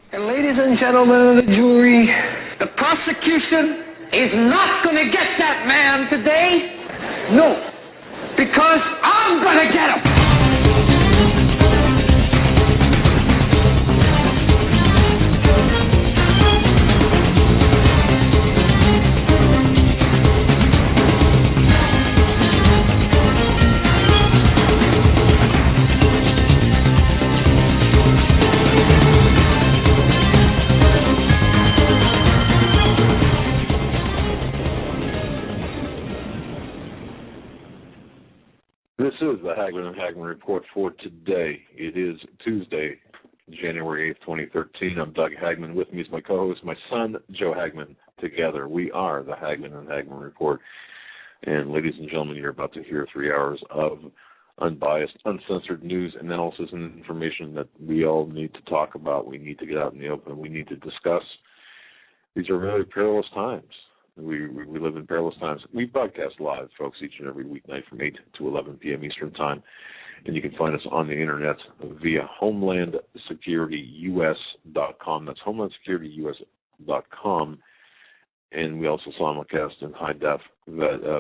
And ladies and gentlemen of the jury, the prosecution is not going to get that man today. No, because I'm going to get him. This is the Hagmann Report for today. It is Tuesday, January 8th, 2013. I'm Doug Hagmann. With me is my co-host, my son, Joe Hagmann. Together, we are the Hagmann Report. And ladies and gentlemen, you're about to hear 3 hours of unbiased, uncensored news, analysis, and information that we all need to talk about. We need to get out in the open. We need to discuss. These are very perilous times. We live in perilous times. We broadcast live, folks, each and every weeknight from 8 to 11 p.m. Eastern Time. And you can find us on the Internet via HomelandSecurityUS.com. That's HomelandSecurityUS.com. And we also simulcast in high-def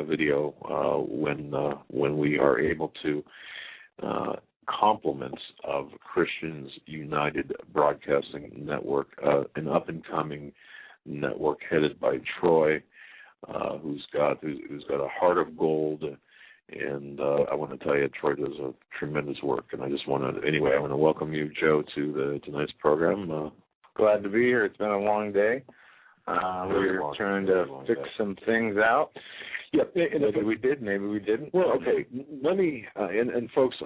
video when we are able to. Compliments of Christians United Broadcasting Network, an up-and-coming network headed by Troy, who's got a heart of gold, and I want to tell you, Troy does a tremendous work. And I want to welcome you, Joe, to tonight's program. Glad to be here. It's been a long day. We're trying to fix some things out. Yeah, maybe we did, maybe we didn't. Well, okay. Let me and folks,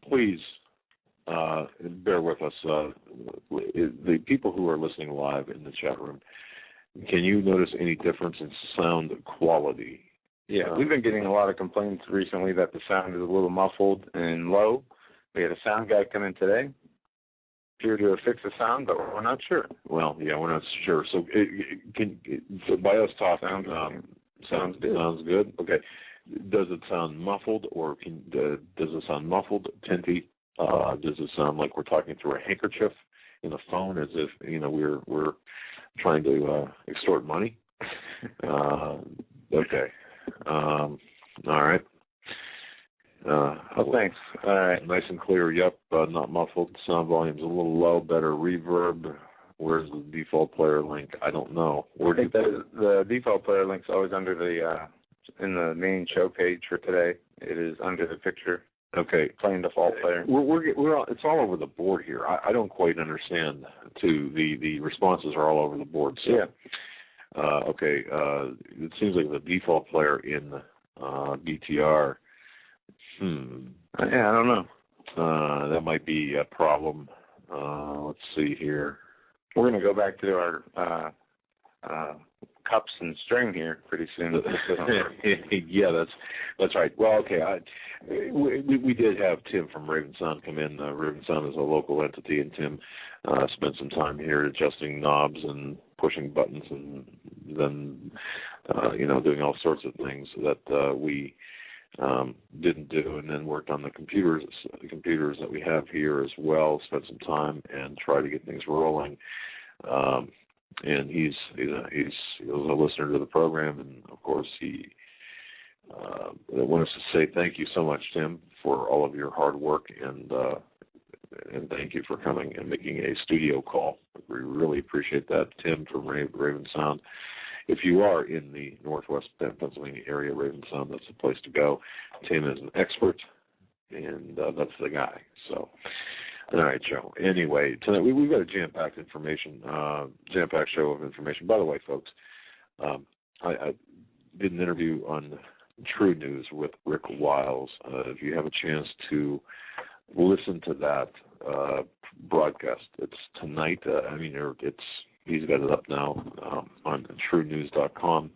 please. Bear with us. The people who are listening live in the chat room, can you notice any difference in sound quality? Yeah, we've been getting a lot of complaints recently that the sound is a little muffled and low. We had a sound guy come in today, appeared to fix the sound, but we're not sure. Well, yeah, we're not sure. So, by us talking, sounds good. Okay. Does it sound muffled, or does it sound muffled, tinty? Does it sound like we're talking through a handkerchief in the phone, as if we're trying to extort money? Okay. All right. Thanks. All right. Nice and clear. Yep. Not muffled. Sound volume's a little low. Better reverb. Where's the default player link? I don't know. I think the default player link's always under in the main show page for today. It is under the picture. Okay, playing default player. It's all over the board here. I don't quite understand. The responses are all over the board. So, yeah. Okay. It seems like the default player in BTR. Yeah, I don't know. That might be a problem. Let's see here. We're going to go back to our cups and string here pretty soon. Yeah, that's right. Well, okay. We did have Tim from Raven Sound come in. Raven Sound is a local entity, and Tim spent some time here adjusting knobs and pushing buttons, and then doing all sorts of things that we didn't do, and then worked on the computers that we have here as well. Spent some time and tried to get things rolling. And he's a listener to the program, and of course he wants to say thank you so much, Tim, for all of your hard work, and thank you for coming and making a studio call. We really appreciate that, Tim from Raven Sound. If you are in the Northwest Pennsylvania area, Raven Sound, that's the place to go. Tim is an expert, and that's the guy. So. All right, Joe. Anyway, tonight we've got a jam-packed show of information. By the way, folks, I did an interview on True News with Rick Wiles. If you have a chance to listen to that broadcast, it's tonight. He's got it up now on TrueNews.com.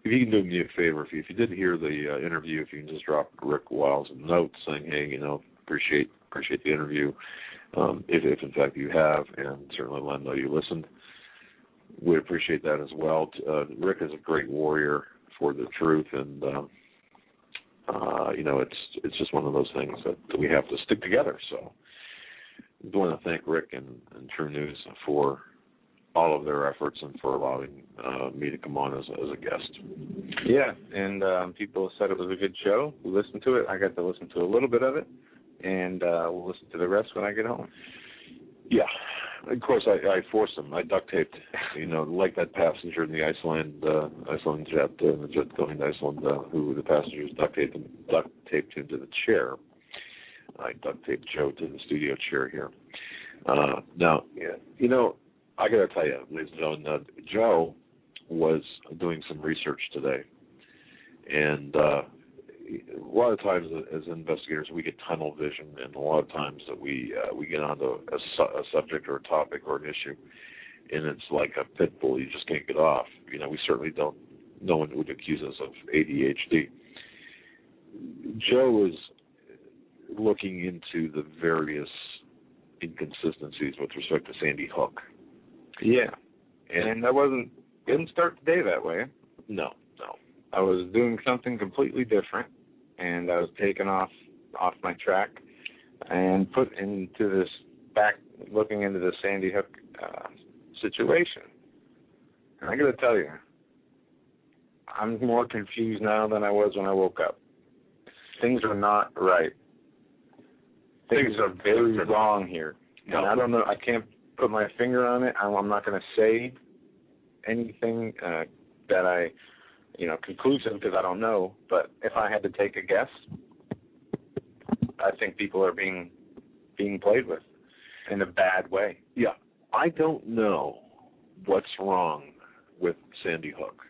If you can do me a favor, if you did hear the interview, if you can just drop Rick Wiles a note saying, hey, appreciate the interview, if in fact you have, and certainly let him know you listened. We'd appreciate that as well. Rick is a great warrior for the truth, and it's just one of those things that we have to stick together. So I want to thank Rick and True News for all of their efforts and for allowing me to come on as a guest. Yeah, and people said it was a good show. We listened to it. I got to listen to a little bit of it, and we'll listen to the rest when I get home. Yeah. Of course, I forced them. I duct taped, like that passenger in the Iceland jet, the jet going to Iceland, who the passengers duct taped him to the chair. I duct taped Joe to the studio chair here. Now, I got to tell you, ladies and gentlemen, Joe was doing some research today, and a lot of times as investigators we get tunnel vision, and a lot of times that we get onto a subject or a topic or an issue, and it's like a pit bull you just can't get off. We certainly don't. No one would accuse us of ADHD. Joe was looking into the various inconsistencies with respect to Sandy Hook. Yeah, and I didn't start the day that way. No. I was doing something completely different, and I was taken off my track and put into this looking into the Sandy Hook situation. And I got to tell you, I'm more confused now than I was when I woke up. Things are not right. Things are very wrong here. No. And I don't know, I can't put my finger on it. I'm not going to say anything that conclusive, because I don't know. But if I had to take a guess, I think people are being played with in a bad way. Yeah. I don't know what's wrong with Sandy Hook,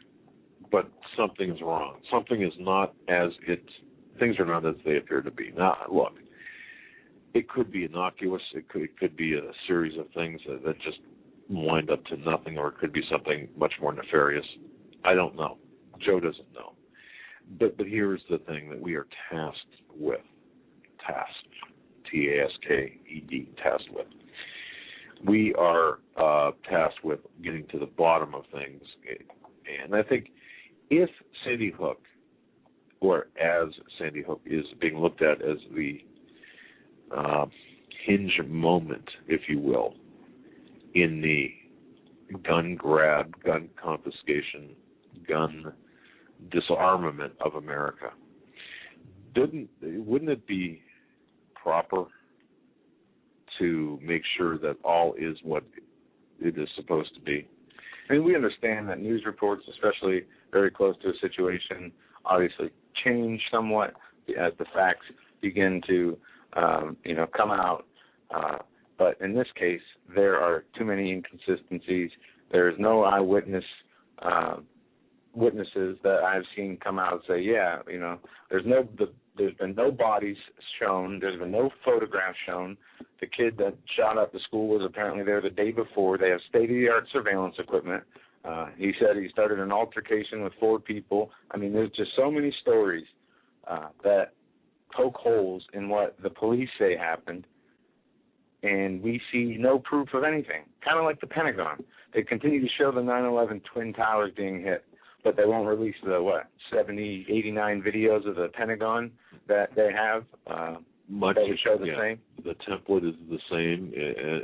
but something's wrong. Something is not things are not as they appear to be. Now, look, it could be innocuous. It could be a series of things that just wind up to nothing, or it could be something much more nefarious. I don't know. Joe doesn't know. But here's the thing that we are tasked with. Tasked, tasked with. We are tasked with getting to the bottom of things. And I think if Sandy Hook, or as Sandy Hook is being looked at as the hinge moment, if you will, in the gun grab, gun confiscation, gun disarmament of America, wouldn't it be proper to make sure that all is what it is supposed to be? I mean, we understand that news reports, especially very close to a situation, obviously change somewhat as the facts begin to, come out. But in this case, there are too many inconsistencies. There's no eyewitnesses that I've seen come out and say, there's been no bodies shown. There's been no photographs shown. The kid that shot up the school was apparently there the day before. They have state-of-the-art surveillance equipment. He said he started an altercation with 4 people. I mean, there's just so many stories that poke holes in what the police say happened, and we see no proof of anything. Kind of like the Pentagon. They continue to show the 9/11 Twin Towers being hit, but they won't release the, 70, 89 videos of the Pentagon that they have much that would show the same? The template is the same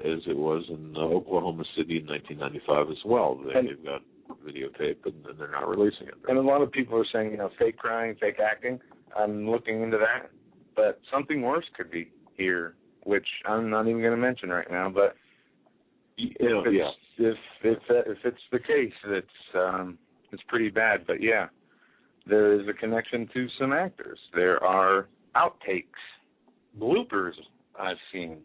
as it was in Oklahoma City in 1995 as well. They've got videotape, and they're not releasing it. And a lot of people are saying, fake crying, fake acting. I'm looking into that. But something worse could be here, which I'm not even going to mention right now. But if it's the case, it's pretty bad. But yeah, there is a connection to some actors. There are outtakes, bloopers I've seen,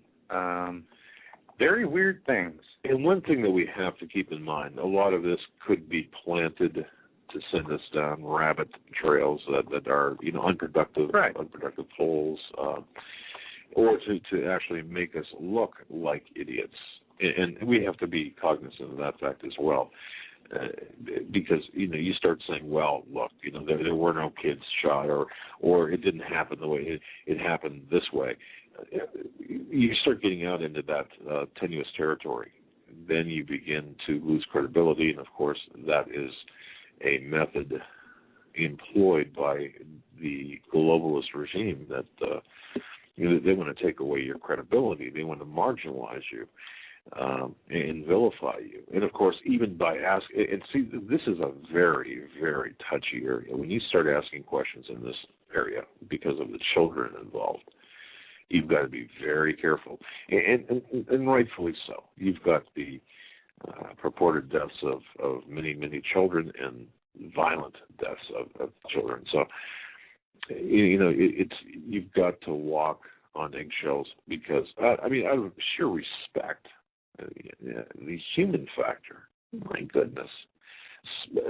very weird things. And one thing that we have to keep in mind, a lot of this could be planted to send us down rabbit trails that are, unproductive, right. Unproductive holes, or to actually make us look like idiots. And we have to be cognizant of that fact as well. Because, you start saying, well, look, there were no kids shot, or it didn't happen the way it happened this way. You start getting out into that tenuous territory. Then you begin to lose credibility, and, of course, that is a method employed by the globalist regime that They want to take away your credibility. They want to marginalize you and vilify you. And, of course, even by asking – and see, this is a very, very touchy area. When you start asking questions in this area because of the children involved, you've got to be very careful, and rightfully so. You've got the purported deaths of many, many children and violent deaths of children. So, you've got to walk on eggshells because, out of sheer respect, the human factor, my goodness.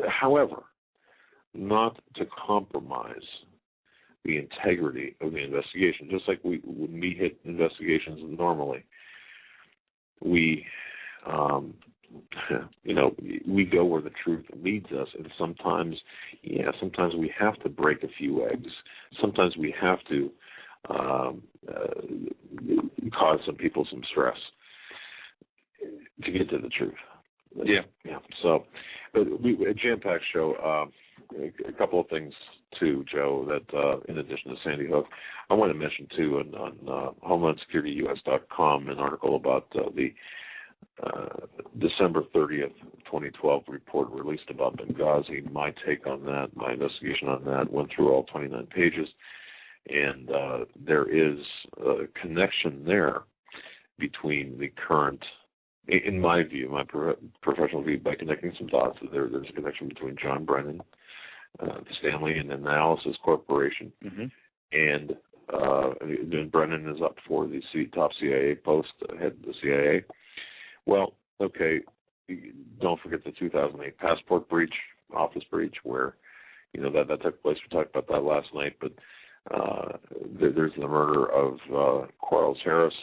However, not to compromise the integrity of the investigation. Just like when we hit investigations normally, we we go where the truth leads us, and sometimes we have to break a few eggs. Sometimes we have to cause some people some stress to get to the truth. Yeah. So, but a jam-packed show. A couple of things too, Joe, that in addition to Sandy Hook, I want to mention too on HomelandSecurityUS.com an article about the December 30th, 2012 report released about Benghazi. My take on that, my investigation on that, went through all 29 pages, and there is a connection there between the current, in my view, my professional view, by connecting some dots, there's a connection between John Brennan, the Stanley and Analysis Corporation, and Brennan is up for the top CIA post, head of the CIA. Well, okay, don't forget the 2008 passport breach, office breach, where, that took place. We talked about that last night, but there's the murder of Quarles Harris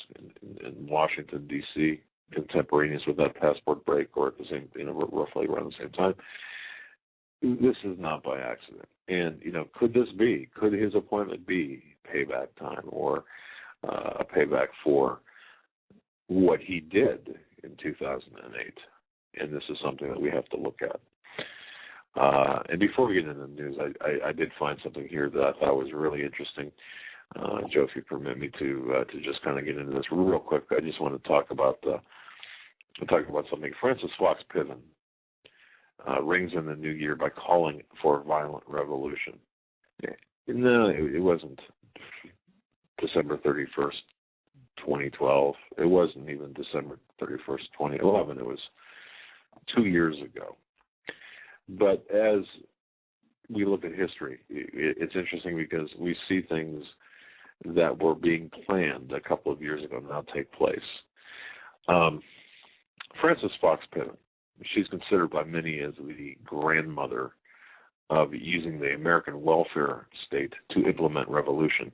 in Washington, D.C., contemporaneous with that passport break, or at the same, roughly around the same time. This is not by accident. And, could his appointment be payback time, or a payback for what he did in 2008? And this is something that we have to look at. And before we get into the news, I did find something here that I thought was really interesting. Joe, if you permit me to just kind of get into this real quick, I just want to talk about something. Francis Fox Piven rings in the new year by calling for a violent revolution. No, it wasn't December 31st, 2012. It wasn't even December 31st, 2011. It was 2 years ago. But as we look at history, it's interesting because we see things that were being planned a couple of years ago now take place. Francis Fox Piven, she's considered by many as the grandmother of using the American welfare state to implement revolution.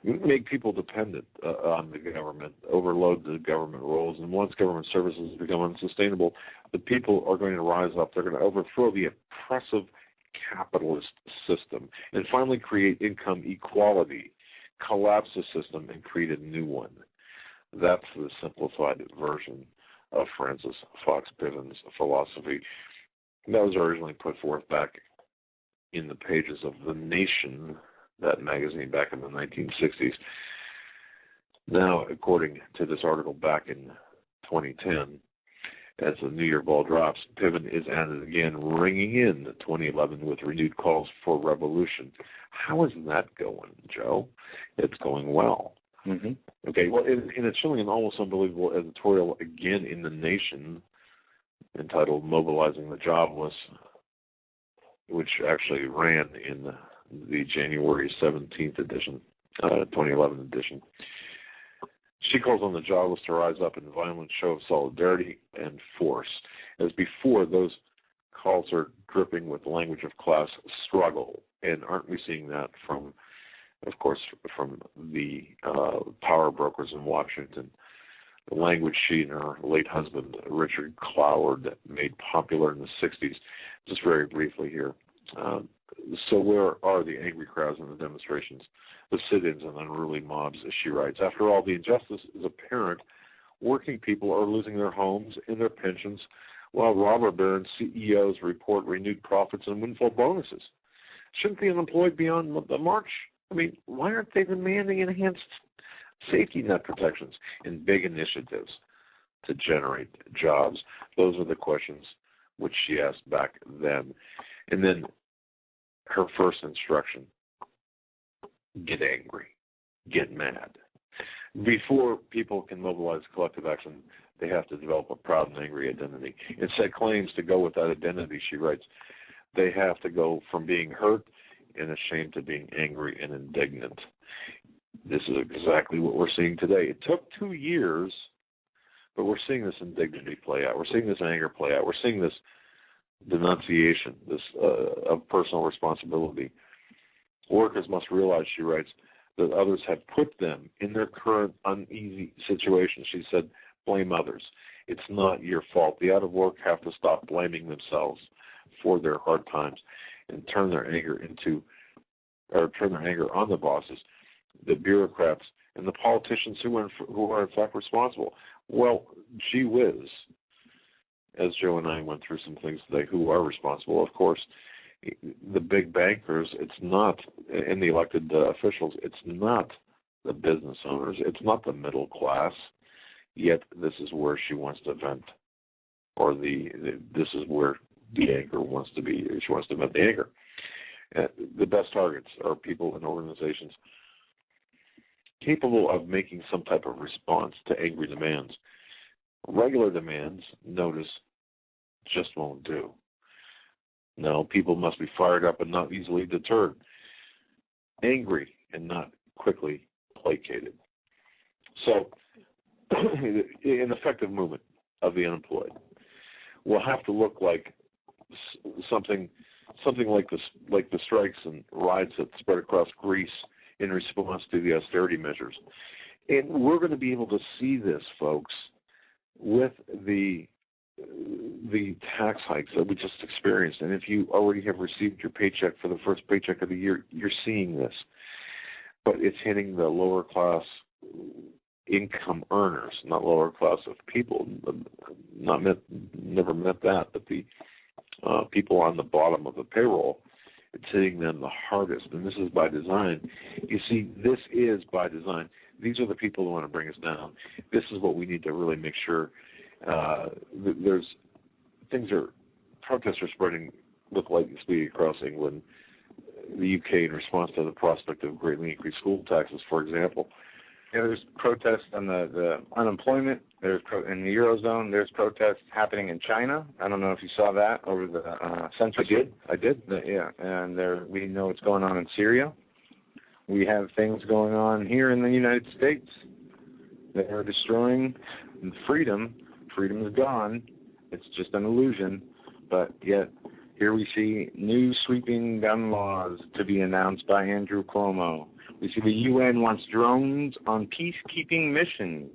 Make people dependent on the government, overload the government roles, and once government services become unsustainable, the people are going to rise up. They're going to overthrow the oppressive capitalist system and finally create income equality, collapse the system, and create a new one. That's the simplified version of Francis Fox Piven's philosophy. That was originally put forth back in the pages of The Nation, that magazine back in the 1960s. Now, according to this article back in 2010, as the New Year ball drops, Piven is at it again, ringing in 2011 with renewed calls for revolution. How is that going, Joe? It's going well. Okay, well, in a chilling and almost unbelievable editorial again in The Nation, entitled Mobilizing the Jobless, which actually ran in the January 17th edition, 2011 edition. She calls on the jobless to rise up in a violent show of solidarity and force. As before, those calls are dripping with language of class struggle. And aren't we seeing that from, of course, from the power brokers in Washington? The language she and her late husband, Richard Cloward, made popular in the 60s. Just very briefly here. So where are the angry crowds and the demonstrations, the sit-ins and unruly mobs, as she writes? After all, the injustice is apparent. Working people are losing their homes and their pensions, while robber baron CEOs report renewed profits and windfall bonuses. Shouldn't the unemployed be on the march? I mean, why aren't they demanding enhanced safety net protections and big initiatives to generate jobs? Those are the questions which she asked back then. And then her first instruction, get angry, get mad. Before people can mobilize collective action, they have to develop a proud and angry identity. And set claims to go with that identity, she writes, they have to go from being hurt and ashamed to being angry and indignant. This is exactly what we're seeing today. It took 2 years, but we're seeing this indignity play out. We're seeing this anger play out. We're seeing this denunciation, this of personal responsibility. Workers must realize, she writes, that others have put them in their current uneasy situation. She said, blame others. It's not your fault. The out of work have to stop blaming themselves for their hard times and turn their anger on the bosses, the bureaucrats, and the politicians who are in fact responsible. Well, gee whiz, as Joe and I went through some things today, who are responsible? Of course, the big bankers, it's not, and the elected officials, it's not the business owners, it's not the middle class, yet this is where she wants to vent, or this is where the anger wants to be. She wants to vent the anger. The best targets are people and organizations capable of making some type of response to angry demands. Regular demands, notice, just won't do. No, people must be fired up and not easily deterred. Angry and not quickly placated. So, an effective movement of the unemployed will have to look like something like the strikes and riots that spread across Greece in response to the austerity measures. And we're going to be able to see this, folks, with the tax hikes that we just experienced. And if you already have received your paycheck for the first paycheck of the year, you're seeing this. But it's hitting the lower class income earners, not lower class of people. Never meant that, but the people on the bottom of the payroll, it's hitting them the hardest. And this is by design. You see, this is by design. These are the people who want to bring us down. This is what we need to really make sure. Protests are spreading with lightning speed across England, the UK, in response to the prospect of greatly increased school taxes, for example. Yeah, there's protests on the unemployment. There's in the Eurozone. There's protests happening in China. I don't know if you saw that over the censorship. I did. Yeah, and we know what's going on in Syria. We have things going on here in the United States that are destroying freedom. Freedom is gone. It's just an illusion. But yet, here we see new sweeping gun laws to be announced by Andrew Cuomo. We see the UN wants drones on peacekeeping missions.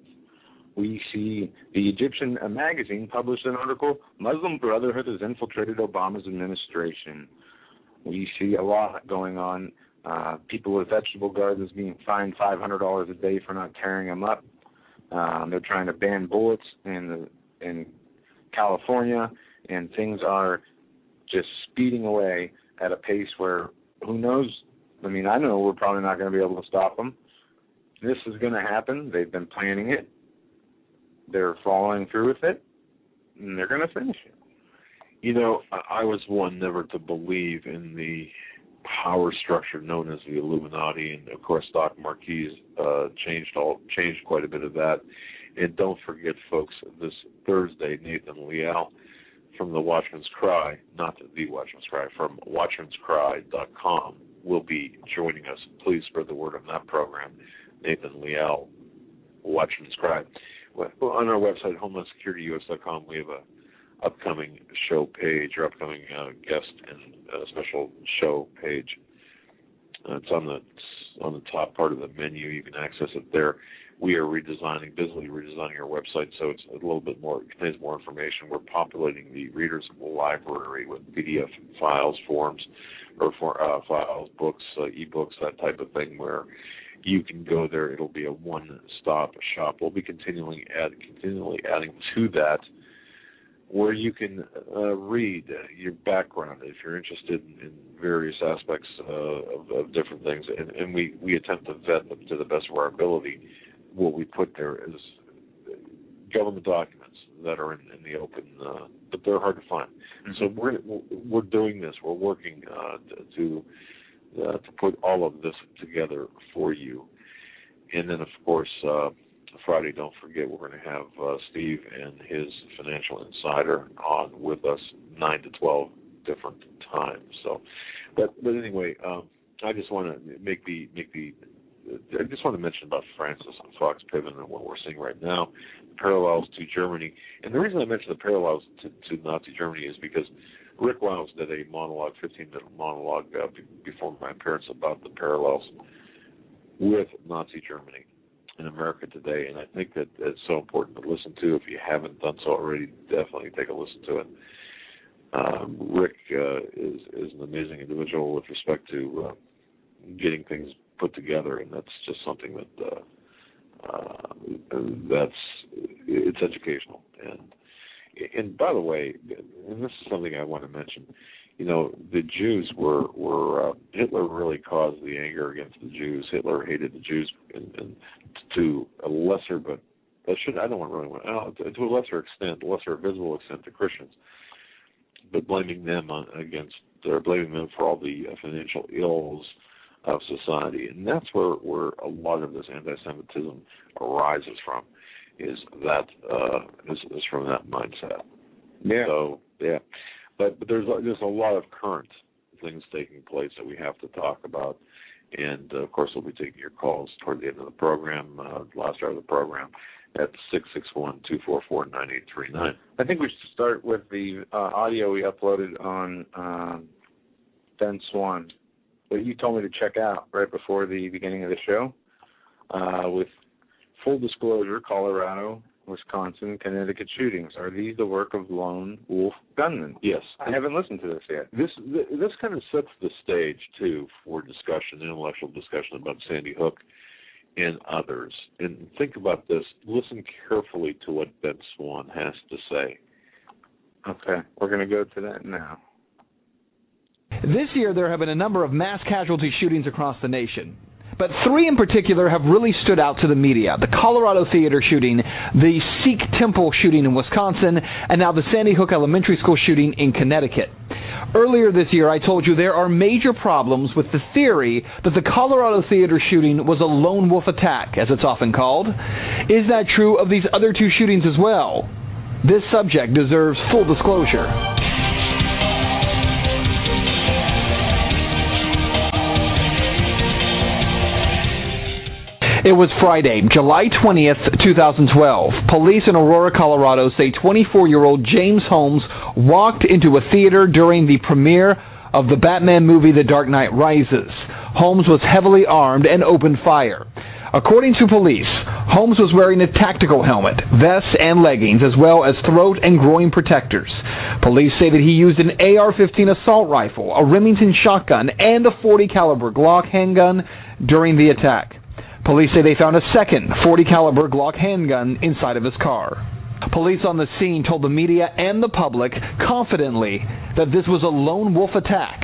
We see the Egyptian magazine published an article, Muslim Brotherhood has infiltrated Obama's administration. We see a lot going on. People with vegetable gardens being fined $500 a day for not tearing them up. They're trying to ban bullets in California, and things are just speeding away at a pace where, who knows? I mean, I know we're probably not going to be able to stop them. This is going to happen. They've been planning it. They're following through with it, and they're going to finish it. You know, I was one never to believe in the power structure known as the Illuminati, and of course, stock marquees changed quite a bit of that. And don't forget, folks, this Thursday, Nathan Leal from the Watchman's Cry, not the Watchman's Cry, from watchmanscry.com will be joining us. Please spread the word on that program. Nathan Leal, Watchman's Cry. On our website, HomelandSecurityUS.com, we have a upcoming show page, or upcoming guest and special show page. It's on the top part of the menu. You can access it there. We are busily redesigning our website, so it's a little bit more, it contains more information. We're populating the reader's library with PDF files, forms, or files, books, ebooks, that type of thing, where you can go there. It'll be a one-stop shop. We'll be continually adding to that where you can read your background if you're interested in various aspects of different things, and we attempt to vet them to the best of our ability. What we put there is government documents that are in the open, but they're hard to find. Mm-hmm. So we're doing this. We're working to put all of this together for you. And then, of course, Friday, don't forget, we're going to have Steve and his financial insider on with us 9 to 12 different times. So, but anyway, I just want to I just want to mention about Francis and Fox Piven and what we're seeing right now, parallels to Germany. And the reason I mention the parallels to Nazi Germany is because Rick Wiles did a monologue, 15-minute monologue before my appearance about the parallels with Nazi Germany in America today. And I think that it's so important to listen to. If you haven't done so already, definitely take a listen to it. Rick is an amazing individual with respect to getting things put together, and that's just something that it's educational. And by the way, and this is something I want to mention, you know, the Jews were Hitler really caused the anger against the Jews. Hitler hated the Jews and to a lesser, but I don't want to really want to a lesser extent, lesser visible extent, to Christians, but blaming them for all the financial ills of society. And that's where a lot of this anti-Semitism arises from, is from that mindset. Yeah. So, yeah. But there's a lot of current things taking place that we have to talk about. And, of course, we'll be taking your calls toward the end of the program, last hour of the program, at 661-244-9839. I think we should start with the audio we uploaded on Ben Swan, that you told me to check out right before the beginning of the show, with full disclosure, Colorado, Wisconsin, Connecticut shootings. Are these the work of lone wolf gunmen? Yes. I haven't listened to this yet. This kind of sets the stage, too, for discussion, intellectual discussion about Sandy Hook and others. And think about this. Listen carefully to what Ben Swan has to say. Okay. We're going to go to that now. This year, there have been a number of mass casualty shootings across the nation. But three in particular have really stood out to the media: the Colorado Theater shooting, the Sikh Temple shooting in Wisconsin, and now the Sandy Hook Elementary School shooting in Connecticut. Earlier this year, I told you there are major problems with the theory that the Colorado Theater shooting was a lone wolf attack, as it's often called. Is that true of these other two shootings as well? This subject deserves full disclosure. It was Friday, July 20th, 2012. Police in Aurora, Colorado say 24-year-old James Holmes walked into a theater during the premiere of the Batman movie The Dark Knight Rises. Holmes was heavily armed and opened fire. According to police, Holmes was wearing a tactical helmet, vest, and leggings, as well as throat and groin protectors. Police say that he used an AR-15 assault rifle, a Remington shotgun, and a .40 caliber Glock handgun during the attack. Police say they found a second .40 caliber Glock handgun inside of his car. Police on the scene told the media and the public confidently that this was a lone wolf attack.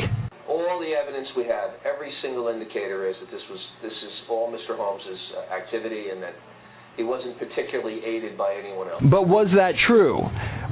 All the evidence we have, every single indicator is that this is all Mr. Holmes's activity, and that he wasn't particularly aided by anyone else. But was that true?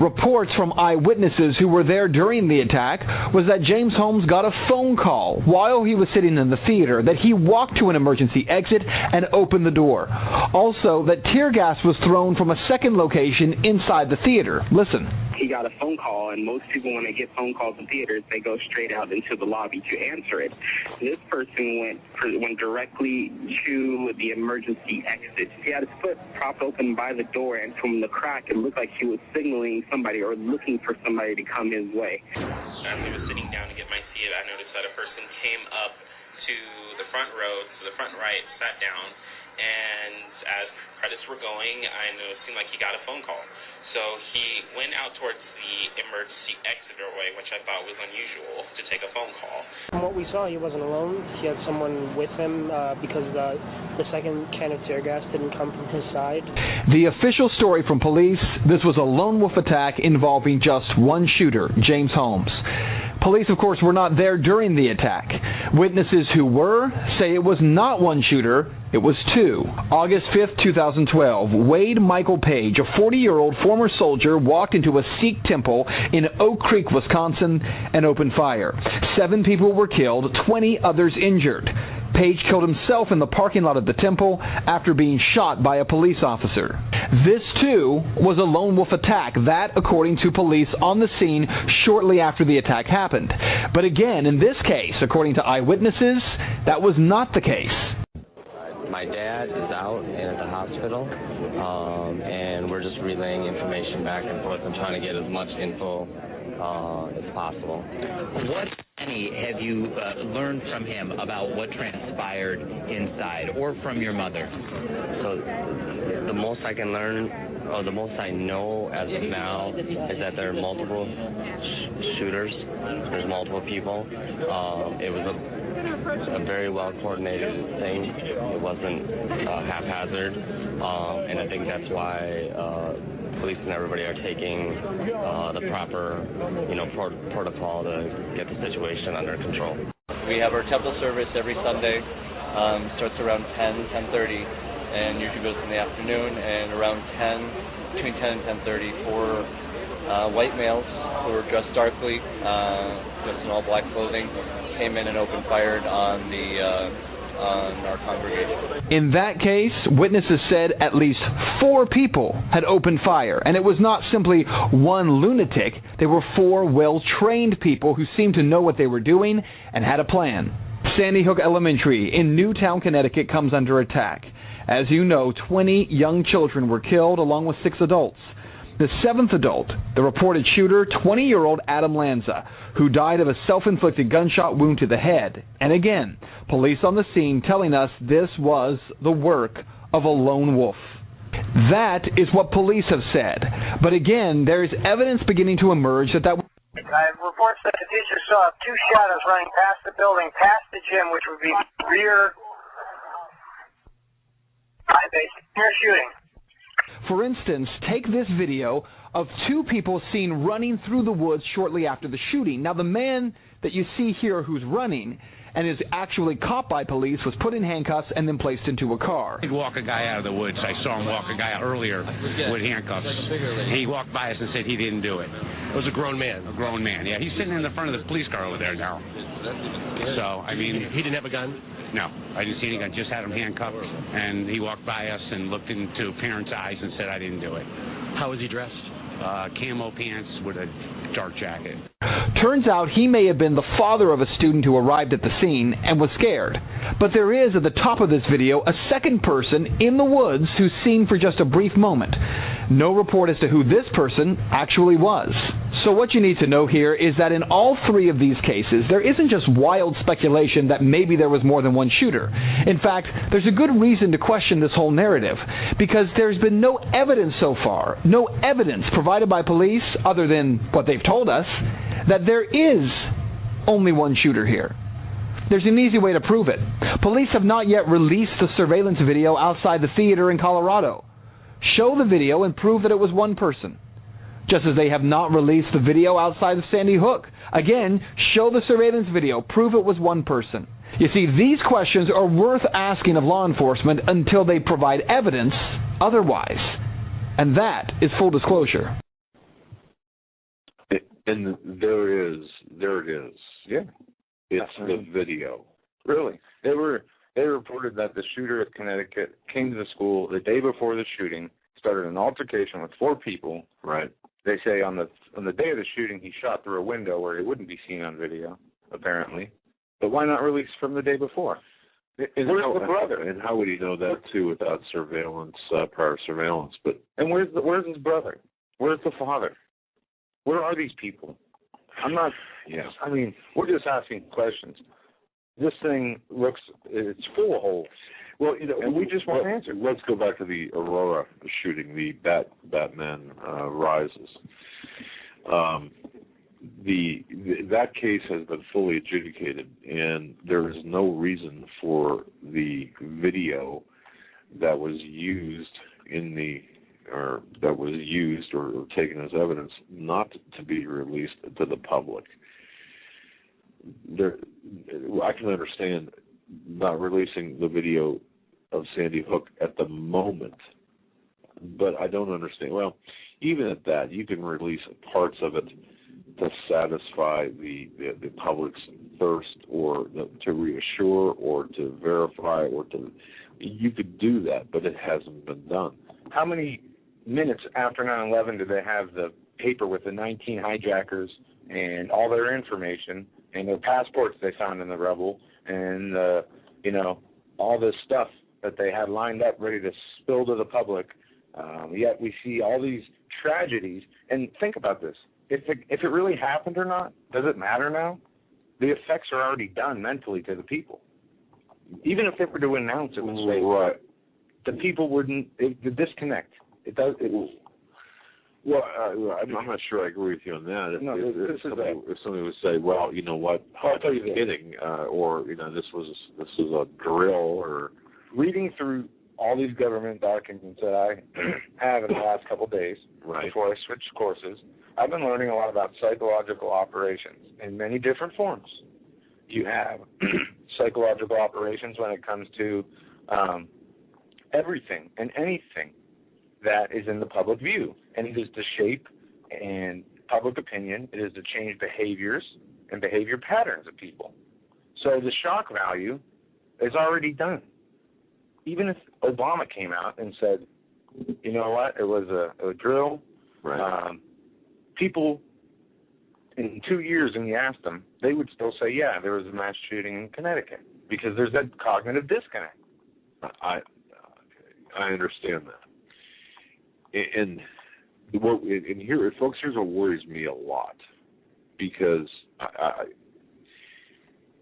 Reports from eyewitnesses who were there during the attack was that James Holmes got a phone call while he was sitting in the theater, that he walked to an emergency exit and opened the door. Also, that tear gas was thrown from a second location inside the theater. Listen. He got a phone call, and most people, when they get phone calls in theaters, they go straight out into the lobby to answer it. This person went directly to the emergency exit. He had his foot propped open by the door, and from the crack, it looked like he was signaling somebody or looking for somebody to come his way. As I was sitting down to get my seat, I noticed that a person came up to the front row, to the front right, sat down, and as credits were going, I noticed it seemed like he got a phone call. So he went out towards the emergency exit doorway, which I thought was unusual, to take a phone call. From what we saw, he wasn't alone. He had someone with him because the second can of tear gas didn't come from his side. The official story from police, this was a lone wolf attack involving just one shooter, James Holmes. Police, of course, were not there during the attack. Witnesses who were say it was not one shooter, it was two. August 5th, 2012, Wade Michael Page, a 40-year-old former soldier, walked into a Sikh temple in Oak Creek, Wisconsin, and opened fire. 7 people were killed, 20 others injured. Page killed himself in the parking lot of the temple after being shot by a police officer. This, too, was a lone wolf attack, that according to police on the scene shortly after the attack happened. But again, in this case, according to eyewitnesses, that was not the case. My dad is out and at the hospital, and we're just relaying information back and forth and trying to get as much info as possible. What, any, have you learned from him about what transpired inside, or from your mother? So the most I can learn, or the most I know as of now, is that there are multiple shooters. There's multiple people. It was a very well coordinated thing. It wasn't haphazard, and I think that's why police and everybody are taking the proper, protocol to get the situation under control. We have our temple service every Sunday. Starts around 10:30, and usually goes in the afternoon. And around between 10 and 10:30, 4 white males who were dressed darkly, dressed in all black clothing, came in and opened fire on our congregation. In that case, witnesses said at least 4 people had opened fire, and it was not simply one lunatic. They were 4 well-trained people who seemed to know what they were doing and had a plan. Sandy Hook Elementary in Newtown, Connecticut comes under attack. As you know, 20 young children were killed along with 6 adults. The 7th adult, the reported shooter, 20-year-old Adam Lanza, who died of a self-inflicted gunshot wound to the head. And again, police on the scene telling us this was the work of a lone wolf. That is what police have said. But again, there is evidence beginning to emerge that reports that the teacher saw 2 shadows running past the building, past the gym, which would be rear shooting. For instance, take this video of 2 people seen running through the woods shortly after the shooting. Now, the man that you see here who's running and is actually caught by police was put in handcuffs and then placed into a car. He'd walk a guy out of the woods. I saw him walk a guy out earlier with handcuffs. And he walked by us and said he didn't do it. It was a grown man. A grown man, yeah. He's sitting in the front of the police car over there now. So, I mean... He didn't have a gun? No, I didn't see any gun. Just had him handcuffed, and he walked by us and looked into parents' eyes and said, I didn't do it. How was he dressed? Camo pants with a dark jacket. Turns out he may have been the father of a student who arrived at the scene and was scared. But there is, at the top of this video, a second person in the woods who's seen for just a brief moment. No report as to who this person actually was. So what you need to know here is that in all 3 of these cases, there isn't just wild speculation that maybe there was more than one shooter. In fact, there's a good reason to question this whole narrative, because there's been no evidence so far, no evidence provided by police, other than what they've told us, that there is only one shooter here. There's an easy way to prove it. Police have not yet released the surveillance video outside the theater in Colorado. Show the video and prove that it was one person. Just as they have not released the video outside of Sandy Hook. Again, show the surveillance video, prove it was one person. You see, these questions are worth asking of law enforcement until they provide evidence otherwise. And that is full disclosure. And there it is. Yeah. It's the video. Really? They reported that the shooter of Connecticut came to the school the day before the shooting, started an altercation with 4 people. Right. They say on the day of the shooting, he shot through a window where he wouldn't be seen on video, apparently. But why not release from the day before? Where's the brother? And how would he know that too without surveillance, prior surveillance? And where's his brother? Where's the father? Where are these people? I mean, we're just asking questions. This thing it's full of holes. Well, and we just want answers. Let's go back to the Aurora shooting, the Batman Rises. that case has been fully adjudicated, and there is no reason for the video that was used or taken as evidence not to be released to the public. I can understand not releasing the video of Sandy Hook at the moment, but I don't understand. Well, even at that, you can release parts of it to satisfy the public's thirst, or to reassure, or to verify, you could do that, but it hasn't been done. How many minutes after 9/11 did they have the paper with the 19 hijackers and all their information and their passports they found in the rubble, and all this stuff that they had lined up ready to spill to the public? Yet we see all these tragedies. And think about this: if it really happened or not, does it matter now? The effects are already done mentally to the people. Even if they were to announce it was fake, right, the people wouldn't. The disconnect. It does. Well, I'm not sure I agree with you on that. If somebody would say, "Well, you know what? I thought you were kidding," or this was a drill, or reading through all these government documents that I have in the last couple of days, right, before I switched courses, I've been learning a lot about psychological operations in many different forms. You have psychological operations when it comes to everything and anything that is in the public view, and it is to shape and public opinion. It is to change behaviors and behavior patterns of people. So the shock value is already done. Even if Obama came out and said, you know what, it was a drill, right. People in 2 years, and you asked them, they would still say, yeah, there was a mass shooting in Connecticut, because there's that cognitive disconnect. I understand that. And here, folks, here's what worries me a lot, because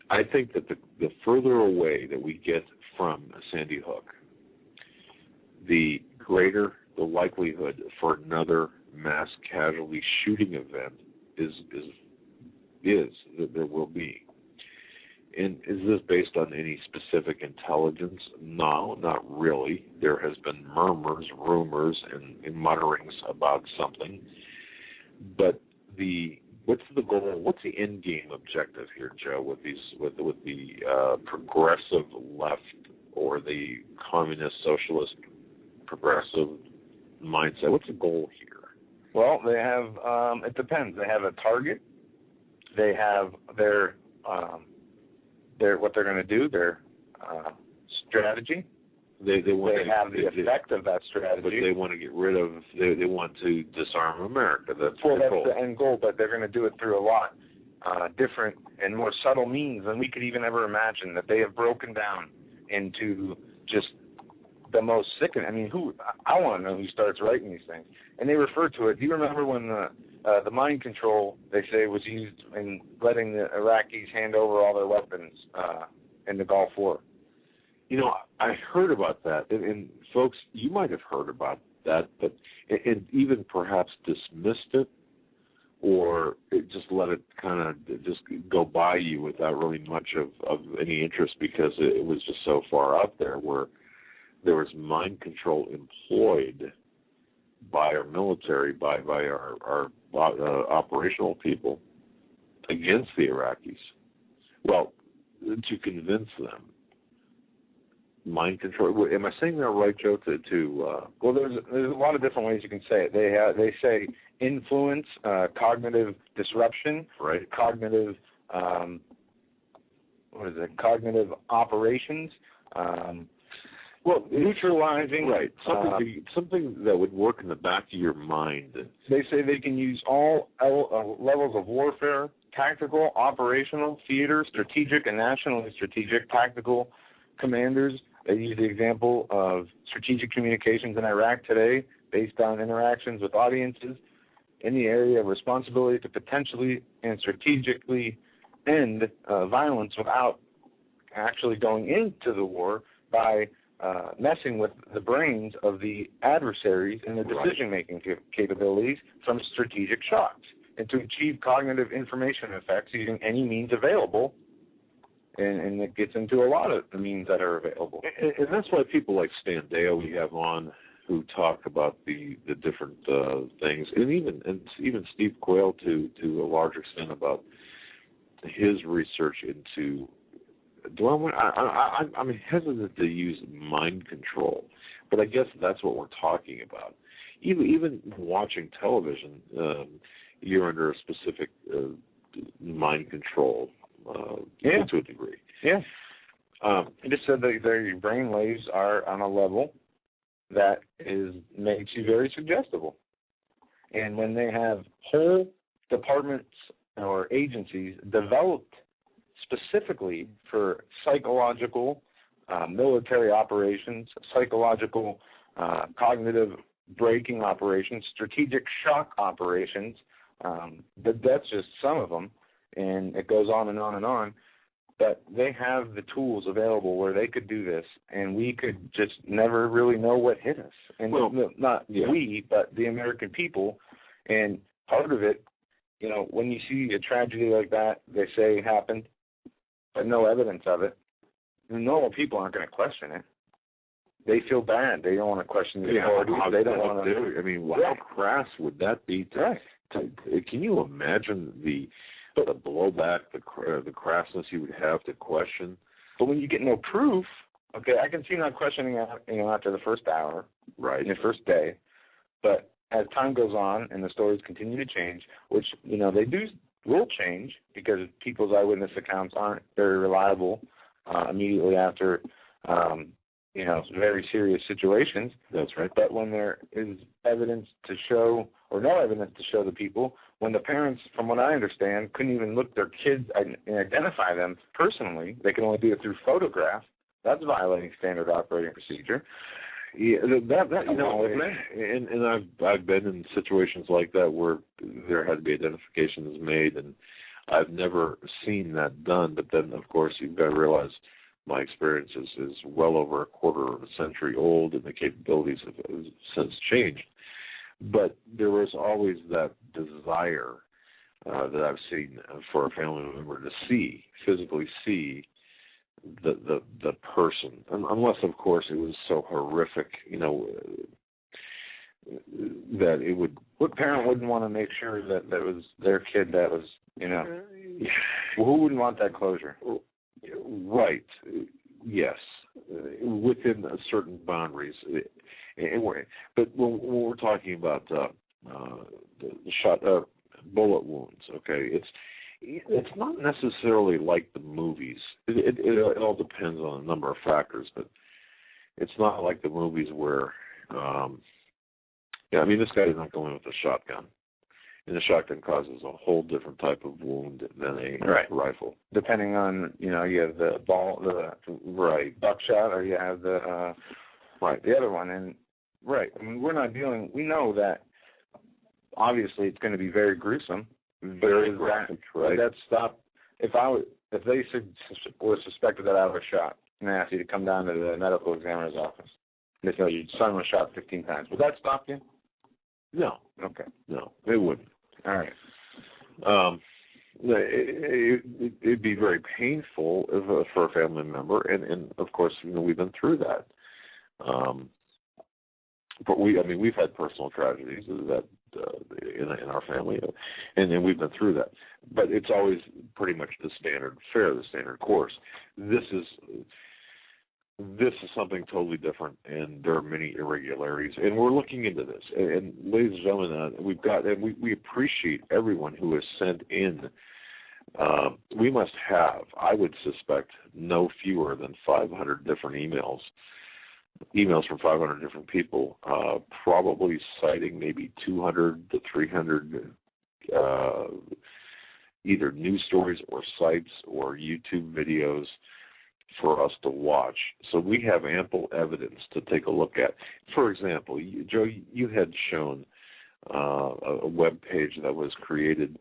I think that the further away that we get from Sandy Hook, the greater the likelihood for another mass casualty shooting event is that there will be. And is this based on any specific intelligence? No, not really. There has been murmurs, rumors, and mutterings about something. But what's the goal? What's the end game objective here, Joe? With the progressive left, or the communist, socialist, progressive mindset? What's the goal here? Well, they have. It depends. They have a target. They have their what they're going to do, their strategy. They have the effect of that strategy. But they want to get rid of. They want to disarm America. That's the end goal. But they're going to do it through a lot different and more subtle means than we could even ever imagine. That they have broken down into just the most sickening. I mean, I want to know who starts writing these things. And they refer to it. Do you remember when the mind control, they say, was used in letting the Iraqis hand over all their weapons in the Gulf War? I heard about that. And folks, you might have heard about that, but and even perhaps dismissed it, or just let it kind of just go by you without really much of any interest, because it was just so far out there, where there was mind control employed by our military, by our operational people against the Iraqis. Well, to convince them. Mind control. Am I saying that right, Joe? Well, there's a lot of different ways you can say it. They say influence, cognitive disruption, right? Cognitive, cognitive operations. Well, neutralizing. Right. Something that would work in the back of your mind. They say they can use all levels of warfare: tactical, operational, theater, strategic, and nationally strategic. Tactical commanders. They use the example of strategic communications in Iraq today, based on interactions with audiences in the area of responsibility to potentially and strategically end violence without actually going into the war, by messing with the brains of the adversaries and their decision-making capabilities from strategic shocks. and to achieve cognitive information effects using any means available. And it gets into a lot of the means that are available. And that's why people like Stan Dale we have on who talk about the different things, and even Steve Quayle to a large extent about his research into. I'm hesitant to use mind control, but I guess that's what we're talking about. Even watching television, you're under a specific mind control to a degree. Yeah. It just said that their brain waves are on a level that makes you very suggestible. And when they have whole departments or agencies developed specifically for psychological, military operations, psychological, cognitive breaking operations, strategic shock operations, that's just some of them, and it goes on and on and on. But they have the tools available where they could do this, and we could just never really know what hit us. And we, but the American people. And part of it, when you see a tragedy like that, they say happened, but no evidence of it, normal people aren't going to question it. They feel bad. They don't want to question the authorities. They don't want to. I mean, how crass would that be? Can you imagine the blowback, the crassness you would have to question? But when you get no proof, okay, I can see not questioning after the first hour, right, in the first day, but as time goes on and the stories continue to change, which they will change because people's eyewitness accounts aren't very reliable immediately after very serious situations. That's right. But when there is evidence to show, or no evidence to show the people, when the parents, from what I understand, couldn't even look their kids and identify them personally, they can only do it through photograph. That's violating standard operating procedure. Yeah, and I've been in situations like that where there had to be identifications made, and I've never seen that done. But then, of course, you've got to realize my experience is well over a quarter of a century old, and the capabilities have since changed. But there was always that desire that I've seen for a family member to physically see the person, unless of course it was so horrific, that it would. What parent wouldn't want to make sure that was their kid that was, well, who wouldn't want that closure? Right. Yes, within certain boundaries. But when we're talking about the bullet wounds, okay, it's not necessarily like the movies. It all depends on a number of factors, but it's not like the movies where, this guy is not going with a shotgun. And the shotgun causes a whole different type of wound than a rifle. Depending on, you have the buckshot, or you have the other one. And we're not dealing. We know that obviously it's going to be very gruesome. Very graphic, right? That stop. If they were suspected that I was shot, and they asked you to come down to the medical examiner's office, and they tell you your son was shot 15 times, would that stop you? No. Okay. No, it wouldn't. All right. It'd be very painful for a family member, and of course, we've been through that. But we've had personal tragedies that in our family, and we've been through that. But it's always pretty much the standard course. This is something totally different, and there are many irregularities, and we're looking into this. And ladies and gentlemen, we appreciate everyone who has sent in. We must have, I would suspect, no fewer than 500 different emails from 500 different people, probably citing maybe 200 to 300 either news stories or sites or YouTube videos for us to watch. So we have ample evidence to take a look at. For example, Joe, you had shown a web page that was created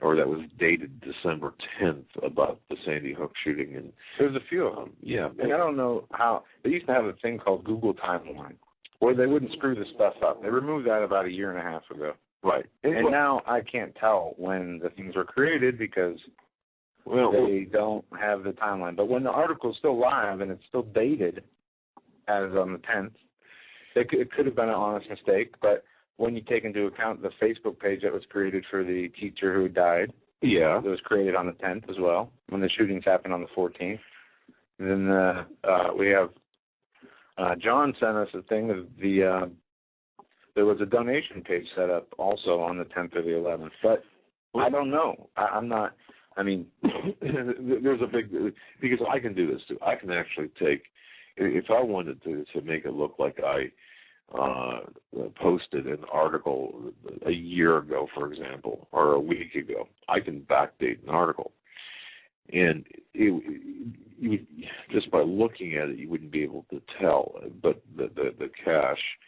or that was dated December 10th about the Sandy Hook shooting. And there's a few of them. Yeah. And I don't know how. They used to have a thing called Google Timeline where they wouldn't screw this stuff up. They removed that about a year and a half ago. Right. And now I can't tell when the things were created because they don't have the timeline. But when the article's still live and it's still dated as on the 10th, it could have been an honest mistake. But when you take into account the Facebook page that was created for the teacher who died, it was created on the 10th as well, when the shootings happened on the 14th. And then we have John sent us a thing of there was a donation page set up also on the 10th or the 11th. But I don't know. I'm not. I mean, there's a big, because I can do this too. I can actually take, if I wanted to make it look like I posted an article a year ago, for example, or a week ago, I can backdate an article. And you, just by looking at it, you wouldn't be able to tell. But the cache,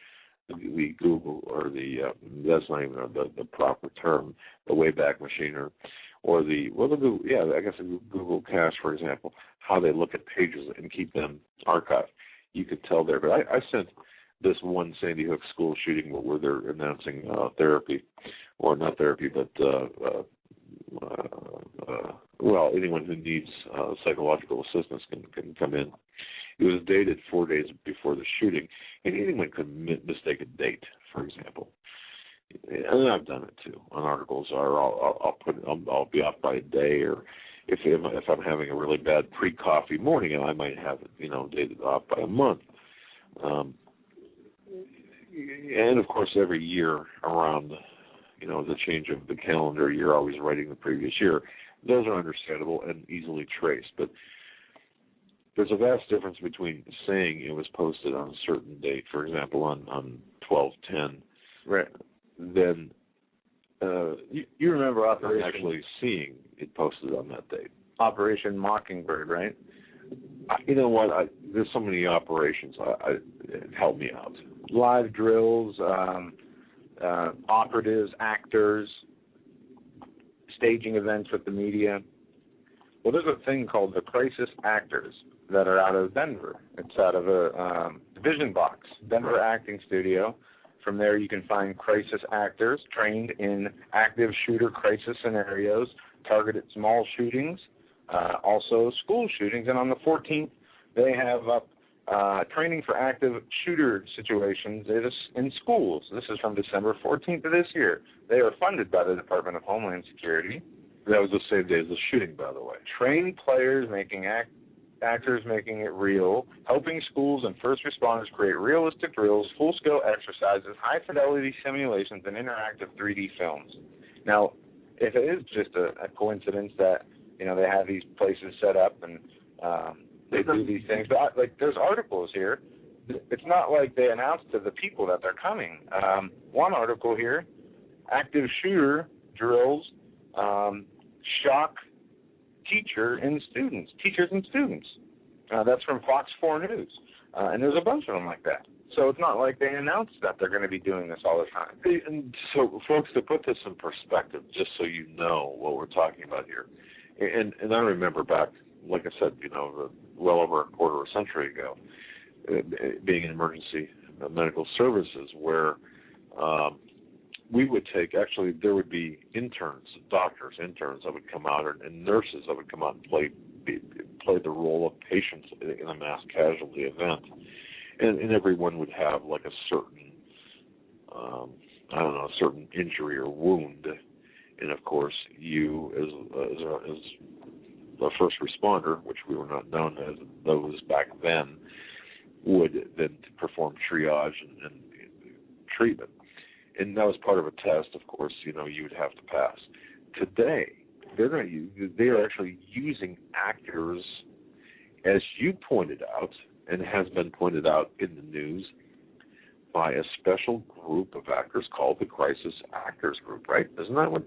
the Google, or that's not even the proper term, the Wayback Machine, or the Google, I guess the Google cache, for example, how they look at pages and keep them archived. You could tell there. But I sent this one Sandy Hook school shooting where they're announcing therapy, or not therapy, but anyone who needs psychological assistance can come in. It was dated 4 days before the shooting, and anyone could mistake a date, for example. And I've done it too on articles. Or I'll be off by a day, or if I'm having a really bad pre-coffee morning, I might have it dated off by a month. And of course, every year around the change of the calendar, you're always writing the previous year. Those are understandable and easily traced, but there's a vast difference between saying it was posted on a certain date, for example, on 12/10, right? Then you remember Operation, actually seeing it posted on that date. Operation Mockingbird, right? You know what? There's so many operations. Help me out. Live drills, operatives, actors, staging events with the media. Well, there's a thing called the Crisis Actors that are out of Denver. It's out of a Vision Box, Denver Acting Studio. From there, you can find crisis actors trained in active shooter crisis scenarios, targeted small shootings, also school shootings. And on the 14th, they have up training for active shooter situations in schools. This is from December 14th of this year. They are funded by the Department of Homeland Security. That was the same day as the shooting, by the way. Trained players making actors making it real, helping schools and first responders create realistic drills, full-scale exercises, high-fidelity simulations, and interactive 3D films. Now, if it is just a coincidence that they have these places set up and they do these things, but there's articles here. It's not like they announced to the people that they're coming. One article here: active shooter drills shock teachers and students. That's from Fox 4 News. And there's a bunch of them like that. So it's not like they announced that they're going to be doing this all the time. And so, folks, to put this in perspective, just so you know what we're talking about here, and I remember back, like I said, well over a quarter of a century ago, being in emergency medical services, where we would there would be interns that would come out, and nurses that would come out and play the role of patients in a mass casualty event, and everyone would have like a certain, a certain injury or wound, and of course you as a first responder, which we were not known as those back then, would then perform triage and treatment. And that was part of a test, of course, you would have to pass. Today, they are actually using actors, as you pointed out, and has been pointed out in the news, by a special group of actors called the Crisis Actors Group, right? Isn't that what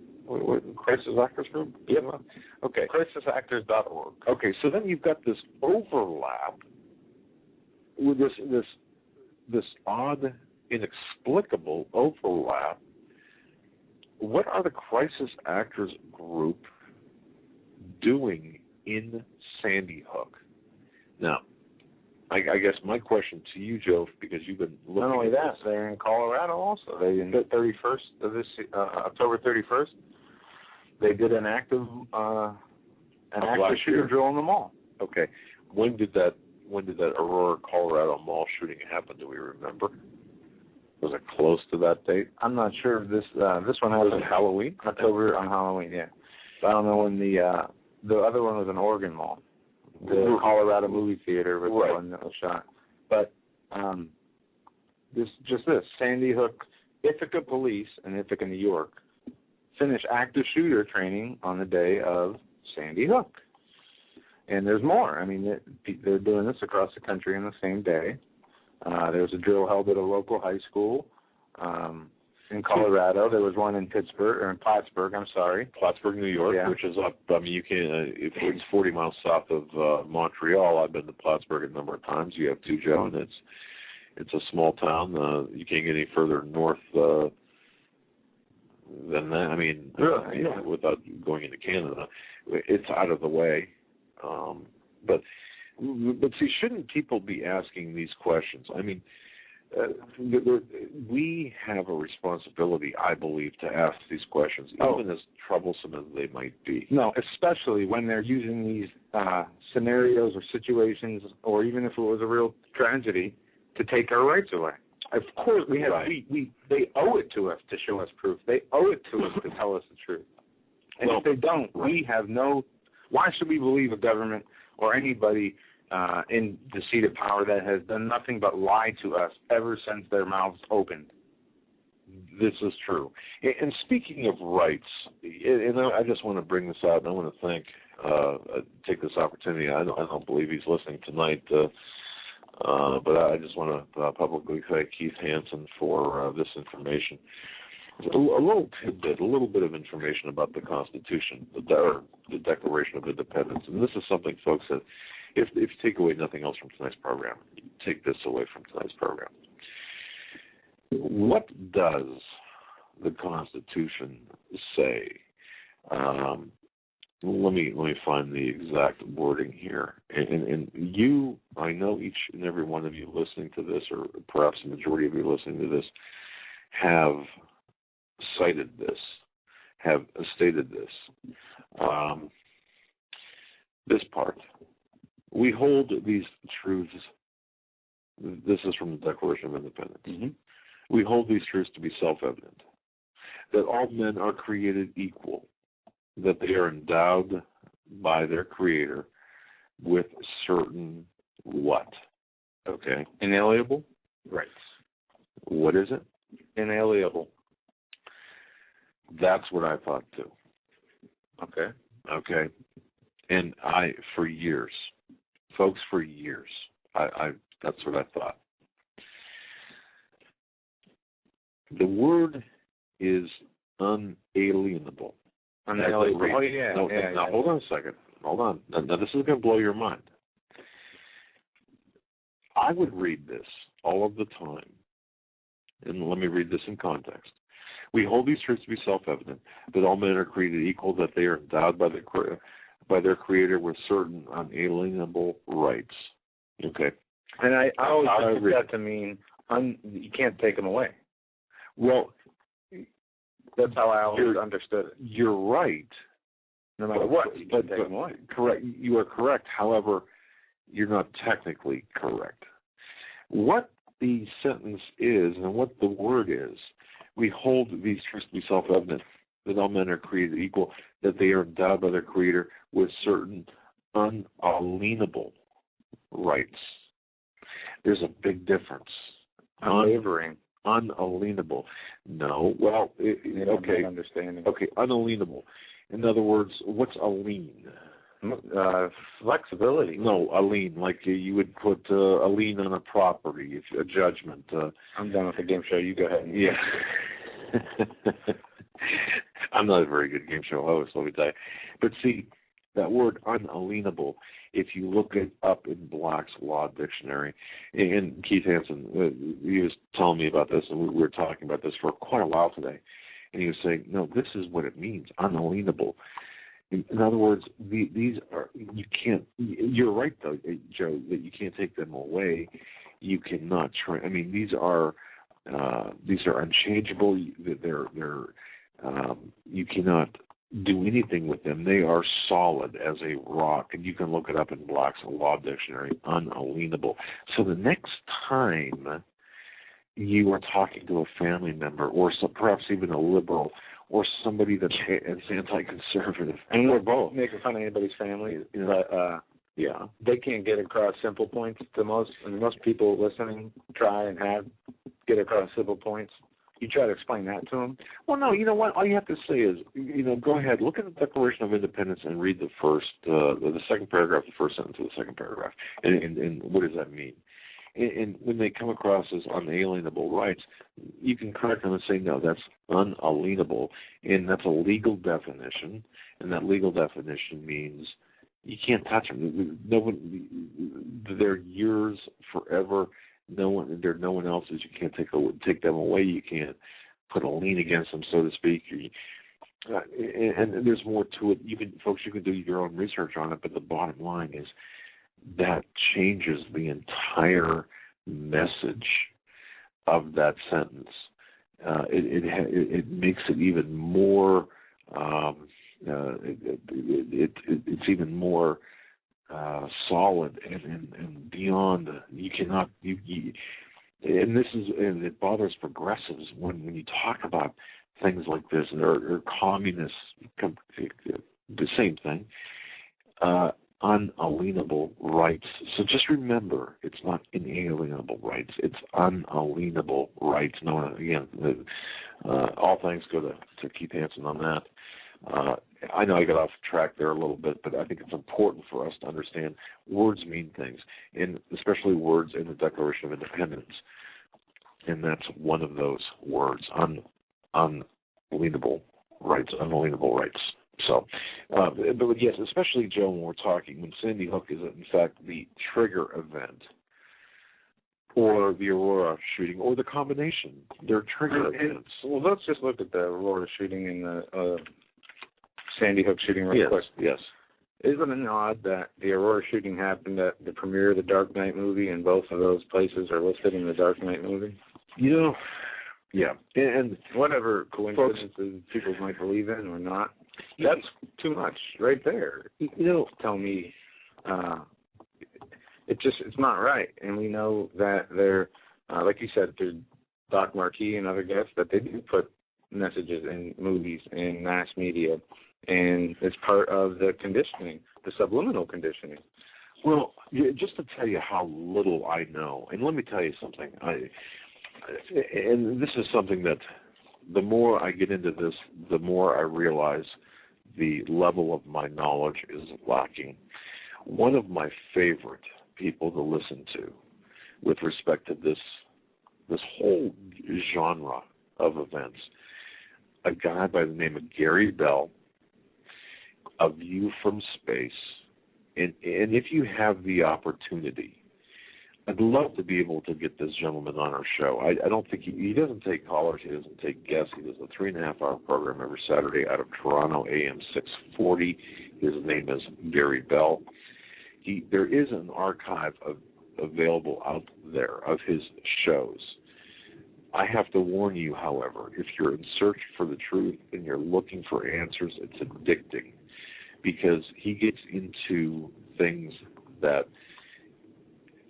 Crisis Actors Group? Yep. Okay. CrisisActors.org. Okay, so then you've got this overlap with this odd, inexplicable overlap. What are the Crisis Actors Group doing in Sandy Hook? Now, I guess my question to you, Joe, because you've been looking Not only at that, this. they're in Colorado also. They in the 31st of this October 31st, they did an active shooter drill in the mall. Okay, when did that Aurora, Colorado mall shooting happen? Do we remember? Was it close to that date? I'm not sure. This one happened Halloween. October on Halloween. Yeah, but I don't know when the other one was an Oregon mall. The Colorado movie theater was the one that was shot. But this Sandy Hook, Ithaca Police in Ithaca, New York, finished active shooter training on the day of Sandy Hook. And there's more. I mean, they're doing this across the country on the same day. There was a drill held at a local high school in Colorado. There was one in Plattsburgh, New York, which is up. I mean, you can if it's 40 miles south of Montreal. I've been to Plattsburgh a number of times. You have too, Joe, and it's a small town. You can't get any further north than that. I mean, without going into Canada, it's out of the way. But see, shouldn't people be asking these questions? I mean, we have a responsibility, I believe, to ask these questions, even as troublesome as they might be. No, especially when they're using these scenarios or situations, or even if it was a real tragedy, to take our rights away. Of course, they owe it to us to show us proof. They owe it to us to tell us the truth. And if they don't, we have no. Why should we believe a government or anybody in the seat of power that has done nothing but lie to us ever since their mouths opened? This is true. And speaking of rights, and I just want to bring this out, and I want to take this opportunity. I don't believe he's listening tonight, but I just want to publicly thank Keith Hansen for this information. A little tidbit, a little bit of information about the Constitution, the Declaration of Independence. And this is something, folks, that if you take away nothing else from tonight's program, take this away from tonight's program. What does the Constitution say? Let me find the exact wording here. And you, I know each and every one of you listening to this, or perhaps the majority of you listening to this, have cited this, have stated this. This part. We hold these truths. This is from the Declaration of Independence. Mm-hmm. We hold these truths to be self-evident, that all men are created equal, that they are endowed by their Creator with certain what? Okay. Inalienable rights. What is it? Inalienable. That's what I thought too. Okay. And for years, folks, that's what I thought. The word is unalienable. Unalienable. Oh, yeah. Now, hold on a second. Hold on. Now, this is going to blow your mind. I would read this all of the time. And let me read this in context. We hold these truths to be self-evident, that all men are created equal, that they are endowed by their Creator with certain unalienable rights. Okay. And I always took that to mean you can't take them away. Well, that's how I always understood it. You're right. No matter what, you can't take them away. Correct. You are correct. However, you're not technically correct. What the sentence is and what the word is, we hold these truths to be self-evident, that all men are created equal, that they are endowed by their Creator with certain unalienable rights. There's a big difference. Unwavering. Unalienable. No. Well, okay. Understanding. Okay, unalienable. In other words, what's a lien? Flexibility. No, a lien, like you would put a lien on a property, a judgment. I'm done with the game show. You go ahead. Yeah. I'm not a very good game show host, let me tell you. But see, that word unalienable, if you look it up in Black's Law Dictionary, and Keith Hansen, he was telling me about this, and we were talking about this for quite a while today, and he was saying, no, this is what it means, unalienable. In other words, these are, you can't, you're right though, Joe, that you can't take them away. You cannot try, I mean, these are unchangeable. They're you cannot do anything with them. They are solid as a rock, and you can look it up in Black's Law Dictionary, unalienable. So the next time you are talking to a family member, or perhaps even a liberal, or somebody that's anti-conservative, and we're both making fun of anybody's family, but yeah, they can't get across simple points to most people listening try and get across simple points. You try to explain that to them. Well, no, you know what? All you have to say is, go ahead, look at the Declaration of Independence and read the second paragraph, the first sentence of the second paragraph, and what does that mean? And when they come across as unalienable rights, you can correct them and say, no, that's unalienable, and that's a legal definition, and that legal definition means you can't touch them. No one, they're yours forever. No one else's. You can't take them away. You can't put a lien against them, so to speak. And there's more to it. You can do your own research on it, but the bottom line is that changes the entire message of that sentence. It makes it even more. It's even more solid and beyond. You cannot. And it bothers progressives when you talk about things like this, or communists. The same thing. Unalienable rights. So just remember, it's not inalienable rights. It's unalienable rights. No, again, all thanks go to Keith Hansen on that. I know I got off track there a little bit, but I think it's important for us to understand words mean things, and especially words in the Declaration of Independence. And that's one of those words, unalienable rights, unalienable rights. So, but yes, especially, Joe, when Sandy Hook is in fact the trigger event, or the Aurora shooting, or the combination. They're trigger events. Well, let's just look at the Aurora shooting and the Sandy Hook shooting real quick. Yes. Isn't it odd that the Aurora shooting happened at the premiere of the Dark Knight movie, and both of those places are listed in the Dark Knight movie? Yeah. And whatever coincidences people might believe in or not, that's too much right there. Tell me it's not right. And we know that they're, like you said, through Doc Marquis and other guests, that they do put messages in movies and mass media, and it's part of the conditioning, the subliminal conditioning. Well, just to tell you how little I know, and let me tell you something, and this is something that the more I get into this, the more I realize the level of my knowledge is lacking. One of my favorite people to listen to with respect to this whole genre of events, a guy by the name of Gary Bell, A View from Space. And if you have the opportunity, I'd love to be able to get this gentleman on our show. I don't think he doesn't take callers, he doesn't take guests. He does a 3.5-hour program every Saturday out of Toronto, AM 640. His name is Gary Bell. There is an archive available out there of his shows. I have to warn you, however, if you're in search for the truth and you're looking for answers, it's addicting, because he gets into things that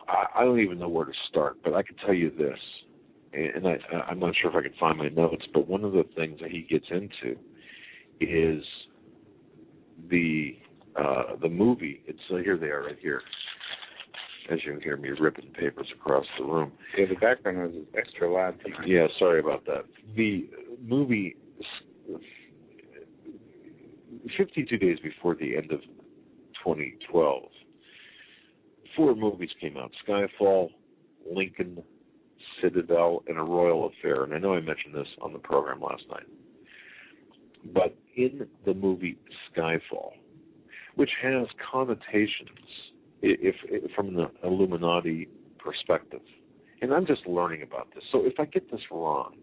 I don't even know where to start. But I can tell you this, and I'm not sure if I can find my notes, but one of the things that he gets into is the movie. It's here they are right here. As you can hear me ripping papers across the room. Yeah, the background was extra loud. Yeah, sorry about that. The movie, 52 days before the end of 2012, 4 movies came out: Skyfall, Lincoln, Citadel, and A Royal Affair. And I know I mentioned this on the program last night. But in the movie Skyfall, which has connotations if from the Illuminati perspective, and I'm just learning about this, so if I get this wrong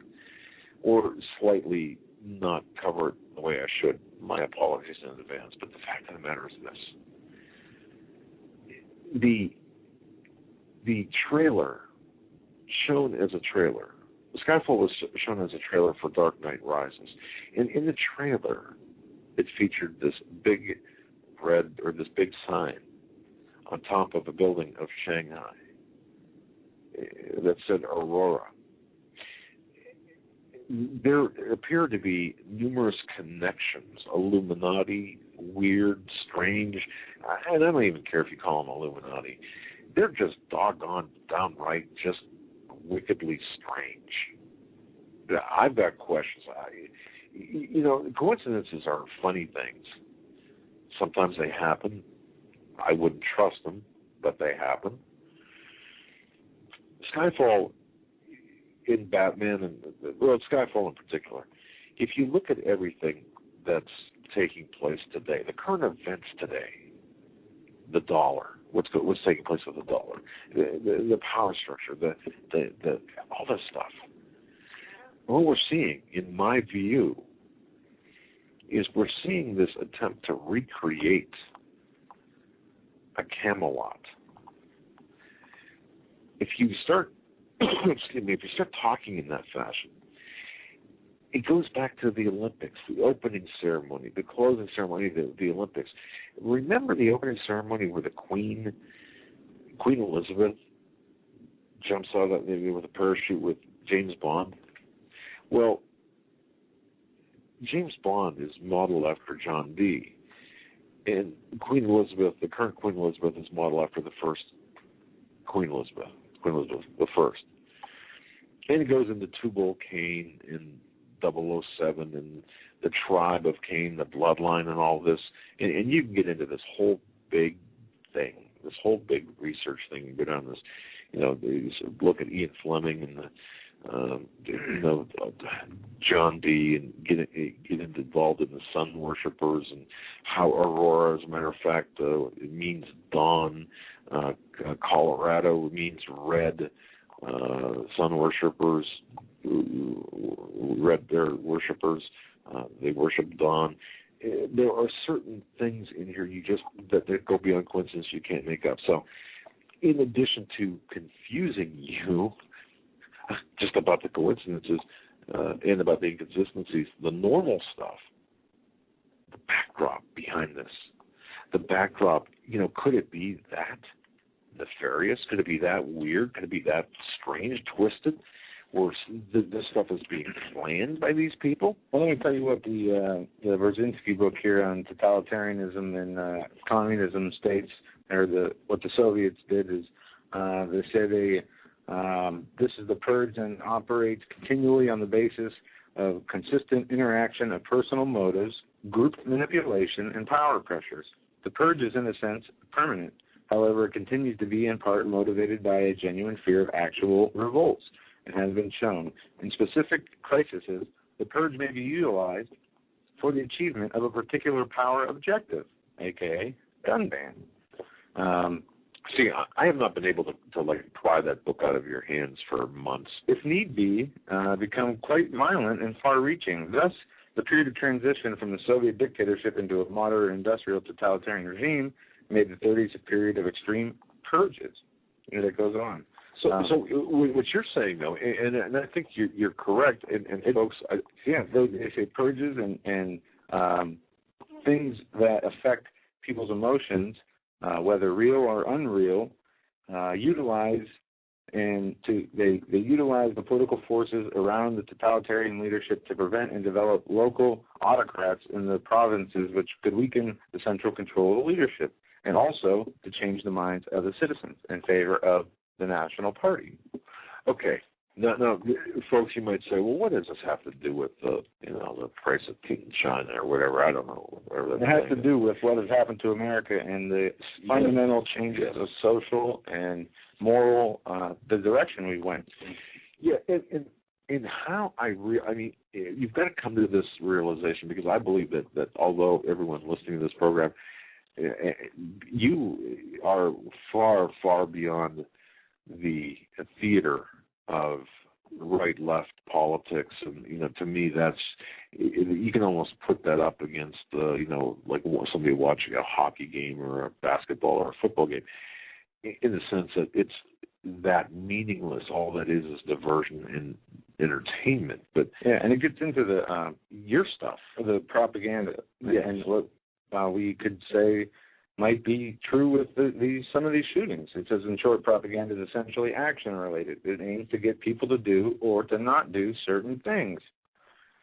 or slightly not cover it the way I should, my apologies. in advance. But the fact of the matter is this. The trailer, shown as a trailer, Skyfall was shown as a trailer for Dark Knight Rises. And in the trailer, it featured this big sign on top of a building of Shanghai that said Aurora. There appear to be numerous connections, Illuminati, weird, strange, and I don't even care if you call them Illuminati. They're just downright, just wickedly strange. I've got questions. Coincidences are funny things. Sometimes they happen. I wouldn't trust them, but they happen. Skyfall in Batman, Skyfall in particular, if you look at everything that's taking place today, the current events today, the dollar, what's taking place with the dollar, the power structure, the all this stuff. What we're seeing, in my view, is we're seeing this attempt to recreate a Camelot. If you start, if you start talking in that fashion, it goes back to the Olympics, the opening ceremony, the closing ceremony, the Olympics. Remember the opening ceremony where the Queen Elizabeth jumps out with a parachute with James Bond? Well, James Bond is modeled after John Dee, and Queen Elizabeth, the current Queen Elizabeth, is modeled after the first Queen Elizabeth the first. And it goes into Tubal Cain in 007 and the tribe of Cain, the bloodline, and all this. And you can get into this whole big thing, this whole big research thing. You go down this, you look at Ian Fleming and John Dee, and get involved in the sun worshippers and how Aurora, as a matter of fact, it means dawn. Colorado means red. Sun worshippers, red bear worshippers, they worship dawn. There are certain things in here that go beyond coincidence you can't make up. So, in addition to confusing you just about the coincidences and about the inconsistencies, the normal stuff, the backdrop behind this, could it be that nefarious? Could it be that weird? Could it be that strange, twisted? Or this stuff is being planned by these people? Well, let me tell you what the Brzezinski book here on totalitarianism and communism states, or what the Soviets did is they say this is the purge and operates continually on the basis of consistent interaction of personal motives, group manipulation, and power pressures. The purge is, in a sense, permanent. However, it continues to be in part motivated by a genuine fear of actual revolts. It has been shown. In specific crises, the purge may be utilized for the achievement of a particular power objective, a.k.a. gun ban. See, I have not been able to pry that book out of your hands for months. If need be, become quite violent and far-reaching. Thus, the period of transition from the Soviet dictatorship into a modern industrial totalitarian regime made the 30s a period of extreme purges. And it goes on. So what you're saying, though, and I think you're correct, and folks, they say purges and things that affect people's emotions, whether real or unreal, they utilize the political forces around the totalitarian leadership to prevent and develop local autocrats in the provinces, which could weaken the central control of the leadership, and also to change the minds of the citizens in favor of the National Party. Okay. Now, folks, you might say, well, what does this have to do with the price of tea in China or whatever? I don't know. It has to do with what has happened to America and the fundamental changes of social and moral, the direction we went. Yeah, and how you've got to come to this realization, because I believe that although everyone listening to this program, you are far, far beyond the theater of right-left politics, and to me, that's you can almost put that up against like somebody watching a hockey game or a basketball or a football game, in the sense that it's that meaningless. All that is diversion and entertainment. But yeah, and it gets into the your stuff, the propaganda, and what we could say might be true with some of these shootings. It says, in short, propaganda is essentially action-related. It aims to get people to do or to not do certain things.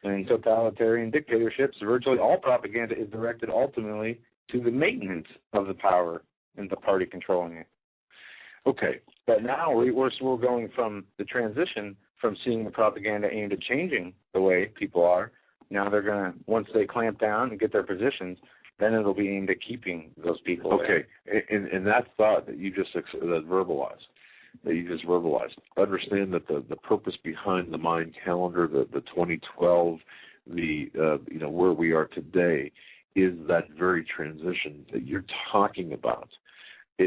And in totalitarian dictatorships, virtually all propaganda is directed ultimately to the maintenance of the power and the party controlling it. Okay. But now we're going from the transition from seeing the propaganda aimed at changing the way people are. Now they're going to, once they clamp down and get their positions, then it'll be aimed at keeping those people. Okay, and that thought that you just verbalized, understand that the purpose behind the Mind calendar, the 2012, where we are today, is that very transition that you're talking about.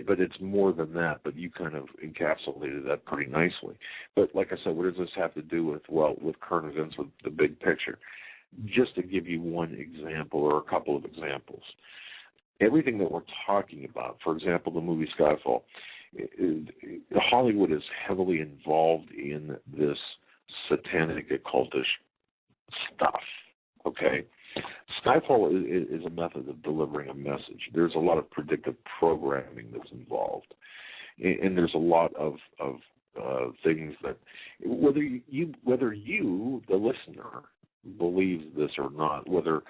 But it's more than that, but you kind of encapsulated that pretty nicely. But like I said, what does this have to do with current events, with the big picture? Just to give you one example or a couple of examples, everything that we're talking about, for example, the movie Skyfall, Hollywood is heavily involved in this satanic occultish stuff, okay? Skyfall is a method of delivering a message. There's a lot of predictive programming that's involved, and there's a lot of things that, whether you, the listener, believes this or not, whether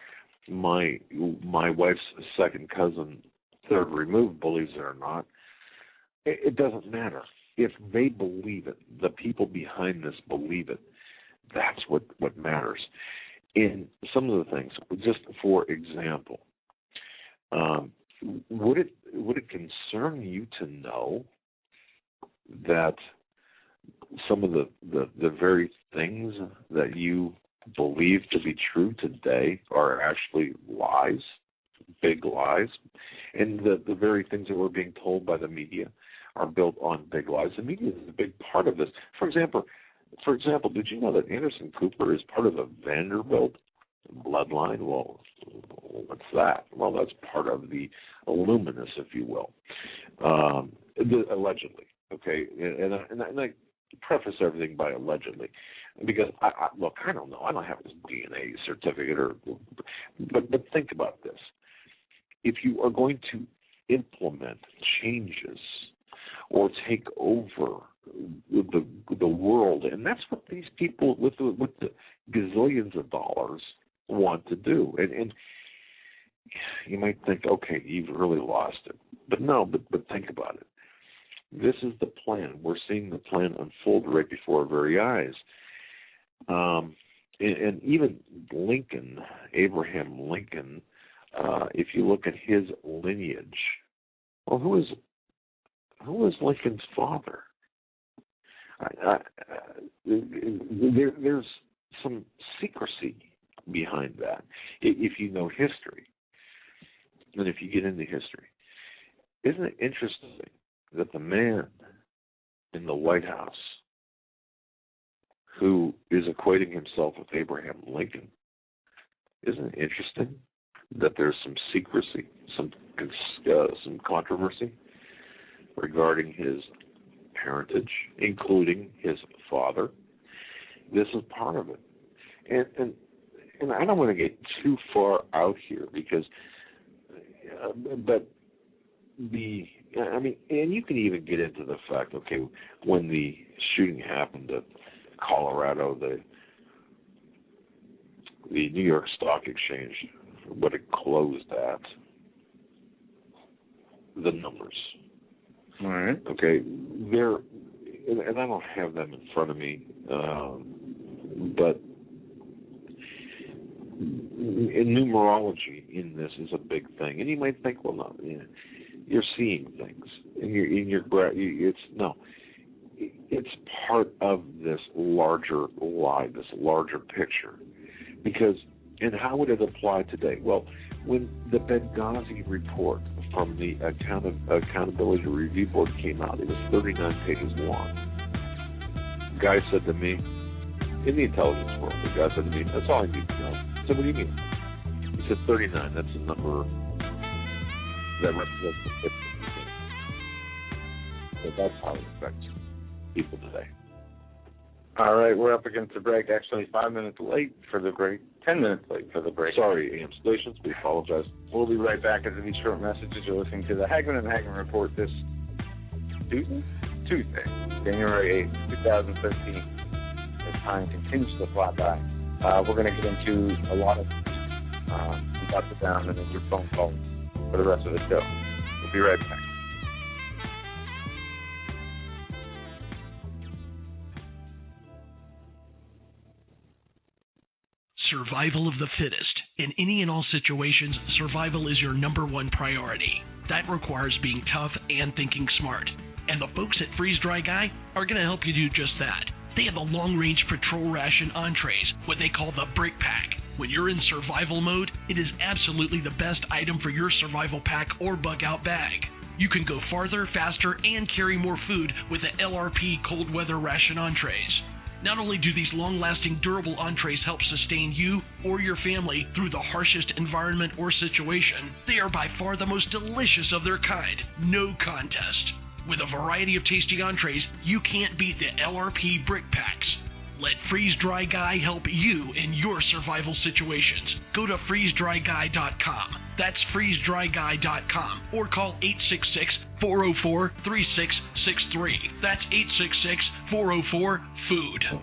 my wife's second cousin, third removed, believes it or not, it doesn't matter. If they believe it, the people behind this believe it, that's what matters. In some of the things, just for example, would it concern you to know that some of the very things that you believe to be true today are actually lies, big lies, and the very things that we're being told by the media are built on big lies? The media is a big part of this. For example, did you know that Anderson Cooper is part of the Vanderbilt bloodline? Well, what's that? Well, that's part of the Illuminus, if you will, allegedly. Okay, and I preface everything by allegedly, because I don't know. I don't have his DNA certificate, but think about this. If you are going to implement changes or take over the world, and that's what these people with the gazillions of dollars want to do, and you might think, okay, you've really lost it, but no, but think about it. This is the plan. We're seeing the plan unfold right before our very eyes. And even Lincoln, Abraham Lincoln, if you look at his lineage, well, who is Lincoln's father? There's some secrecy behind that, if you know history, and if you get into history. Isn't it interesting that the man in the White House who is equating himself with Abraham Lincoln, isn't it interesting that there's some secrecy, some controversy regarding his parentage, including his father? This is part of it. And I don't want to get too far out here because, and you can even get into the fact, okay, when the shooting happened at Colorado, the New York Stock Exchange, what it closed at, the numbers. All right. Okay, and I don't have them in front of me, but in numerology in this is a big thing, and you might think, well, no, you're seeing things, and it's part of this larger lie, this larger picture, because, and how would it apply today? Well, when the Benghazi report from the Accountability Review Board came out, it was 39 pages long. The guy said to me, in the intelligence world. The guy said to me, that's all I need to know. I said, what do you mean? He said 39. That's the number that represents the 50%. So that's how it affects people today. All right, we're up against the break. Actually, 5 minutes late for the break. 10 minutes late for the break. Sorry, AM stations. We apologize. We'll be right back after these short messages. You're listening to the Hagmann and Hagmann Report this Tuesday, January 8th, 2013. As time continues to fly by. We're going to get into a lot of ups and downs and your phone calls for the rest of the show. We'll be right back. Survival of the fittest. In any and all situations, survival is your number one priority. That requires being tough and thinking smart. And the folks at Freeze Dry Guy are going to help you do just that. They have the long-range patrol ration entrees, what they call the Brick Pack. When you're in survival mode, it is absolutely the best item for your survival pack or bug-out bag. You can go farther, faster, and carry more food with the LRP cold weather ration entrees. Not only do these long-lasting, durable entrees help sustain you or your family through the harshest environment or situation, they are by far the most delicious of their kind. No contest. With a variety of tasty entrees, you can't beat the LRP Brick Packs. Let Freeze Dry Guy help you in your survival situations. Go to freezedryguy.com. That's freezedryguy.com. Or call 866-404-3663. That's 866-404-FOOD.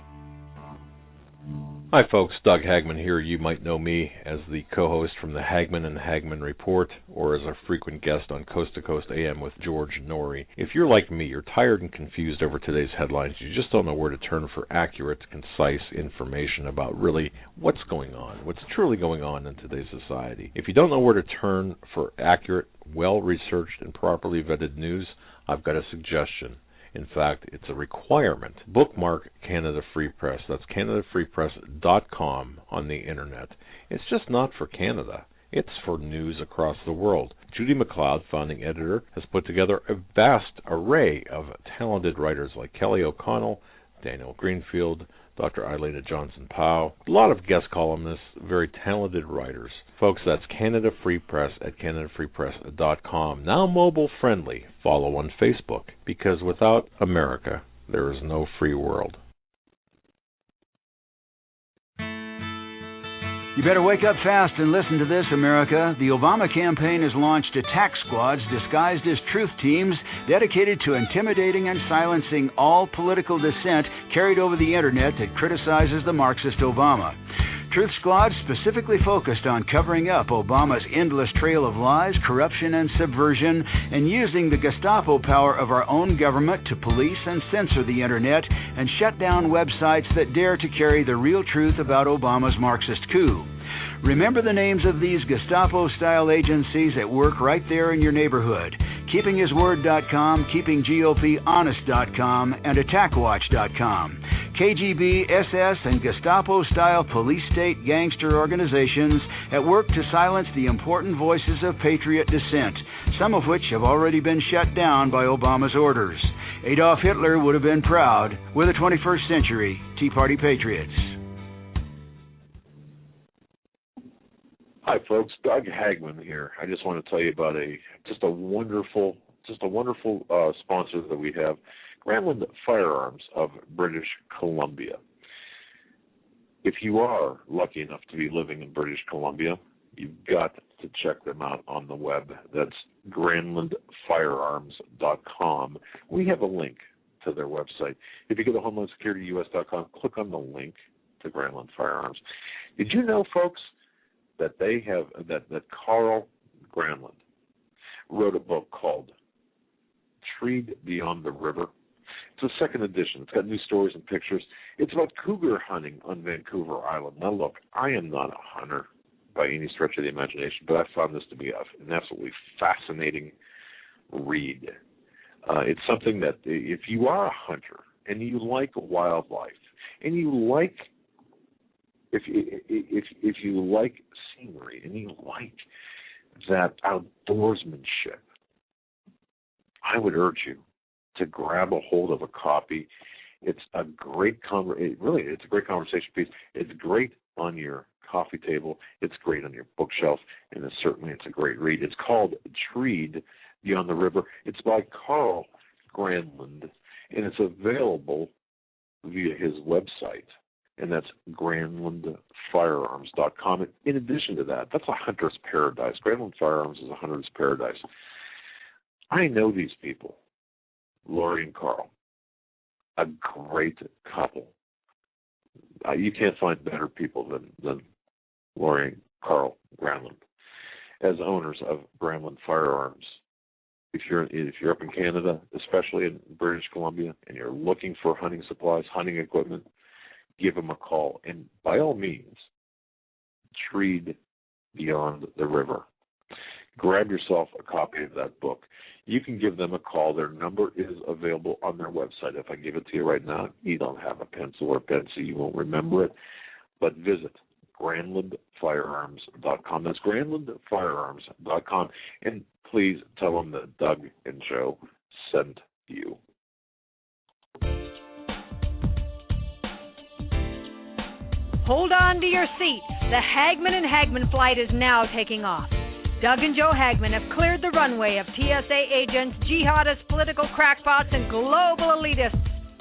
Hi folks, Doug Hagmann here. You might know me as the co-host from the Hagmann and Hagmann Report, or as a frequent guest on Coast to Coast AM with George Norrie. If you're like me, you're tired and confused over today's headlines. You just don't know where to turn for accurate, concise information about really what's going on, what's truly going on in today's society. If you don't know where to turn for accurate, well-researched, and properly vetted news, I've got a suggestion. In fact, it's a requirement. Bookmark Canada Free Press. That's CanadaFreePress.com on the internet. It's just not for Canada. It's for news across the world. Judy McLeod, founding editor, has put together a vast array of talented writers like Kelly O'Connell, Daniel Greenfield, Dr. Eileen Johnson-Powell, a lot of guest columnists, very talented writers. Folks, that's Canada Free Press at CanadaFreePress.com. Now mobile friendly. Follow on Facebook, because without America, there is no free world. You better wake up fast and listen to this, America. The Obama campaign has launched attack squads disguised as truth teams dedicated to intimidating and silencing all political dissent carried over the internet that criticizes the Marxist Obama. Truth Squad specifically focused on covering up Obama's endless trail of lies, corruption, and subversion, and using the Gestapo power of our own government to police and censor the internet and shut down websites that dare to carry the real truth about Obama's Marxist coup. Remember the names of these Gestapo-style agencies at work right there in your neighborhood. KeepingHisWord.com, KeepingGOPHonest.com, and AttackWatch.com. KGB, SS, and Gestapo-style police-state gangster organizations at work to silence the important voices of patriot dissent, some of which have already been shut down by Obama's orders. Adolf Hitler would have been proud. We're the 21st century Tea Party patriots. Hi, folks. Doug Hagmann here. I just want to tell you about a wonderful sponsor that we have, Grandland Firearms of British Columbia. If you are lucky enough to be living in British Columbia, you've got to check them out on the web. That's GrandlandFirearms.com. We have a link to their website. If you go to HomelandSecurityUS.com, click on the link to Grandland Firearms. Did you know, folks, that they have that Carl Grandland wrote a book called Treed Beyond the River? It's a second edition. It's got new stories and pictures. It's about cougar hunting on Vancouver Island. Now, look, I am not a hunter by any stretch of the imagination, but I found this to be an absolutely fascinating read. It's something that if you are a hunter and you like wildlife and you like if you like scenery and you like that outdoorsmanship, I would urge you to grab a hold of a copy It's a great it's a great conversation piece. It's great on your coffee table. It's great on your bookshelf, and it's a great read. It's called Treed Beyond the River. It's by Carl Granlund, and it's available via his website, and that's GranlundFirearms.com. In addition to that, that's a hunter's paradise. Granlund Firearms is a hunter's paradise. I know these people, Lori and Carl, a great couple. You can't find better people than Lori and Carl Granlund as owners of Granlund Firearms. If you're up in Canada, especially in British Columbia, and you're looking for hunting supplies, hunting equipment, give them a call. And by all means, Treed Beyond the River. Grab yourself a copy of that book. You can give them a call. Their number is available on their website. If I give it to you right now, you don't have a pencil or pen, so you won't remember it. But visit GranlundFirearms.com. That's GranlundFirearms.com. And please tell them that Doug and Joe sent you. Hold on to your seat. The Hagmann and Hagmann flight is now taking off. Doug and Joe Hagmann have cleared the runway of TSA agents, jihadists, political crackpots, and global elitists.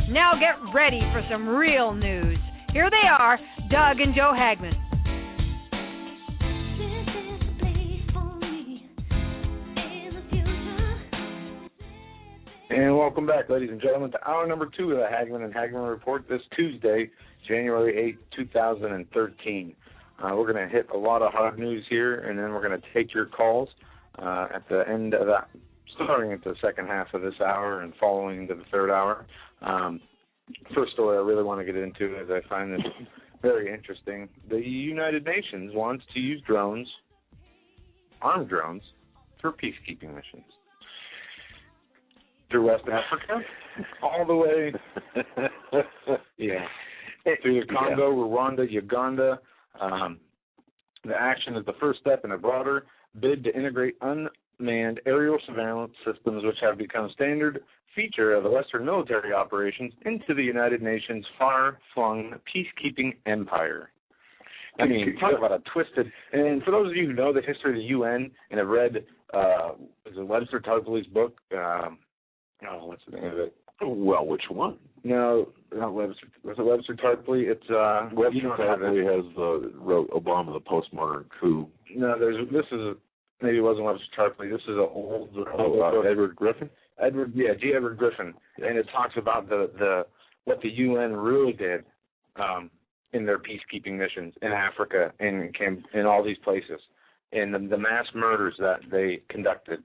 Now get ready for some real news. Here they are, Doug and Joe Hagmann. And welcome back, ladies and gentlemen, to hour number 2 of the Hagmann and Hagmann Report this Tuesday, January 8, 2013. We're going to hit a lot of hard news here, and then we're going to take your calls at the end of that, starting at the second half of this hour and following to the third hour. First story I really want to get into, as I find this very interesting. The United Nations wants to use drones, armed drones, for peacekeeping missions. Through West Africa, all the way, through the Congo, Rwanda, Uganda. The action is the first step in a broader bid to integrate unmanned aerial surveillance systems, which have become standard feature of the Western military operations, into the United Nations' far-flung peacekeeping empire. I mean, talk about a twisted. And for those of you who know the history of the UN and have read, is it Webster Tarpley's book? What's the name of it? Well, which one? No, not Webster. Was it Webster Tarpley? It's Webster Tarpley wrote Obama, the Postmodern Coup. No, maybe it wasn't Webster Tarpley. This is an old Edward Griffin. Edward Griffin, and it talks about the what the UN really did in their peacekeeping missions in Africa and in all these places, and the mass murders that they conducted.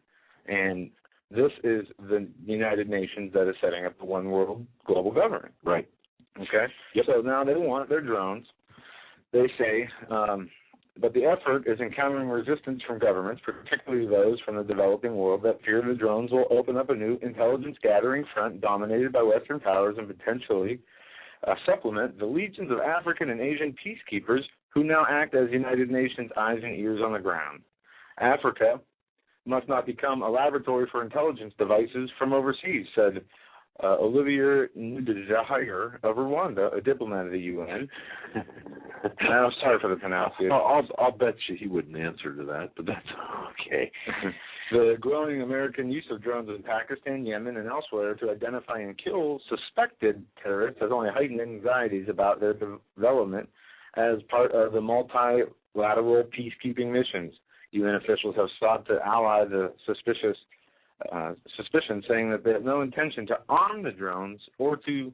And this is the United Nations that is setting up the one world global government. Right. Okay? Yep. So now they want their drones, they say, but the effort is encountering resistance from governments, particularly those from the developing world, that fear the drones will open up a new intelligence gathering front dominated by Western powers and potentially supplement the legions of African and Asian peacekeepers who now act as United Nations eyes and ears on the ground. Africa must not become a laboratory for intelligence devices from overseas, said Olivier Ndjahir of Rwanda, a diplomat of the UN. I'm sorry for the pronunciation. I'll bet you he wouldn't answer to that, but that's okay. The growing American use of drones in Pakistan, Yemen, and elsewhere to identify and kill suspected terrorists has only heightened anxieties about their development as part of the multilateral peacekeeping missions. UN officials have sought to ally the suspicion, saying that they have no intention to arm the drones or to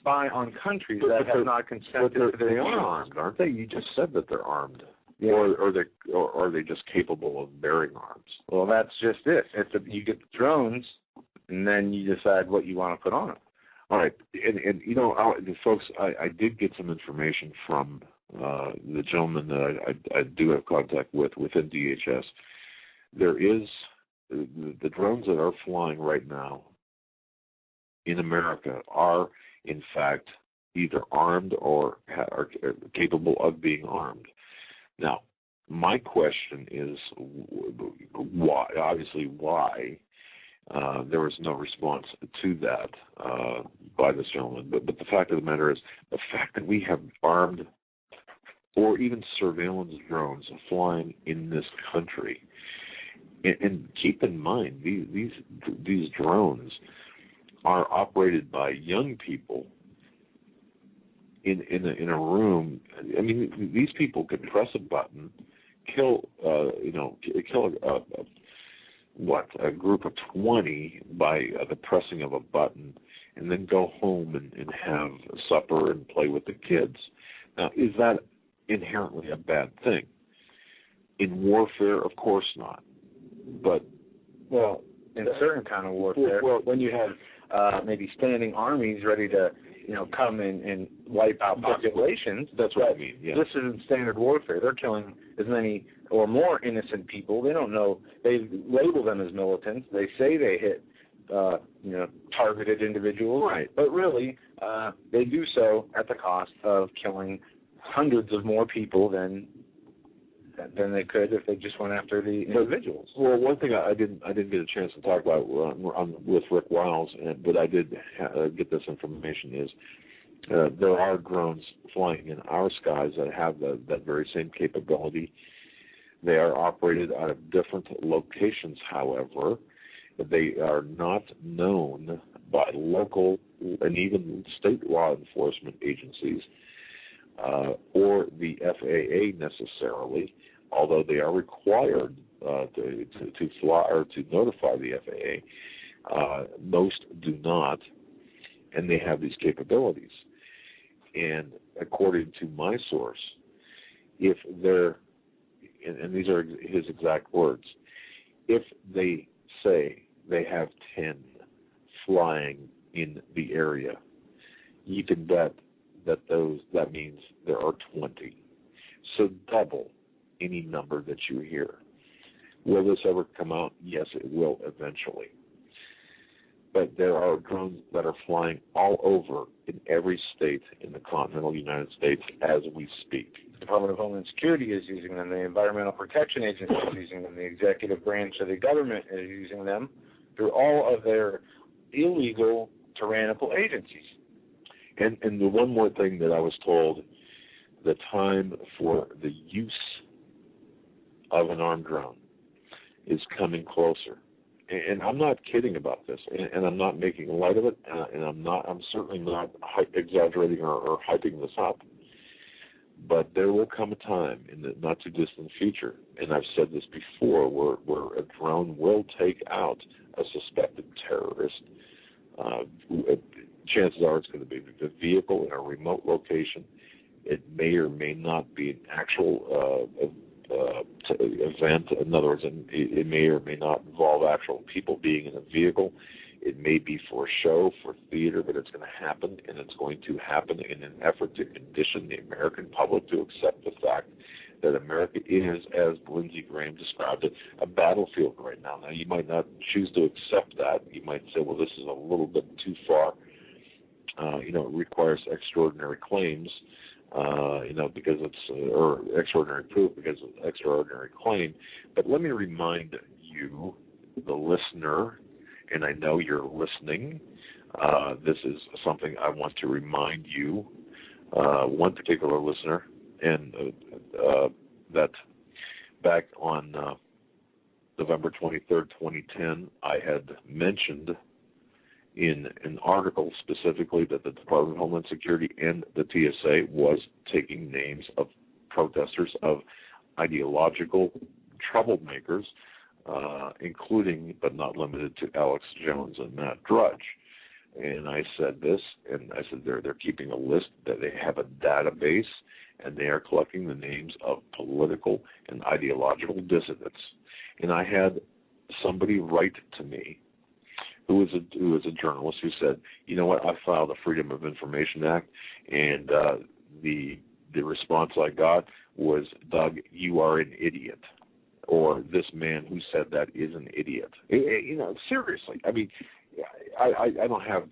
spy on countries that have not consented to their use. They are armed, aren't they? You just said that they're armed. Yeah. Or are they just capable of bearing arms? Well, that's just it. You get the drones, and then you decide what you want to put on it. All right. And folks, I did get some information from the gentleman that I do have contact with within DHS. There is the drones that are flying right now in America are, in fact, either armed or are capable of being armed. Now, my question is why? Obviously, why? There was no response to that by this gentleman. But the fact of the matter is, the fact that we have armed or even surveillance drones flying in this country, and keep in mind, these drones are operated by young people in a room. I mean, these people could press a button, kill a group of 20 by the pressing of a button, and then go home and have supper and play with the kids. Now, is that inherently a bad thing? In warfare, of course not. But in certain kind of warfare, when you have maybe standing armies ready to come and wipe out populations. That's what I mean. Yeah. This isn't standard warfare. They're killing as many or more innocent people. They don't know. They label them as militants. They say they hit, targeted individuals. Right. But really, they do so at the cost of killing hundreds of more people than they could if they just went after the individuals. Well, one thing I didn't get a chance to talk about with Rick Wiles, but I did get this information is there are drones flying in our skies that have that very same capability. They are operated out of different locations, however. They are not known by local and even state law enforcement agencies or the FAA necessarily, although they are required to fly or to notify the FAA. Most do not, and they have these capabilities. And according to my source, if they're, and these are his exact words, if they say they have 10 flying in the area, you can bet that means there are 20. So double any number that you hear. Will this ever come out? Yes, it will eventually. But there are drones that are flying all over in every state in the continental United States as we speak. The Department of Homeland Security is using them. The Environmental Protection Agency is using them. The executive branch of the government is using them through all of their illegal, tyrannical agencies. And the one more thing that I was told, the time for the use of an armed drone is coming closer. And I'm not kidding about this, and I'm not making light of it, and I'm certainly not exaggerating or hyping this up. But there will come a time in the not too distant future, and I've said this before, where a drone will take out a suspected terrorist. Chances are it's going to be the vehicle in a remote location. It may or may not be an actual event. In other words, it may or may not involve actual people being in a vehicle. It may be for show, for theater, but it's going to happen, and it's going to happen in an effort to condition the American public to accept the fact that America is, as Lindsey Graham described it, a battlefield right now. Now, you might not choose to accept that. You might say, well, this is a little bit too far. It requires extraordinary claims, because it's, or extraordinary proof because it's an extraordinary claim. But let me remind you, the listener, and I know you're listening, this is something I want to remind you, one particular listener, and that back on November 23rd, 2010, I had mentioned in an article specifically that the Department of Homeland Security and the TSA was taking names of protesters, of ideological troublemakers, including but not limited to Alex+Jones and Matt Drudge. And I said this, and I said they're keeping a list, that they have a database, and they are collecting the names of political and ideological dissidents. And I had somebody write to me who was a journalist who said, you know what, I filed a Freedom of Information Act, and the response I got was, Doug, you are an idiot. Or this man who said that is an idiot. Seriously. I mean, I don't have,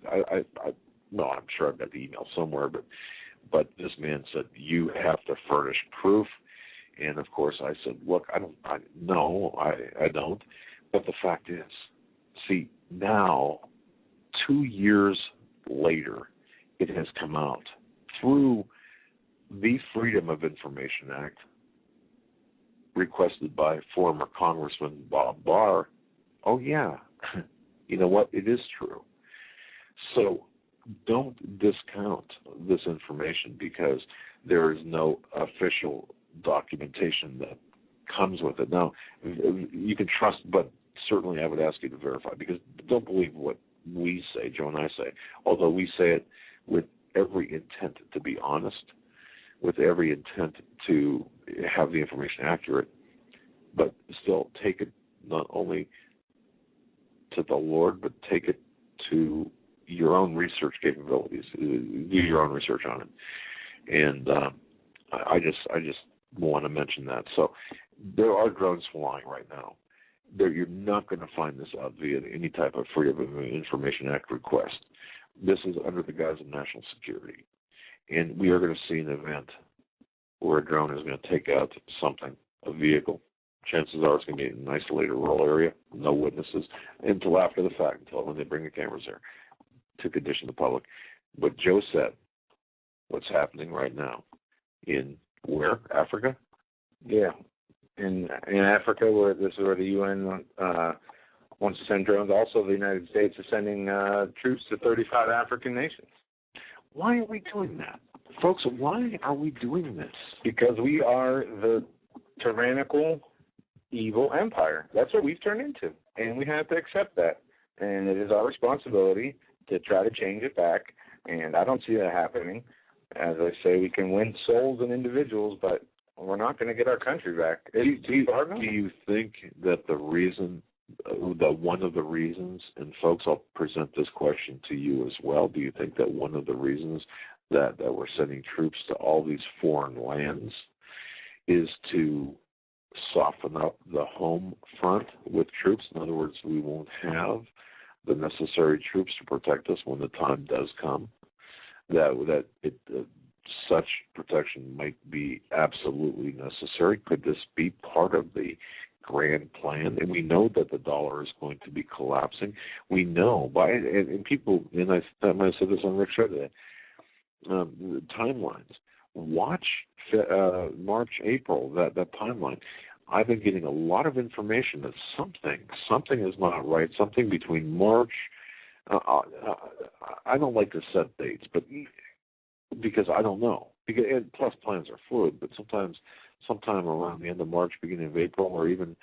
no, I'm sure I've got the email somewhere, but this man said, you have to furnish proof. And of course I said, look, I don't. But the fact is, See, now, 2 years later, it has come out through the Freedom of Information Act requested by former Congressman Bob Barr. Oh, yeah, you know what? It is true. So don't discount this information because there is no official documentation that comes with it. Now, you can trust, but certainly I would ask you to verify, because don't believe what we say, Joe and I say, although we say it with every intent to be honest, with every intent to have the information accurate, but still take it not only to the Lord, but take it to your own research capabilities. Do your own research on it. And I just want to mention that. So there are drones flying right now. You're not going to find this out via any type of Freedom of Information Act request. This is under the guise of national security. And we are going to see an event where a drone is going to take out something, a vehicle. Chances are it's going to be in an isolated rural area, no witnesses, until after the fact, until when they bring the cameras there to condition the public. But Joe said what's happening right now in where? Africa? Yeah. In Africa, where this is where the UN wants to send drones. Also, the United States is sending troops to 35 African nations. Why are we doing that? Folks, why are we doing this? Because we are the tyrannical, evil empire. That's what we've turned into, and we have to accept that. And it is our responsibility to try to change it back, and I don't see that happening. As I say, we can win souls and individuals, but we're not going to get our country back. Do you think that the reason, one of the reasons, and folks, I'll present this question to you as well, do you think that one of the reasons that we're sending troops to all these foreign lands is to soften up the home front with troops? In other words, we won't have the necessary troops to protect us when the time does come, such protection might be absolutely necessary. Could this be part of the grand plan? And we know that the dollar is going to be collapsing. We know and people, and I might have said this on Rick Show today, the timelines. Watch March, April, that timeline. I've been getting a lot of information that something is not right. Something between March. I don't like to set dates, but because I don't know. And plus, plans are fluid. But sometime around the end of March, beginning of April, or even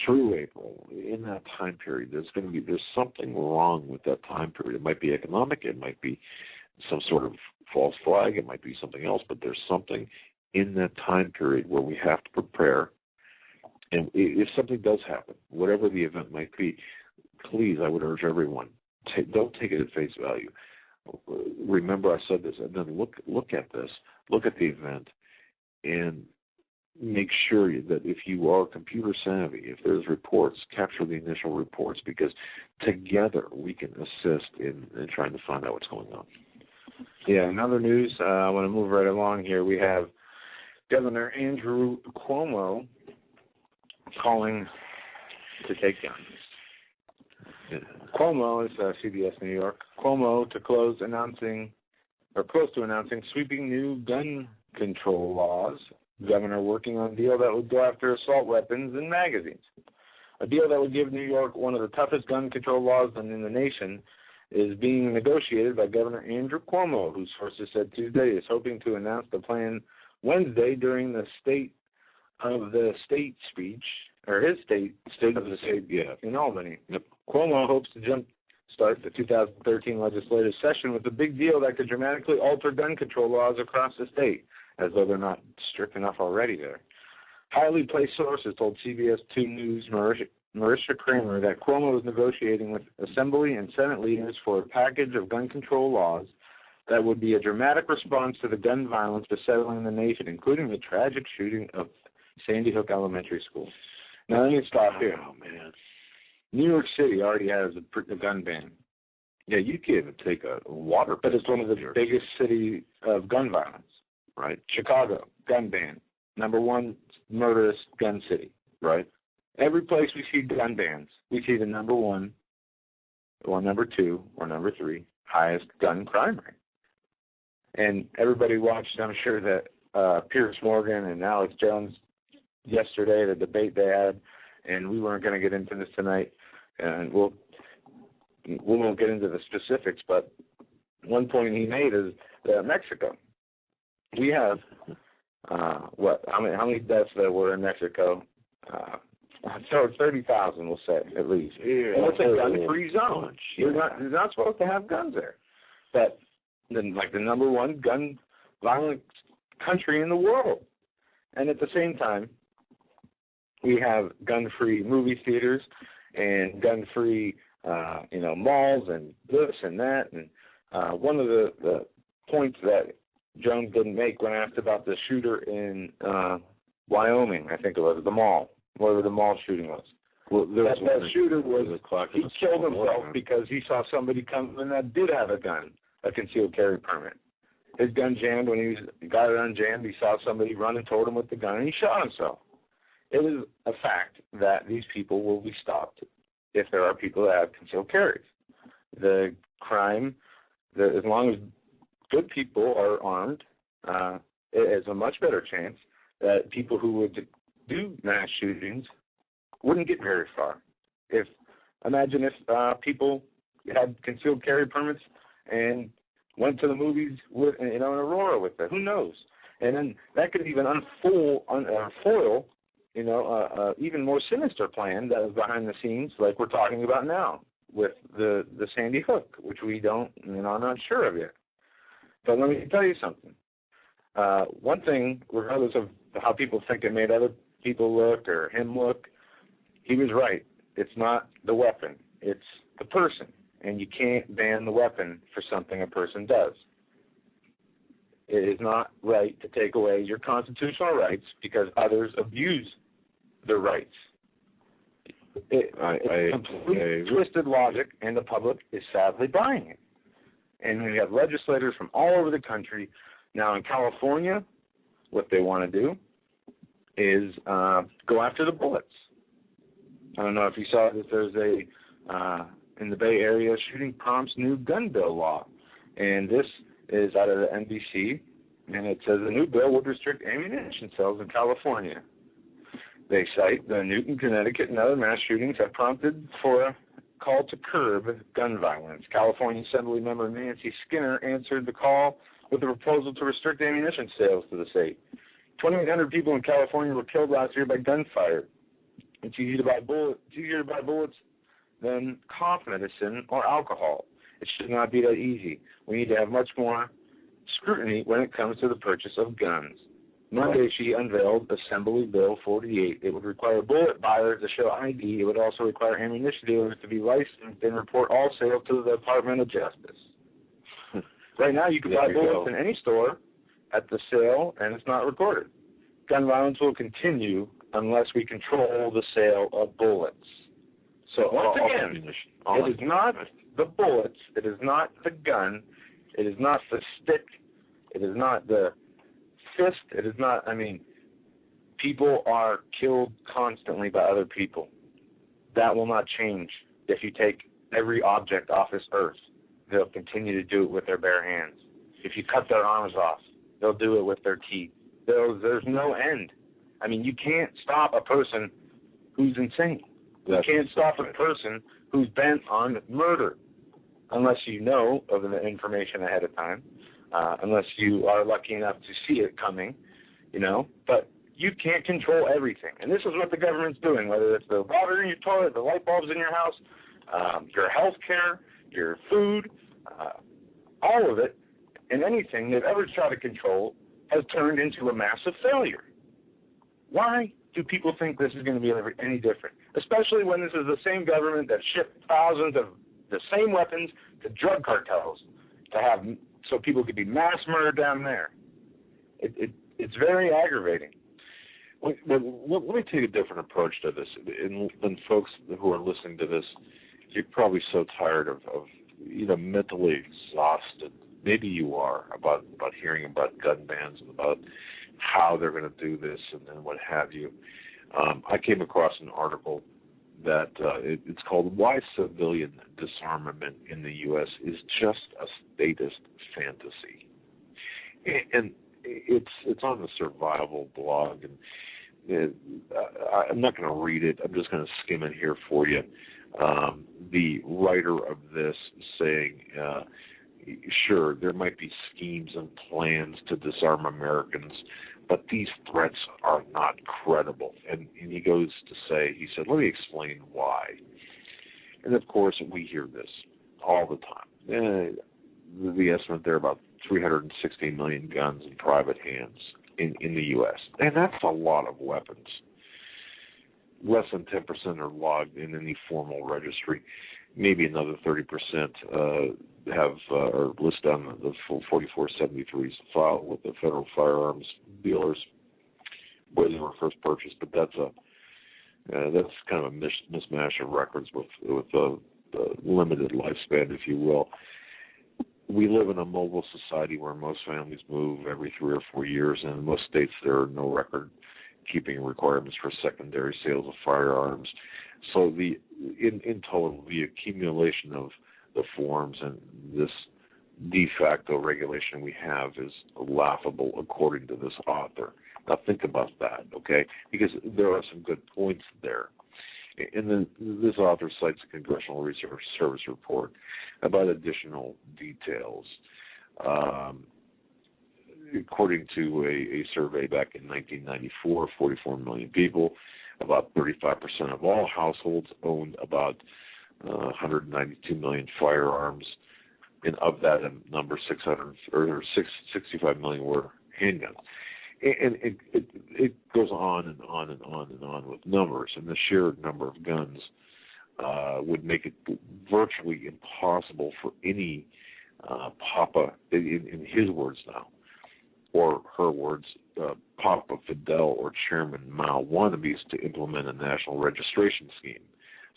through April, in that time period, there's something wrong with that time period. It might be economic. It might be some sort of false flag. It might be something else. But there's something in that time period where we have to prepare. And if something does happen, whatever the event might be, please, I would urge everyone, don't take it at face value. Remember I said this, and then look at this, look at the event, and make sure that if you are computer savvy, if there's reports, capture the initial reports, because together we can assist in trying to find out what's going on. Yeah, in other news, I want to move right along here. We have Governor Andrew Cuomo calling to take guns. Cuomo is CBS New York. Cuomo close to announcing sweeping new gun control laws. Governor working on a deal that would go after assault weapons and magazines. A deal that would give New York one of the toughest gun control laws in the nation is being negotiated by Governor Andrew Cuomo, whose sources said Tuesday is hoping to announce the plan Wednesday during the State of the State speech, or his State of the State in Albany. Yep. Cuomo hopes to jumpstart the 2013 legislative session with a big deal that could dramatically alter gun control laws across the state, as though they're not strict enough already there. Highly placed sources told CBS 2 News Marisha Kramer that Cuomo was negotiating with Assembly and Senate leaders for a package of gun control laws that would be a dramatic response to the gun violence besetting in the nation, including the tragic shooting of Sandy Hook Elementary School. Now, let me stop here. Oh, man. New York City already has a gun ban. Yeah, you can't even take a water pistol. But it's one of the biggest cities of gun violence. Right. Chicago, gun ban. Number one murderous gun city. Right. Every place we see gun bans, we see the number 1 or number 2 or number 3 highest gun crime rate. And everybody watched, I'm sure, that Piers Morgan and Alex+Jones yesterday, the debate they had, and we weren't going to get into this tonight, and we won't get into the specifics, but one point he made is that Mexico, we have, how many deaths there were in Mexico? So 30,000, we'll say, at least. Yeah. And it's a gun-free zone. You're not supposed to have guns there. But then, like, the number 1 gun violent country in the world. And at the same time, we have gun-free movie theaters and gun-free, malls and this and that. And one of the points that Jones didn't make when asked about the shooter in Wyoming, I think it was, the mall, wherever the mall shooting was. Well, that shooter he killed himself because he saw somebody come in that did have a gun, a concealed carry permit. His gun jammed when he got it unjammed. He saw somebody running toward him with the gun, and he shot himself. It was a fact that these people will be stopped if there are people that have concealed carries. The crime, as long as good people are armed, it has a much better chance that people who would do mass shootings wouldn't get very far. Imagine if people had concealed carry permits and went to the movies with, in Aurora with it. Who knows? And then that could even foil, even more sinister plan that is behind the scenes, like we're talking about now with the Sandy Hook, which we don't, I'm not sure of yet. But let me tell you something. One thing, regardless of how people think it made other people look or him look, he was right. It's not the weapon. It's the person. And you can't ban the weapon for something a person does. It is not right to take away your constitutional rights because others abuse their rights. It's complete twisted logic, and the public is sadly buying it. And we have legislators from all over the country. Now in California, what they want to do is go after the bullets. I don't know if you saw that there's in the Bay Area, shooting prompts new gun bill law. And this is out of the NBC, and it says the new bill would restrict ammunition sales in California. They cite the Newton, Connecticut, and other mass shootings have prompted for a call to curb gun violence. California Assembly member Nancy Skinner answered the call with a proposal to restrict ammunition sales to the state. 2,800 people in California were killed last year by gunfire. It's easier to buy bullets than cough medicine or alcohol. It should not be that easy. We need to have much more scrutiny when it comes to the purchase of guns. Monday, she unveiled Assembly Bill 48. It would require bullet buyers to show ID. It would also require ammunition dealers to be licensed and report all sales to the Department of Justice. Right now, you can buy bullets in any store at the sale, and it's not recorded. Gun violence will continue unless we control the sale of bullets. So once again, it is not the bullets, it is not the gun, it is not the stick, it is not the fist, it is not, people are killed constantly by other people. That will not change if you take every object off this earth. They'll continue to do it with their bare hands. If you cut their arms off, they'll do it with their teeth. There's no end. You can't stop a person who's insane. You can't stop a person who's bent on murder unless you know of the information ahead of time, unless you are lucky enough to see it coming, But you can't control everything. And this is what the government's doing, whether it's the water in your toilet, the light bulbs in your house, your health care, your food, all of it, and anything they've ever tried to control has turned into a massive failure. Why do people think this is going to be any different? Especially when this is the same government that shipped thousands of the same weapons to drug cartels so people could be mass murdered down there. It's very aggravating. Well, let me take a different approach to this. And folks who are listening to this, you're probably so tired of mentally exhausted. Maybe you are about hearing about gun bans and about how they're going to do this and then what have you. I came across an article that it's called "Why Civilian Disarmament in the U.S. is Just a Statist Fantasy," and it's on the Survival blog, and I'm not going to read it. I'm just going to skim it here for you. The writer of this is saying, sure, there might be schemes and plans to disarm Americans, but these threats are not credible. And he goes to say, he said, let me explain why. And, of course, we hear this all the time. The estimate there about 316 million guns in private hands in the U.S. And that's a lot of weapons. Less than 10% are logged in any formal registry. Maybe another 30% are listed on the full 4473s file with the federal firearms dealers where they were first purchased. But that's kind of a mismatch of records with a limited lifespan, if you will. We live in a mobile society where most families move every 3 or 4 years, and in most states there are no record-keeping requirements for secondary sales of firearms. So in total, the accumulation of the forms and this de facto regulation we have is laughable, according to this author. Now think about that, okay? Because there are some good points there. And then this author cites a Congressional Research Service report about additional details. According to a survey back in 1994, 44 million people, about 35% of all households owned about 192 million firearms, and of that number, 65 million were handguns. And it goes on and on and on and on with numbers, and the sheer number of guns would make it virtually impossible for any Papa, in his words now, or her words, Papa Fidel or Chairman Mao wannabes to implement a national registration scheme.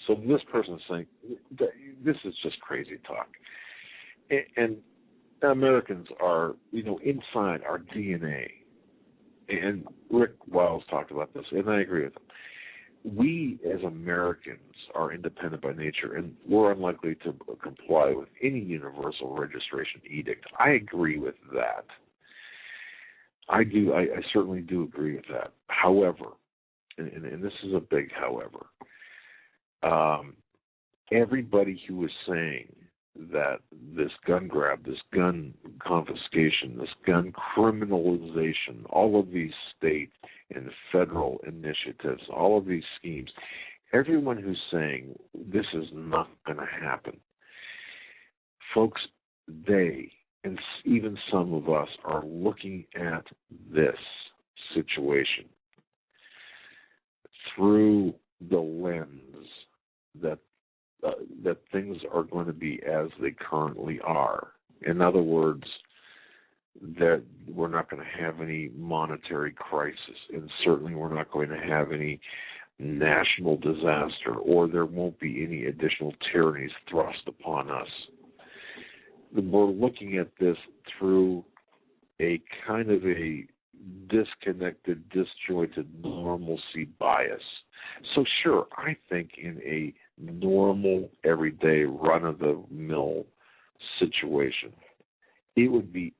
So this person is saying, this is just crazy talk. And Americans are, inside our DNA, and Rick Wiles talked about this, and I agree with him. We as Americans are independent by nature, and we're unlikely to comply with any universal registration edict. I agree with that. I certainly do agree with that. However, and this is a big however, everybody who is saying that this gun grab, this gun confiscation, this gun criminalization, all of these state and federal initiatives, all of these schemes, everyone who's saying this is not going to happen, folks, they and even some of us are looking at this situation through the lens that things are going to be as they currently are. In other words, that we're not going to have any monetary crisis, and certainly we're not going to have any national disaster, or there won't be any additional tyrannies thrust upon us. We're looking at this through a kind of a disconnected, disjointed normalcy bias. So sure, I think in a normal, everyday, run-of-the-mill situation, it would be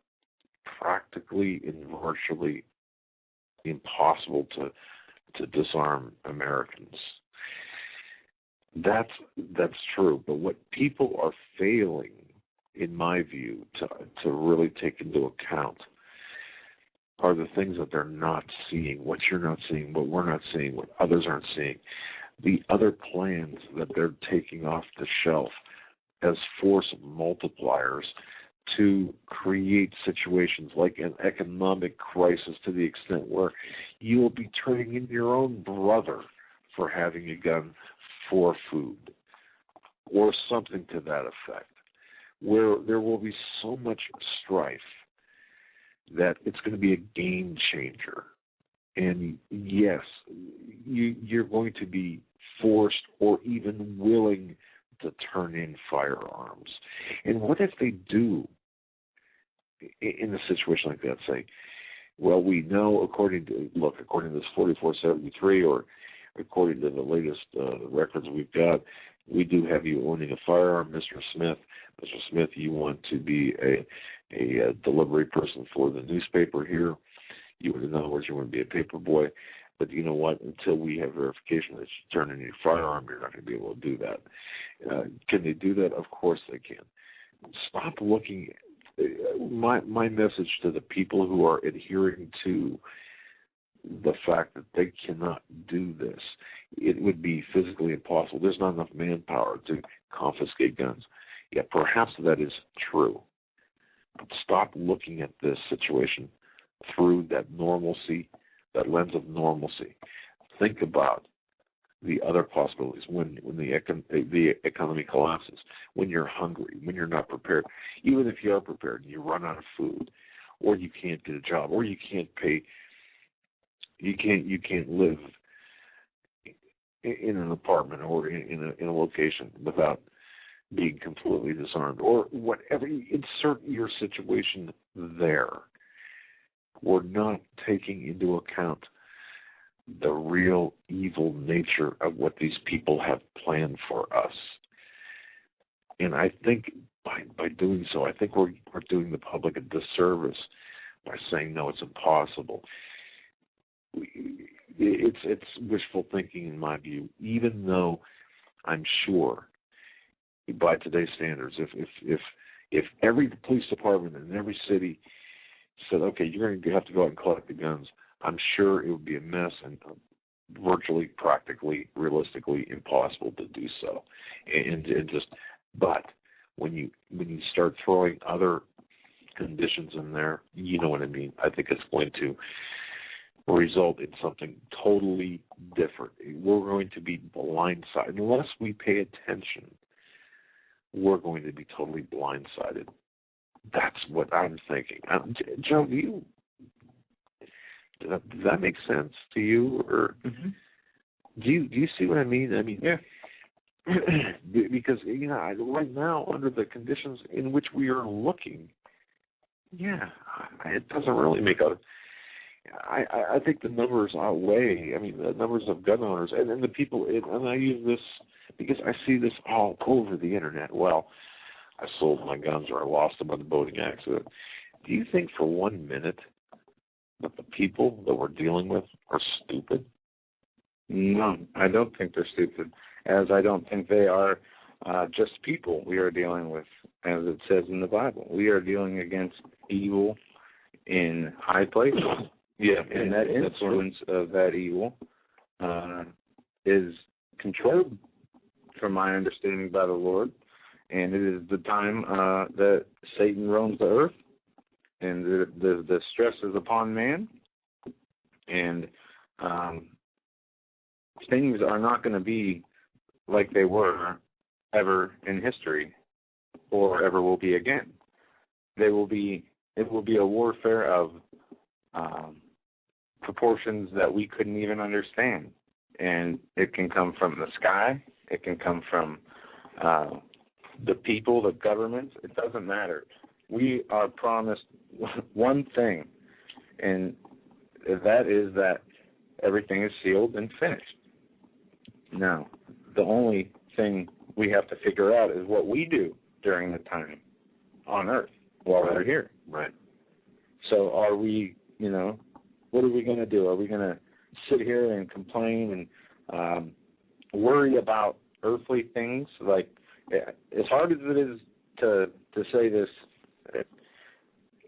practically and virtually impossible to disarm Americans. That's true. But what people are failing, in my view, to really take into account are the things that they're not seeing, what you're not seeing, what we're not seeing, what others aren't seeing. The other plans that they're taking off the shelf as force multipliers to create situations like an economic crisis, to the extent where you will be turning in your own brother for having a gun for food or something to that effect, where there will be so much strife that it's going to be a game changer. And yes, you're going to be forced or even willing to turn in firearms. And what if they do in a situation like that? Say, well, we know according to this 4473 or according to the latest records we've got, we do have you owning a firearm, Mr. Smith. Mr. Smith, you want to be a delivery person for the newspaper here. In other words, you want to be a paper boy. But you know what? Until we have verification that you turn in your firearm, you're not going to be able to do that. Can they do that? Of course they can. Stop looking. My message to the people who are adhering to the fact that they cannot do this, it would be physically impossible. There's not enough manpower to confiscate guns. Yeah, perhaps that is true. But stop looking at this situation through that normalcy, that lens of normalcy. Think about the other possibilities when the economy collapses, when you're hungry, when you're not prepared. Even if you are prepared, you run out of food, or you can't get a job, or you can't pay. You can't live in an apartment or in a location without being completely disarmed, or whatever. Insert your situation there. We're not taking into account the real evil nature of what these people have planned for us. And I think by doing so, I think we're doing the public a disservice by saying, no, it's impossible. It's wishful thinking in my view, even though I'm sure by today's standards, if every police department in every city said, okay, you're going to have to go out and collect the guns, I'm sure it would be a mess and virtually, practically, realistically impossible to do so. But when you start throwing other conditions in there, you know what I mean. I think it's going to result in something totally different. We're going to be blindsided. Unless we pay attention, we're going to be totally blindsided. That's what I'm thinking. Joe, does that make sense to you? Or do you see what I mean? I mean, yeah. Because right now, under the conditions in which we are looking, it doesn't really make a. I think the numbers outweigh. I mean, the numbers of gun owners and the people. And I use this because I see this all over the internet. Well, I sold my guns or I lost them in a boating accident. Do you think for 1 minute that the people that we're dealing with are stupid? No, I don't think they're stupid, as I don't think they are just people we are dealing with, as it says in the Bible. We are dealing against evil in high places. And that influence of that evil is controlled, from my understanding, by the Lord. And it is the time that Satan roams the earth, and the stress is upon man. And things are not going to be like they were ever in history, or ever will be again. It will be a warfare of proportions that we couldn't even understand. And it can come from the sky. It can come from the people, the governments. It doesn't matter. We are promised one thing, and that is that everything is sealed and finished. Now, the only thing we have to figure out is what we do during the time on Earth while we're here. Right. So are we, what are we going to do? Are we going to sit here and complain and worry about earthly things? Like, as hard as it is to say this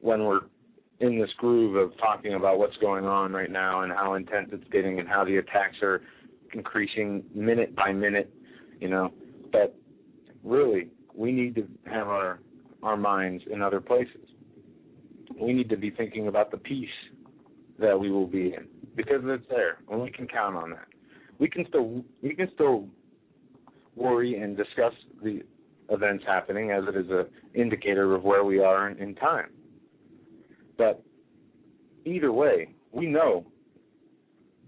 when we're in this groove of talking about what's going on right now and how intense it's getting and how the attacks are increasing minute by minute, but really we need to have our minds in other places. We need to be thinking about the peace that we will be in, because it's there and we can count on that. We can still worry and discuss the events happening as it is an indicator of where we are in time. But either way, we know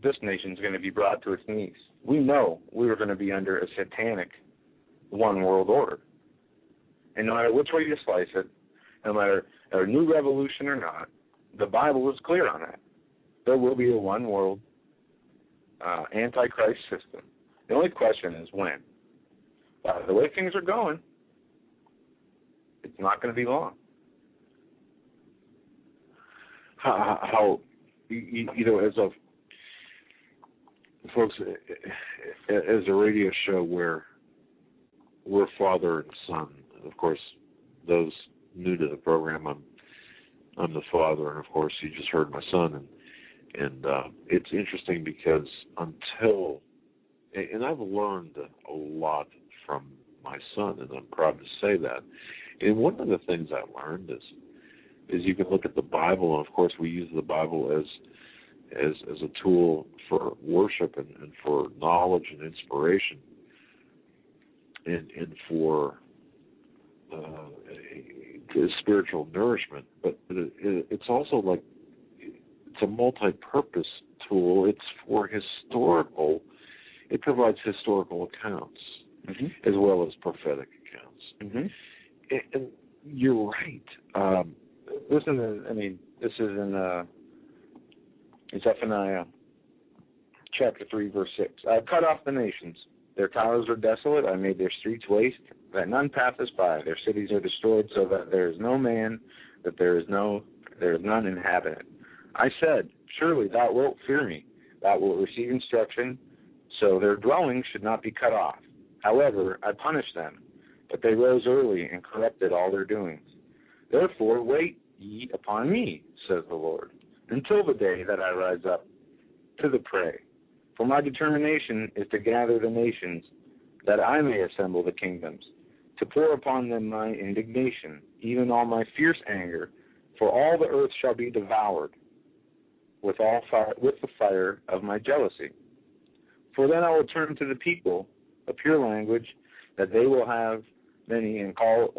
this nation's going to be brought to its knees. We know we are going to be under a satanic one world order. And no matter which way you slice it, no matter a new revolution or not, the Bible is clear on that. There will be a one world Antichrist system. The only question is when. By the way things are going, it's not going to be long. How as of folks, as a radio show where we're father and son, of course, those new to the program, I'm the father, and of course, you just heard my son, and it's interesting because and I've learned a lot from my son, and I'm proud to say that. And one of the things I learned is you can look at the Bible, and of course, we use the Bible as a tool for worship and for knowledge and inspiration, and for spiritual nourishment. But it's also like it's a multi-purpose tool. It's for historical. It provides historical accounts as well as prophetic accounts. And you're right. Listen to, this is in it's Zephaniah chapter 3, verse 6. I have cut off the nations. Their towers are desolate. I made their streets waste, that none passeth by. Their cities are destroyed, so that there is no man, that there is none inhabitant. I said, surely thou wilt fear me. Thou wilt receive instruction, so their dwellings should not be cut off. However, I punished them, but they rose early and corrupted all their doings. Therefore wait ye upon me, says the Lord, until the day that I rise up to the prey. For my determination is to gather the nations, that I may assemble the kingdoms, to pour upon them my indignation, even all my fierce anger, for all the earth shall be devoured with the fire of my jealousy. For then I will turn to the people a pure language, that they will have many, and call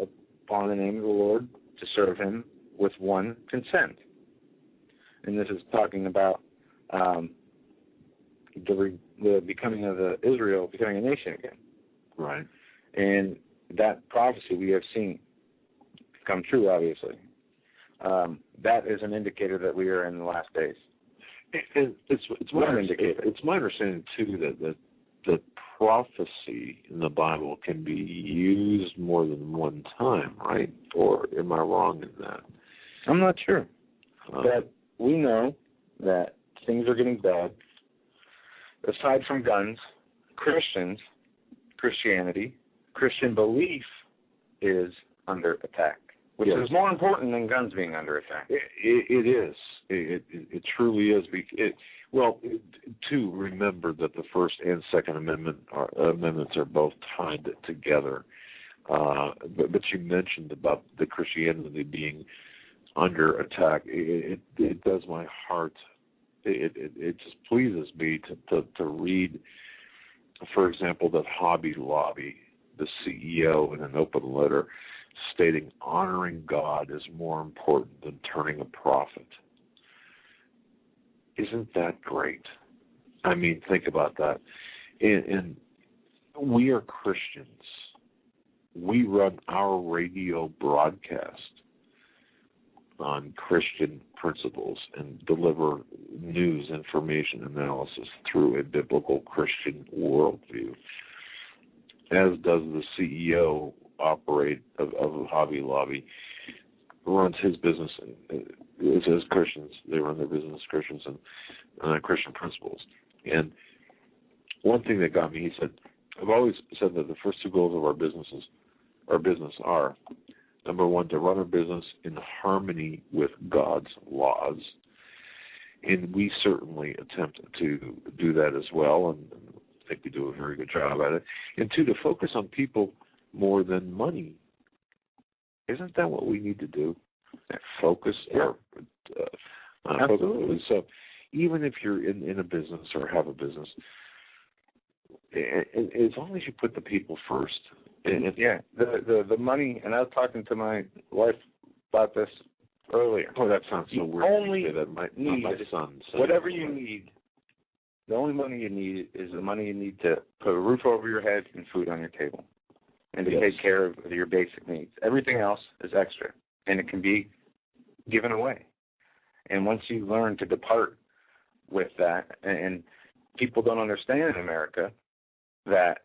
upon the name of the Lord to serve him with one consent. And this is talking about the becoming of Israel becoming a nation again. Right. And that prophecy we have seen come true, obviously. That is an indicator that we are in the last days. It's my understanding, too, that prophecy in the Bible can be used more than one time, right? Or am I wrong in that? I'm not sure. But we know that things are getting bad. Aside from guns, Christianity, Christian belief is under attack, which is more important than guns being under attack. It is. It truly is. To remember that the First and Second Amendments are both tied together. But you mentioned about the Christianity being under attack. It does my heart. It just pleases me to read, for example, that Hobby Lobby, the CEO, in an open letter stating honoring God is more important than turning a profit. Isn't that great? I mean, think about that. And we are Christians. We run our radio broadcast on Christian principles and deliver news, information, analysis through a biblical Christian worldview, as does the CEO of Hobby Lobby, runs his business as Christians. They run their business as Christians and Christian principles. And one thing that got me, he said, I've always said that the first two goals of our business are, number one, to run our business in harmony with God's laws. And we certainly attempt to do that as well, and I think we do a very good job at it. And two, to focus on people more than money. Isn't that what we need to do? Focus. Absolutely. So even if you're in a business or have a business, as long as you put the people first. The money, and I was talking to my wife about this earlier. Oh, that sounds so weird. Only my son. Whatever you need, the only money you need is the money you need to put a roof over your head and food on your table, and to take care of your basic needs. Everything else is extra, and it can be given away. And once you learn to depart with that, and people don't understand in America that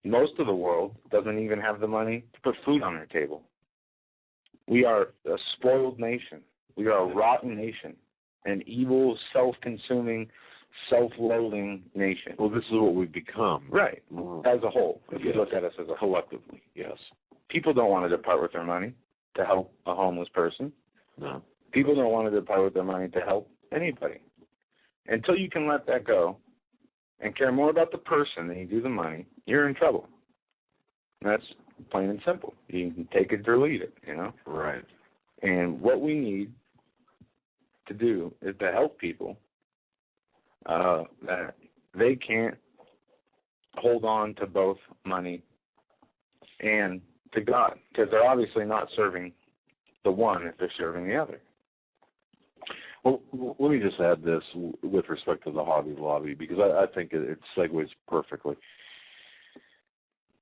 most of the world doesn't even have the money to put food on their table. We are a spoiled nation. We are a rotten nation, an evil, self-consuming, self-loathing nation. Well, this is what we've become. Right, as a whole, if you look at us as a whole. Collectively, yes. People don't want to depart with their money to help a homeless person. No. People don't want to depart with their money to help anybody. Until you can let that go and care more about the person than you do the money, you're in trouble. And that's plain and simple. You can take it or leave it, you know? Right. And what we need to do is to help people that they can't hold on to both money and to God, because they're obviously not serving the one if they're serving the other. Well, let me just add this with respect to the Hobby Lobby, because I think it segues perfectly.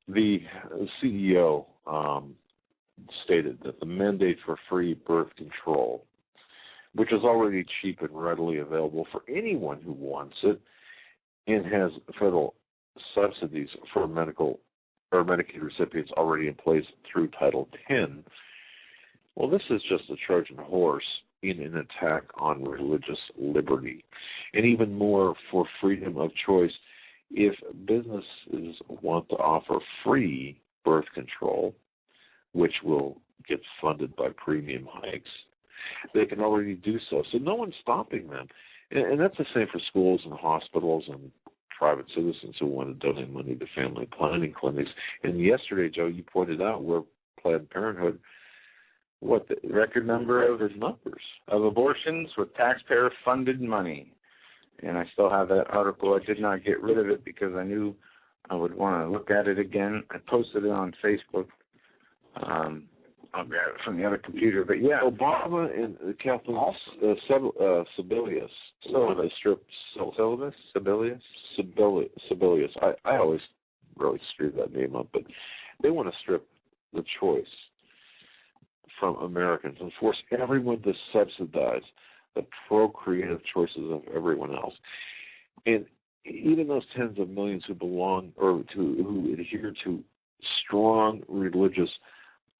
The CEO stated that the mandate for free birth control, which is already cheap and readily available for anyone who wants it, and has federal subsidies for medical or Medicaid recipients already in place through Title X. Well, this is just a Trojan horse in an attack on religious liberty, and even more for freedom of choice. If businesses want to offer free birth control, which will get funded by premium hikes, they can already do so. So no one's stopping them. And that's the same for schools and hospitals and private citizens who want to donate money to family planning clinics. And yesterday, Joe, you pointed out where Planned Parenthood, what the record number of abortions with taxpayer-funded money. And I still have that article. I did not get rid of it because I knew I would want to look at it again. I posted it on Facebook. I'll grab it from the other computer. But yeah, Obama and Kathleen Sebelius. Sebelius. I always really screwed that name up, but they want to strip the choice from Americans and force everyone to subsidize the procreative choices of everyone else. And even those tens of millions who belong or who adhere to strong religious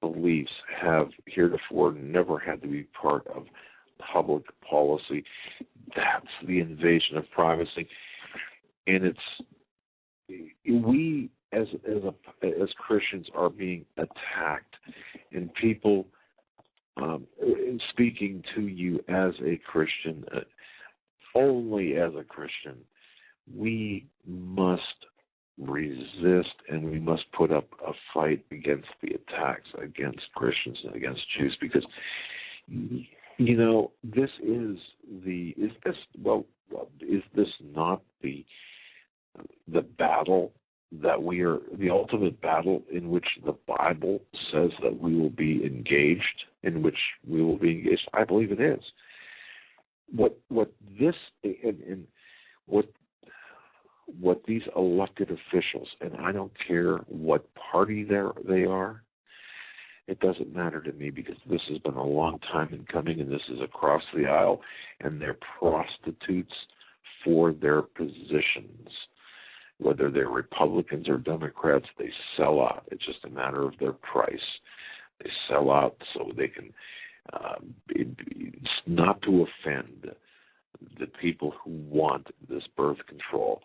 beliefs have heretofore never had to be part of public policy. That's the invasion of privacy. And we as Christians are being attacked, and people speaking to you as a Christian, only as a Christian, we must resist and we must put up a fight against the attacks against Christians and against Jews, because this is this not the battle that we are, the ultimate battle in which the Bible says that we will be engaged, in which we will be engaged? I believe it is. What these elected officials, and I don't care what party they are, it doesn't matter to me, because this has been a long time in coming, and this is across the aisle, and they're prostitutes for their positions. Whether they're Republicans or Democrats, they sell out. It's just a matter of their price. They sell out so they can, not to offend the people who want this birth control.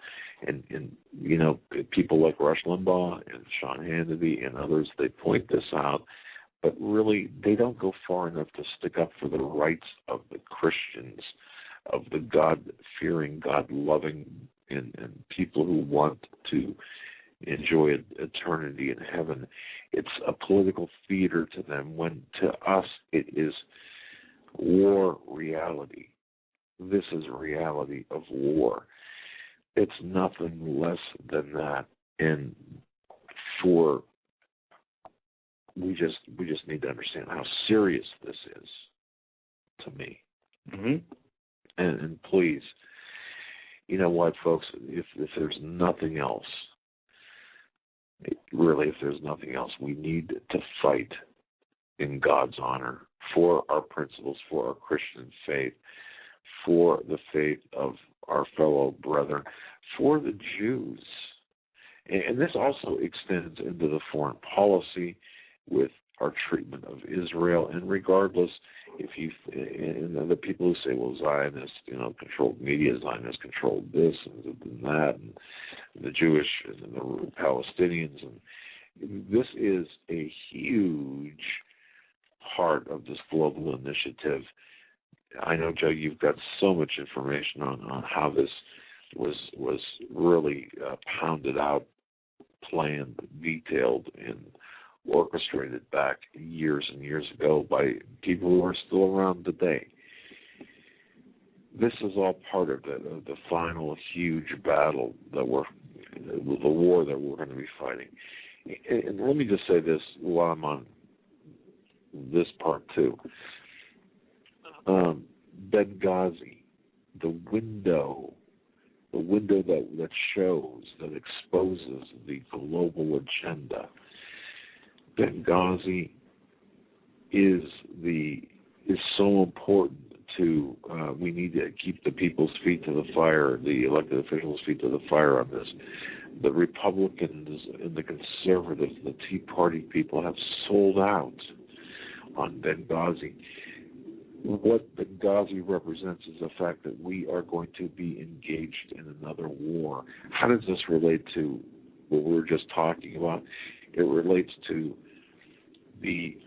And people like Rush Limbaugh and Sean Hannity and others, they point this out, but really they don't go far enough to stick up for the rights of the Christians, of the God-fearing, God-loving, and people who want to enjoy eternity in heaven. It's a political theater to them, when to us it is war reality. This is reality of war. It's nothing less than that. And we just need to understand how serious this is to me. Mm-hmm. And please, you know what, folks, if there's nothing else, we need to fight in God's honor for our principles, for our Christian faith, for the faith of our fellow brethren, for the Jews. And this also extends into the foreign policy with our treatment of Israel. And regardless, if you and the people who say, well, Zionists, controlled media, Zionists controlled this and that, and the Jewish and the Palestinians, and this is a huge part of this global initiative. I know, Joe, you've got so much information on how this was really pounded out, planned, detailed, and orchestrated back years and years ago by people who are still around today. This is all part of the final huge battle the war that we're going to be fighting. And let me just say this while I'm on this part too. Benghazi, the window that shows, that exposes the global agenda. Benghazi is so important to. We need to keep the people's feet to the fire, the elected officials' feet to the fire on this. The Republicans and the conservatives, the Tea Party people have sold out on Benghazi. What Benghazi represents is the fact that we are going to be engaged in another war. How does this relate to what we were just talking about? It relates to the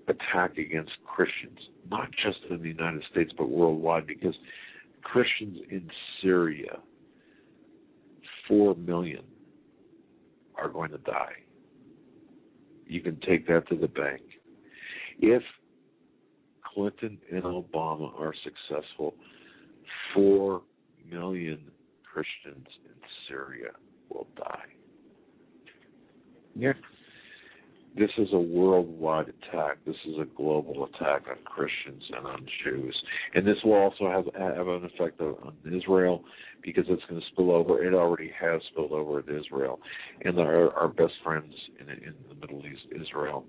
attack against Christians, not just in the United States, but worldwide, because Christians in Syria, 4 million, are going to die. You can take that to the bank. If Clinton and Obama are successful, 4 million Christians in Syria will die. Yeah. This is a worldwide attack. This is a global attack on Christians and on Jews. And this will also have an effect on Israel, because it's going to spill over. It already has spilled over in Israel. And our best friends in the Middle East, Israel,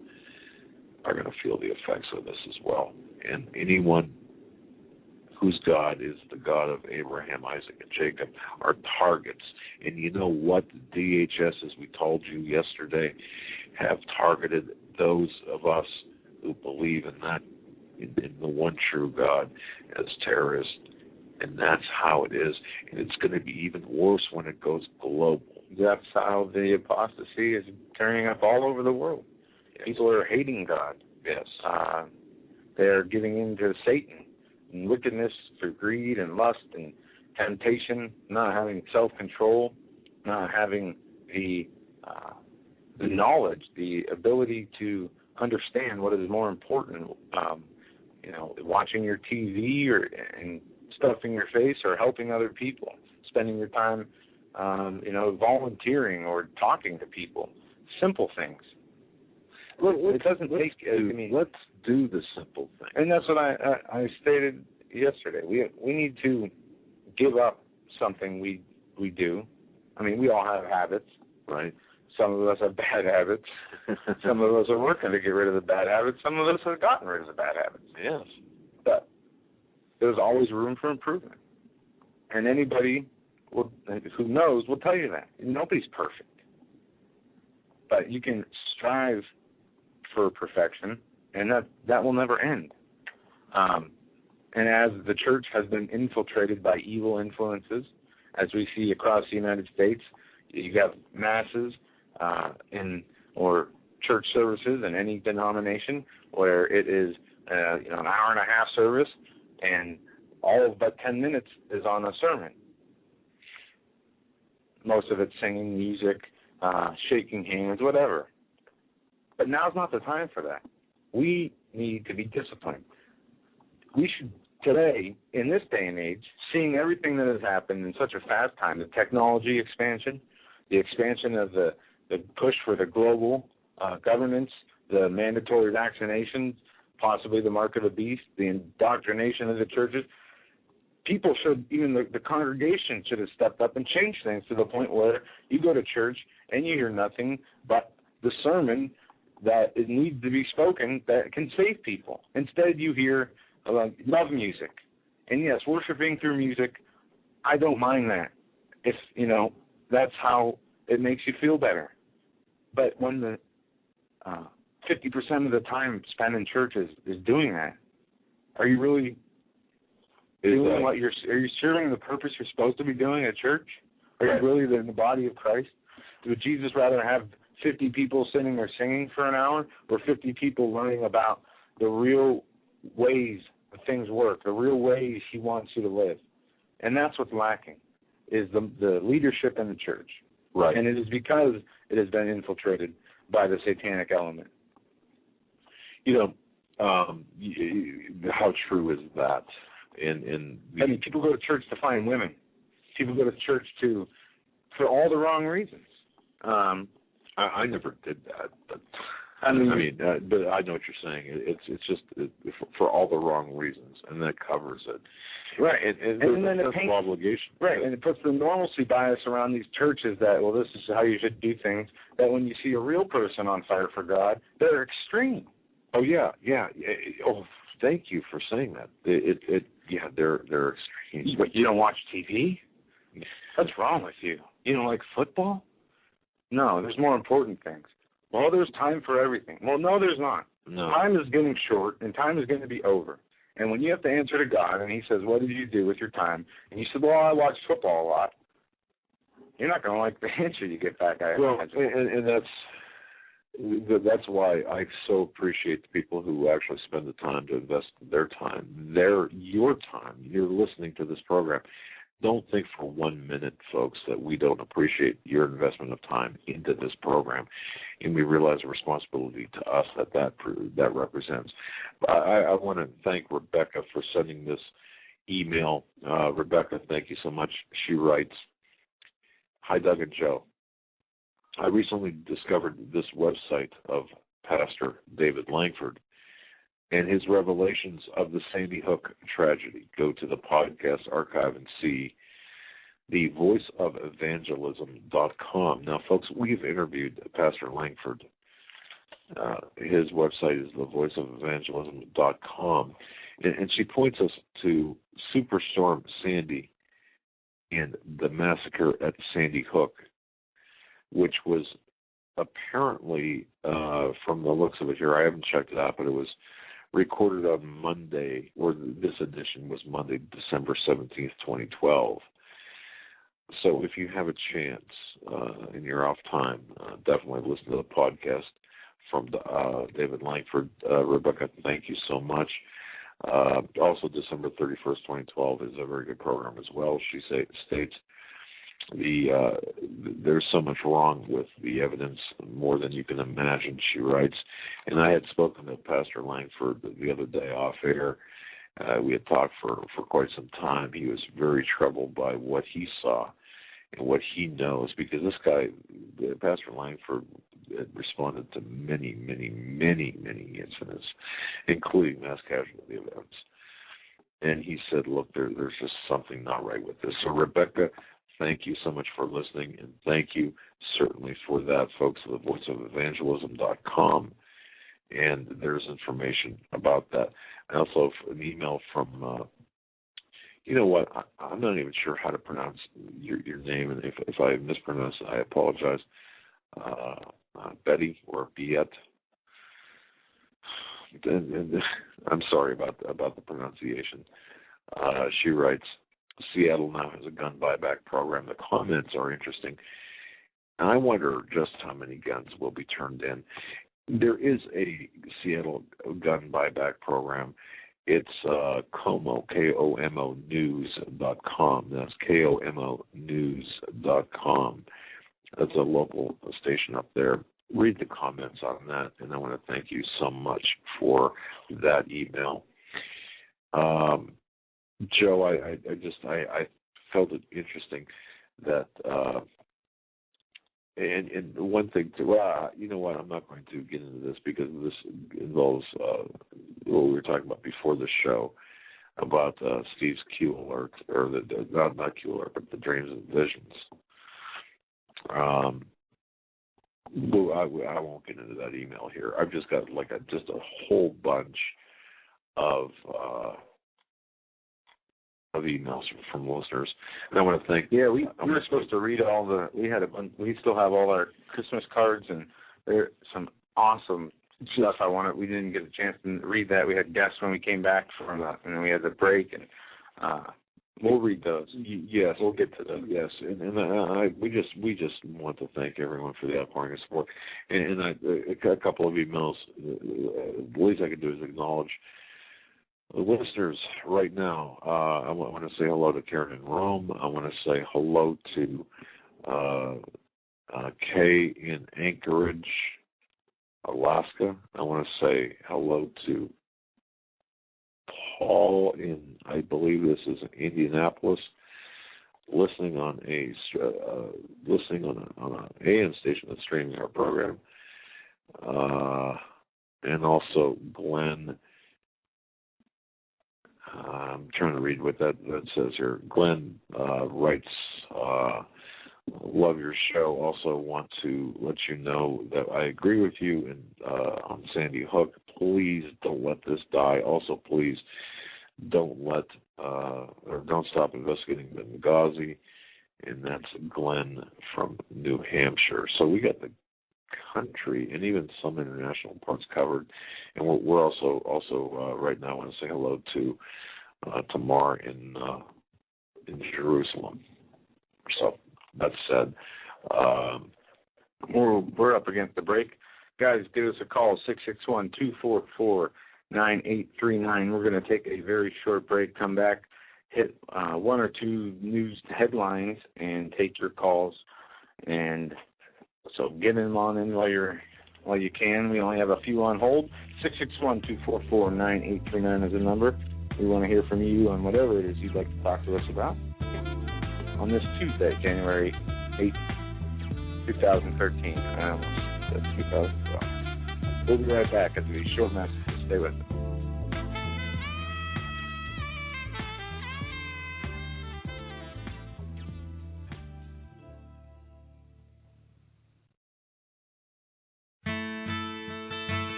are going to feel the effects of this as well. And anyone whose God is the God of Abraham, Isaac, and Jacob are targets. And you know what? The DHS, as we told you yesterday, have targeted those of us who believe in that, in the one true God, as terrorists. And that's how it is. And it's going to be even worse when it goes global. That's how the apostasy is turning up all over the world. Yes. People are hating God. Yes. They're giving in to Satan and wickedness for greed and lust and temptation, not having self-control, not having the knowledge, the ability to understand what is more important. Watching your TV and stuffing your face, or helping other people, spending your time, volunteering or talking to people. Simple things. It doesn't take. Let's do the simple thing. And that's what I stated yesterday. We need to give up something we do. I mean, we all have habits, right? Some of us have bad habits. Some of us are working to get rid of the bad habits. Some of us have gotten rid of the bad habits. Yes. But there's always room for improvement. And anybody who knows will tell you that. Nobody's perfect. But you can strive for perfection, and that will never end. And as the church has been infiltrated by evil influences, as we see across the United States, you have masses or church services in any denomination where it is an hour and a half service, and all of but 10 minutes is on a sermon. Most of it's singing, music, shaking hands, whatever. But now's not the time for that. We need to be disciplined. We should, today, in this day and age, seeing everything that has happened in such a fast time, the technology expansion, the expansion of the push for the global governance, the mandatory vaccinations, possibly the mark of the beast, the indoctrination of the churches, people should, even the congregation should have stepped up and changed things to the point where you go to church and you hear nothing but the sermon that it needs to be spoken that can save people. Instead, you hear love music And yes, worshiping through music, I don't mind that. If, that's how it makes you feel better. But when the 50% of the time spent in church is doing that, are you really doing are you serving the purpose you're supposed to be doing at church? Are you really in the body of Christ? Would Jesus rather have 50 people sitting there singing for an hour, or 50 people learning about the real ways that things work, the real ways he wants you to live? And that's what's lacking, is the leadership in the church. Right. And it is because it has been infiltrated by the satanic element. How true is that? People go to church to find women. People go to church for all the wrong reasons. I never did that, but but I know what you're saying. It's just for all the wrong reasons, and that covers it. Right, and then that's no obligation. Right, and it puts the normalcy bias around these churches that, well, this is how you should do things. That when you see a real person on fire for God, they're extreme. Oh yeah. Oh, thank you for saying that. They're extreme. But you don't watch TV? What's wrong with you? You don't like football? No, there's more important things. Well, there's time for everything. Well, no, there's not. No. Time is getting short, and time is going to be over. And when you have to answer to God, and he says, what did you do with your time? And you said, well, I watched football a lot. You're not going to like the answer you get back. And that's why I so appreciate the people who actually spend the time to invest their time, your time. You're listening to this program. Don't think for 1 minute, folks, that we don't appreciate your investment of time into this program, and we realize the responsibility to us that represents. I want to thank Rebecca for sending this email. Rebecca, thank you so much. She writes, "Hi, Doug and Joe. I recently discovered this website of Pastor David Langford and his revelations of the Sandy Hook tragedy. Go to the podcast archive and see the voiceofevangelism.com. Now, folks, we've interviewed Pastor Langford. His website is the voiceofevangelism.com. And she points us to Superstorm Sandy and the massacre at Sandy Hook, which was apparently, from the looks of it here, I haven't checked it out, but it was recorded on Monday, or this edition was Monday, December 17th, 2012. So if you have a chance in your off time, definitely listen to the podcast from David Langford. Rebecca, thank you so much. Also, December 31st, 2012 is a very good program as well. She states, there's so much wrong with the evidence, more than you can imagine, she writes. And I had spoken to Pastor Langford the other day off air. We had talked for quite some time. He was very troubled by what he saw and what he knows, because this guy, Pastor Langford, had responded to many, many, many, many incidents, including mass casualty events. And he said, look, there's just something not right with this. So, Rebecca, thank you so much for listening, and thank you certainly for that, folks, at the voiceofevangelism.com. And there's information about that. And also an email from, you know what, I'm not even sure how to pronounce your name, and if I mispronounce it, I apologize. Betty or Biet. I'm sorry about the pronunciation. She writes, Seattle now has a gun buyback program. The comments are interesting. And I wonder just how many guns will be turned in. There is a Seattle gun buyback program. It's KOMO, KOMO news.com. That's KOMO news.com. That's a local station up there. Read the comments on that, and I want to thank you so much for that email. Joe, I felt it interesting that, and one thing too, you know what, I'm not going to get into this because this involves what we were talking about before the show about Steve's Q alert, or not Q alert, but the dreams and visions. I won't get into that email here. I've just got just a whole bunch of of emails from listeners, and I want to thank. Yeah, we were supposed to read all the. We still have all our Christmas cards, and there's some awesome stuff. We didn't get a chance to read that. We had guests when we came back and then we had the break, and we'll read those. Yes, we'll get to those. Yes, and we just want to thank everyone for the outpouring of support, and a couple of emails. The least I can do is acknowledge the listeners right now. I want to say hello to Karen in Rome. I want to say hello to Kay in Anchorage, Alaska. I want to say hello to Paul in, I believe this is Indianapolis, listening on an AM station that's streaming our program, and also Glenn. I'm trying to read what that says here. Glenn writes, love your show. Also want to let you know that I agree with you on Sandy Hook. Please don't let this die. Also, please don't stop investigating Benghazi. And that's Glenn from New Hampshire. So we got the country and even some international parts covered. And we're also right now I want to say hello to Tamar in Jerusalem. So that said, we're up against the break. Guys, give us a call, 661-244-9839. We're going to take a very short break, come back, hit one or two news headlines, and take your calls. And so get them on in while you can. We only have a few on hold. 661-244-9839 is the number. We want to hear from you on whatever it is you'd like to talk to us about on this Tuesday, January 8th, 2013. I almost said 2012. We'll be right back after these short messages. Stay with us.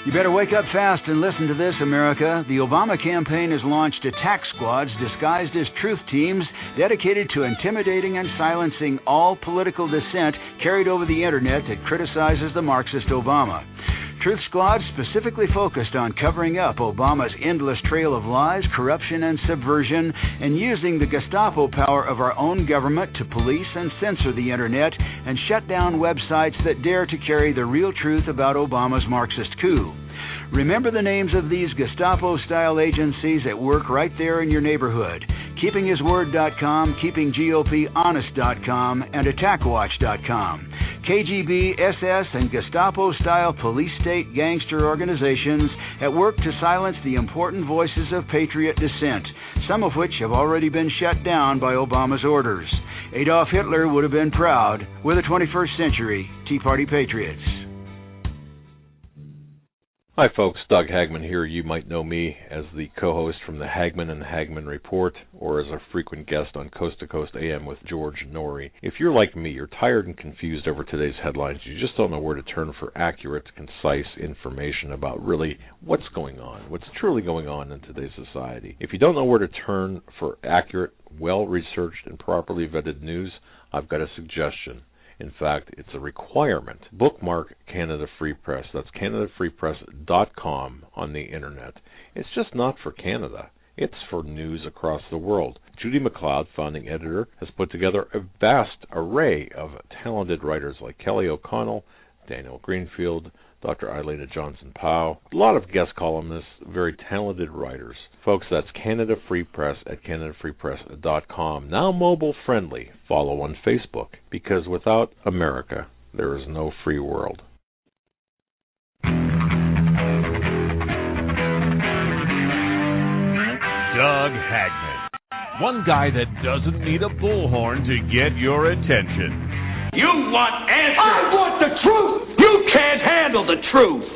You better wake up fast and listen to this, America. The Obama campaign has launched attack squads disguised as truth teams dedicated to intimidating and silencing all political dissent carried over the internet that criticizes the Marxist Obama. Truth squads specifically focused on covering up Obama's endless trail of lies, corruption, and subversion, and using the Gestapo power of our own government to police and censor the internet and shut down websites that dare to carry the real truth about Obama's Marxist coup. Remember the names of these Gestapo-style agencies at work right there in your neighborhood: KeepingHisWord.com, KeepingGOPHonest.com, and AttackWatch.com. KGB, SS, and Gestapo-style police-state gangster organizations at work to silence the important voices of patriot dissent, some of which have already been shut down by Obama's orders. Adolf Hitler would have been proud. We're the 21st century Tea Party patriots. Hi folks, Doug Hagmann here. You might know me as the co-host from the Hagmann and Hagmann Report, or as a frequent guest on Coast to Coast AM with George Norrie. If you're like me, you're tired and confused over today's headlines. You just don't know where to turn for accurate, concise information about really what's going on, what's truly going on in today's society. If you don't know where to turn for accurate, well-researched, and properly vetted news, I've got a suggestion. In fact, it's a requirement. Bookmark Canada Free Press. That's CanadaFreePress.com on the internet. It's just not for Canada. It's for news across the world. Judy McLeod, founding editor, has put together a vast array of talented writers like Kelly O'Connell, Daniel Greenfield, Dr. Eilena Johnson-Powell, a lot of guest columnists, very talented writers. Folks, that's Canada Free Press at CanadaFreePress.com. Now mobile friendly. Follow on Facebook, because without America, there is no free world. Doug Hagmann. One guy that doesn't need a bullhorn to get your attention. You want answers! I want the truth! You can't handle the truth!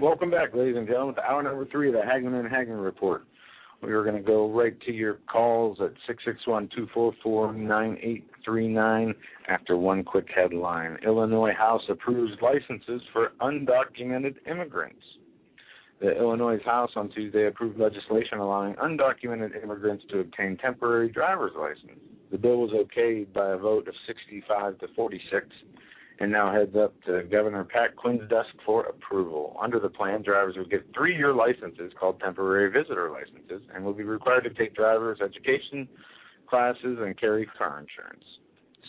Welcome back, ladies and gentlemen, to hour number 3 of the Hagmann and Hagmann Report. We are going to go right to your calls at 661-244-9839 after one quick headline. Illinois House approves licenses for undocumented immigrants. The Illinois House on Tuesday approved legislation allowing undocumented immigrants to obtain temporary driver's license. The bill was okayed by a vote of 65 to 46 and now heads up to Governor Pat Quinn's desk for approval. Under the plan, drivers will get 3-year licenses called temporary visitor licenses and will be required to take driver's education classes and carry car insurance.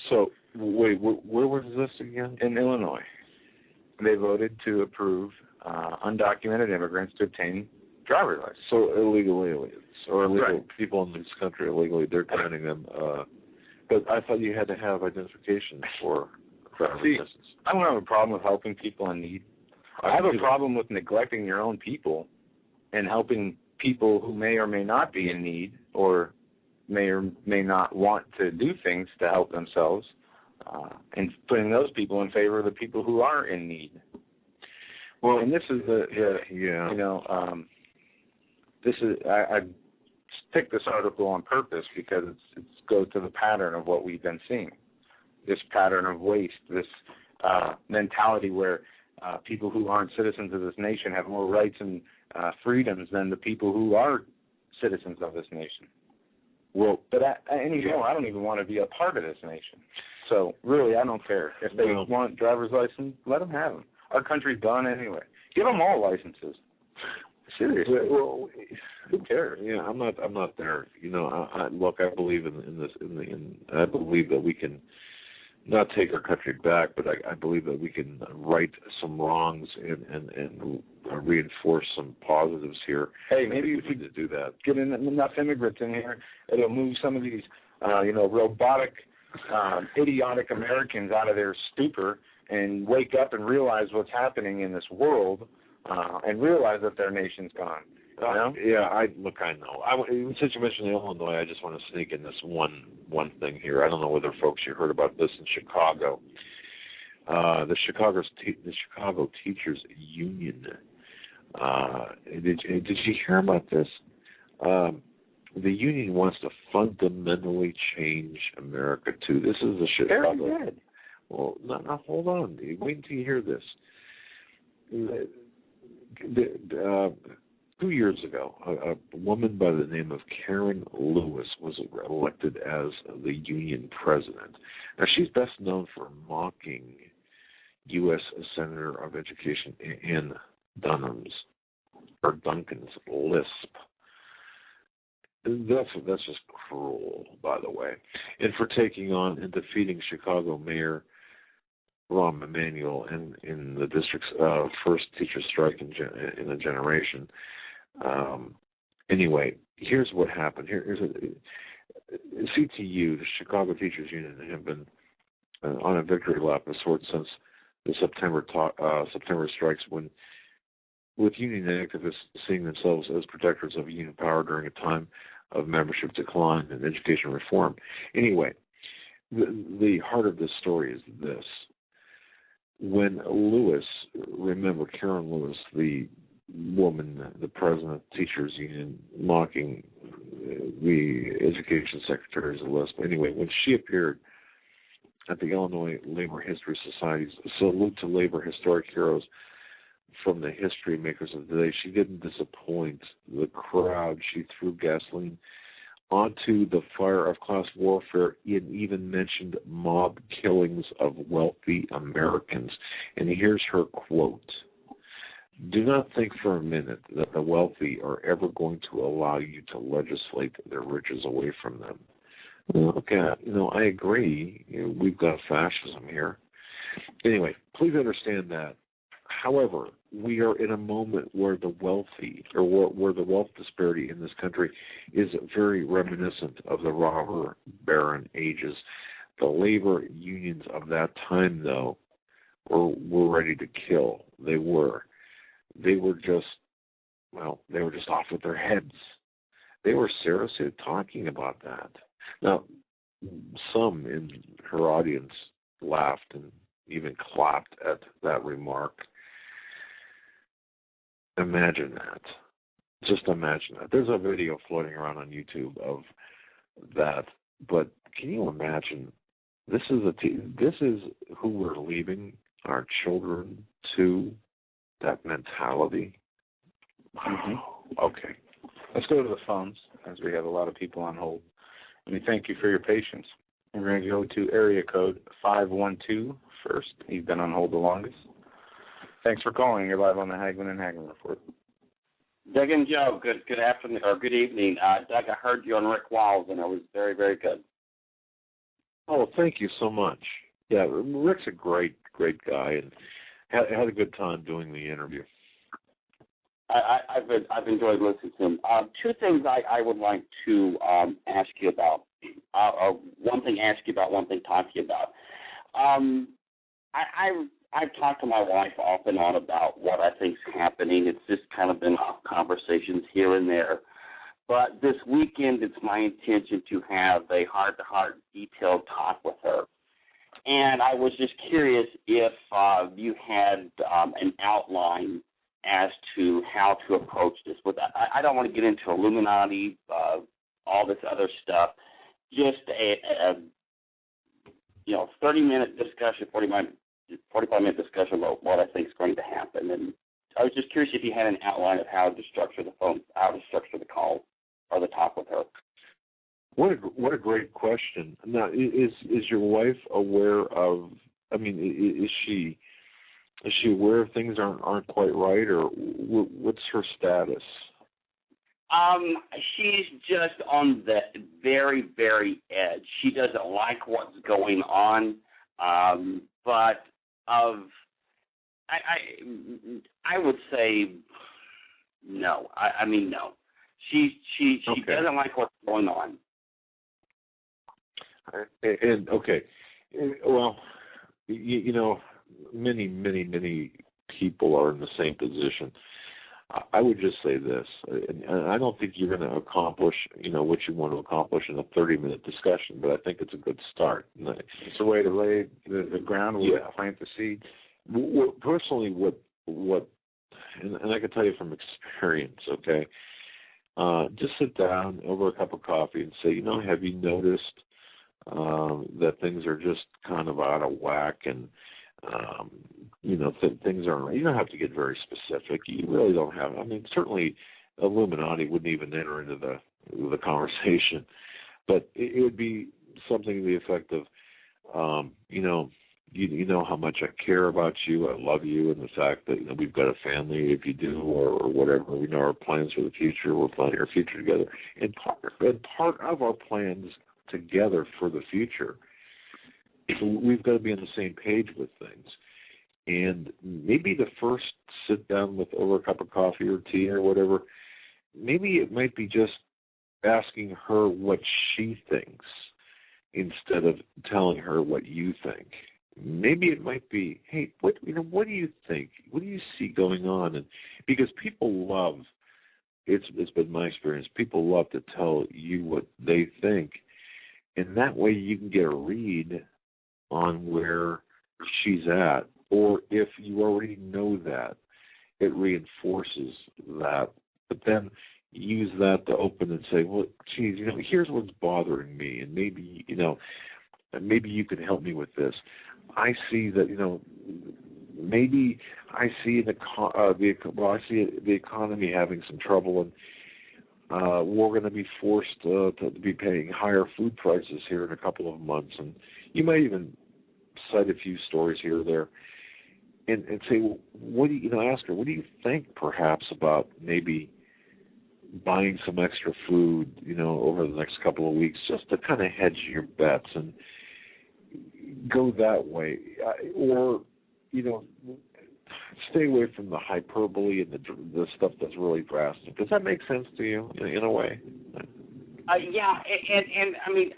So, wait, where was this again? In Illinois. They voted to approve undocumented immigrants to obtain driver's license. So illegal aliens or illegal Right. people in this country illegally, they're granting them. But I thought you had to have identification for driver's license. I don't have a problem with helping people in need. I have a problem with neglecting your own people and helping people who may or may not be in need or may not want to do things to help themselves, and putting those people in favor of the people who are in need. Well, and this is I picked this article on purpose because it's goes to the pattern of what we've been seeing. This pattern of waste, this mentality where people who aren't citizens of this nation have more rights and freedoms than the people who are citizens of this nation. Well, but anymore, I don't even want to be a part of this nation. So really, I don't care. If they want driver's license, let them have them. Our country's done anyway. Give them all licenses. Seriously. Well, who cares? Yeah, I'm not there. Look, I believe I believe that we can not take our country back, but I believe that we can right some wrongs and reinforce some positives here. Hey, maybe if we need to do that, get enough immigrants in here, it'll move some of these, robotic, idiotic Americans out of their stupor and wake up and realize what's happening in this world, and realize that their nation's gone. You know? I know. Since you mentioned Illinois, I just want to sneak in this one thing here. I don't know whether folks you heard about this in Chicago. The Chicago Teachers Union. Did you hear about this? The union wants to fundamentally change America too. This is the Chicago. Very good. Well, now hold on. Wait until you hear this. 2 years ago, a woman by the name of Karen Lewis was elected as the union president. Now, she's best known for mocking U.S. Senator of Education Ann Duncan's lisp. That's just cruel, by the way. And for taking on and defeating Chicago Mayor Rahm Emanuel in the district's first teacher strike in a generation. Anyway, here's what happened. Here's CTU, the Chicago Teachers Union, have been on a victory lap of sorts since the September strikes, with union activists seeing themselves as protectors of union power during a time of membership decline and education reform. Anyway, the heart of this story is this. When remember Karen Lewis, the woman, the president of the Teachers Union, mocking the Education Secretary's list. Anyway, when she appeared at the Illinois Labor History Society's Salute to Labor Historic Heroes from the History Makers of Today, she didn't disappoint the crowd. She threw gasoline onto the fire of class warfare and even mentioned mob killings of wealthy Americans. And here's her quote. "Do not think for a minute that the wealthy are ever going to allow you to legislate their riches away from them." Okay, I agree. We've got fascism here. Anyway, please understand that. However, we are in a moment where the wealthy, or where the wealth disparity in this country is very reminiscent of the robber baron ages. The labor unions of that time, though, were ready to kill. They were just off with their heads. They were seriously talking about that. Now, some in her audience laughed and even clapped at that remark. Imagine that. Just imagine that. There's a video floating around on YouTube of that, but can you imagine? This is who we're leaving our children to. That mentality. Okay. Let's go to the phones, as we have a lot of people on hold. Let me thank you for your patience. We're going to go to area code 512 first. You've been on hold the longest. Thanks for calling. You're live on the Hagmann and Hagmann Report. Doug and Joe, good afternoon or good evening. Doug, I heard you on Rick Wiles, and it was very, very good. Oh, thank you so much. Yeah, Rick's a great guy, and had a good time doing the interview. I've enjoyed listening to him. Two things I would like to ask you about. One thing ask you about, one thing talk to you about. I've talked to my wife off and on about what I think's happening. It's just kind of been conversations here and there. But this weekend, it's my intention to have a heart-to-heart, detailed talk with her. And I was just curious if you had an outline as to how to approach this. But I don't want to get into Illuminati, all this other stuff. Just a 30-minute discussion, 45-minute discussion about what I think is going to happen. And I was just curious if you had an outline of how to structure the phone, how to structure the call or the talk with her. What a great question. Now, is your wife aware of? I mean, is she aware of things aren't quite right, or what's her status? She's just on the very, very edge. She doesn't like what's going on, but I would say no. I mean no. She okay. Doesn't like what's going on. And okay, well, you know, many people are in the same position. I would just say this, and I don't think you're going to accomplish, what you want to accomplish in a 30-minute discussion, but I think it's a good start. It's a way to lay the ground, plant the seeds. Personally, what, and I can tell you from experience, okay, just sit down over a cup of coffee and say, have you noticed that things are just kind of out of whack, and things aren't. You don't have to get very specific. You really don't have. I mean, certainly, Illuminati wouldn't even enter into the conversation, but it would be something to the effect of, you know how much I care about you, I love you, and the fact that we've got a family, if you do, or whatever. We know our plans for the future. We're planning our future together, and part of our plans together for the future, we've got to be on the same page with things. And maybe the first sit down with over a cup of coffee or tea or whatever, maybe it might be just asking her what she thinks instead of telling her what you think. Maybe it might be, hey, what do you think? What do you see going on? And because people love, it's been my experience, people love to tell you what they think. And that way you can get a read on where she's at. Or if you already know that, it reinforces that. But then use that to open and say, well, geez, here's what's bothering me. And maybe, maybe you can help me with this. I see that, maybe I see I see the economy having some trouble, and we're going to be forced to be paying higher food prices here in a couple of months. And you might even cite a few stories here or there, and say, well, what do you ask her, what do you think perhaps about maybe buying some extra food, over the next couple of weeks, just to kind of hedge your bets and go that way, or stay away from the hyperbole and the stuff that's really drastic. Does that make sense to you in a way? Yeah, and I mean,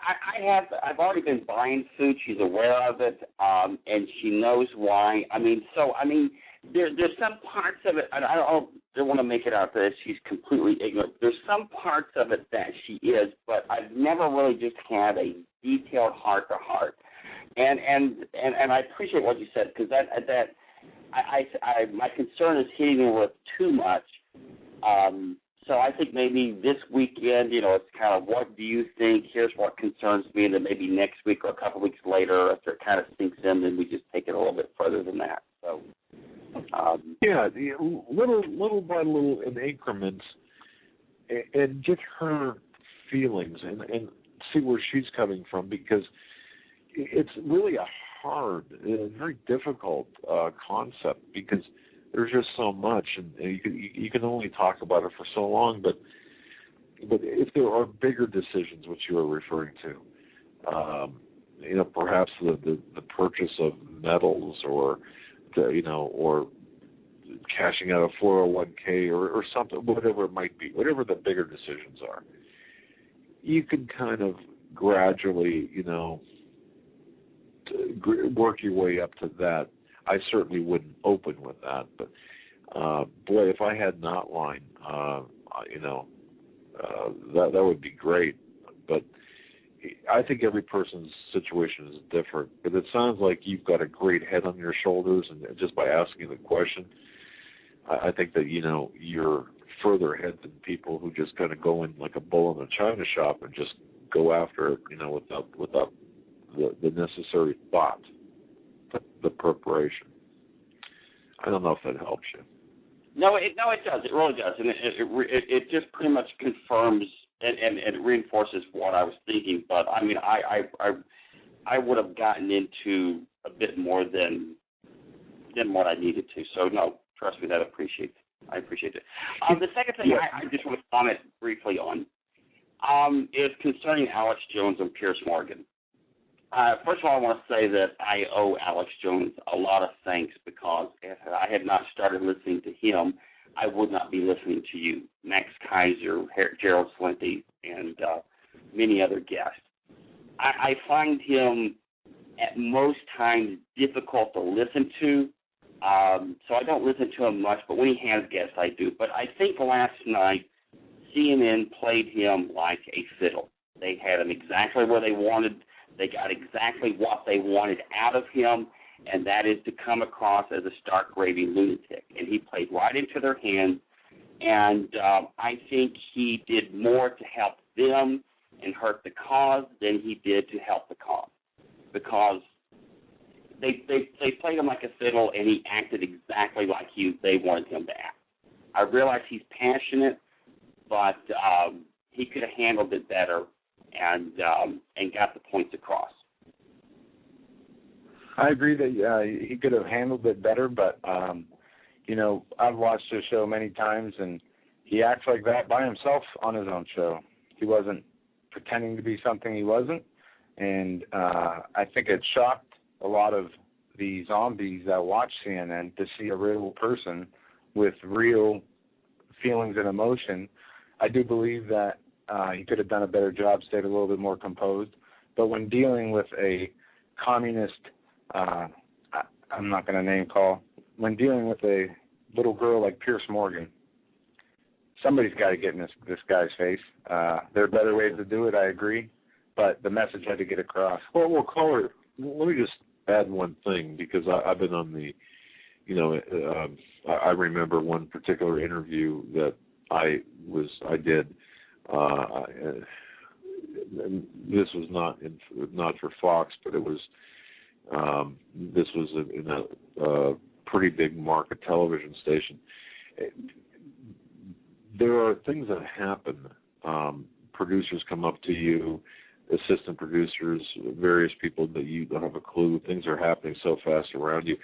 I've already been buying food. She's aware of it, and she knows why. I mean, there's some parts of it. I don't want to make it out that she's completely ignorant. There's some parts of it that she is, but I've never really just had a detailed heart to heart. And I appreciate what you said, because my concern is hitting her with too much. So I think maybe this weekend, it's kind of what do you think? Here's what concerns me, and then maybe next week or a couple of weeks later, after it kind of sinks in, then we just take it a little bit further than that. So little by little in increments, and get her feelings and see where she's coming from, because it's really a hard, very difficult concept, because there's just so much, and you can only talk about it for so long. But if there are bigger decisions, which you are referring to, perhaps the purchase of metals, or or cashing out a 401k or something, whatever it might be, whatever the bigger decisions are, you can kind of gradually, work your way up to that. I certainly wouldn't open with that, but boy, if I had an outline, that would be great. But I think every person's situation is different. But it sounds like you've got a great head on your shoulders, and just by asking the question, I think that you're further ahead than people who just kind of go in like a bull in a china shop and just go after it, without the necessary thought. The preparation. I don't know if that helps you. No, it does. It really does, and it just pretty much confirms and it reinforces what I was thinking. But I mean, I would have gotten into a bit more than what I needed to. So no, trust me, I appreciate it. The second thing I just want to comment briefly on is concerning Alex Jones and Piers Morgan. First of all, I want to say that I owe Alex Jones a lot of thanks, because if I had not started listening to him, I would not be listening to you, Max Kaiser, Gerald Slinty, and many other guests. I find him at most times difficult to listen to, so I don't listen to him much, but when he has guests, I do. But I think last night, CNN played him like a fiddle. They had him exactly where they wanted. They got exactly what they wanted out of him, and that is to come across as a stark raving lunatic. And he played right into their hands, and I think he did more to help them and hurt the cause than he did to help the cause, because they played him like a fiddle, and he acted exactly like they wanted him to act. I realize he's passionate, but he could have handled it better and got the points across. I agree that he could have handled it better, but, I've watched his show many times, and he acts like that by himself on his own show. He wasn't pretending to be something he wasn't, and I think it shocked a lot of the zombies that watch CNN to see a real person with real feelings and emotion. I do believe that he could have done a better job, stayed a little bit more composed. But when dealing with a communist, I'm not going to name call, when dealing with a little girl like Piers Morgan, somebody's got to get in this guy's face. There are better ways to do it, I agree, but the message had to get across. Well, caller, let me just add one thing, because I've been on the, I remember one particular interview that I did. This was not for Fox, but it was. This was in a pretty big market television station. There are things that happen. Producers come up to you, assistant producers, various people that you don't have a clue. Things are happening so fast around you.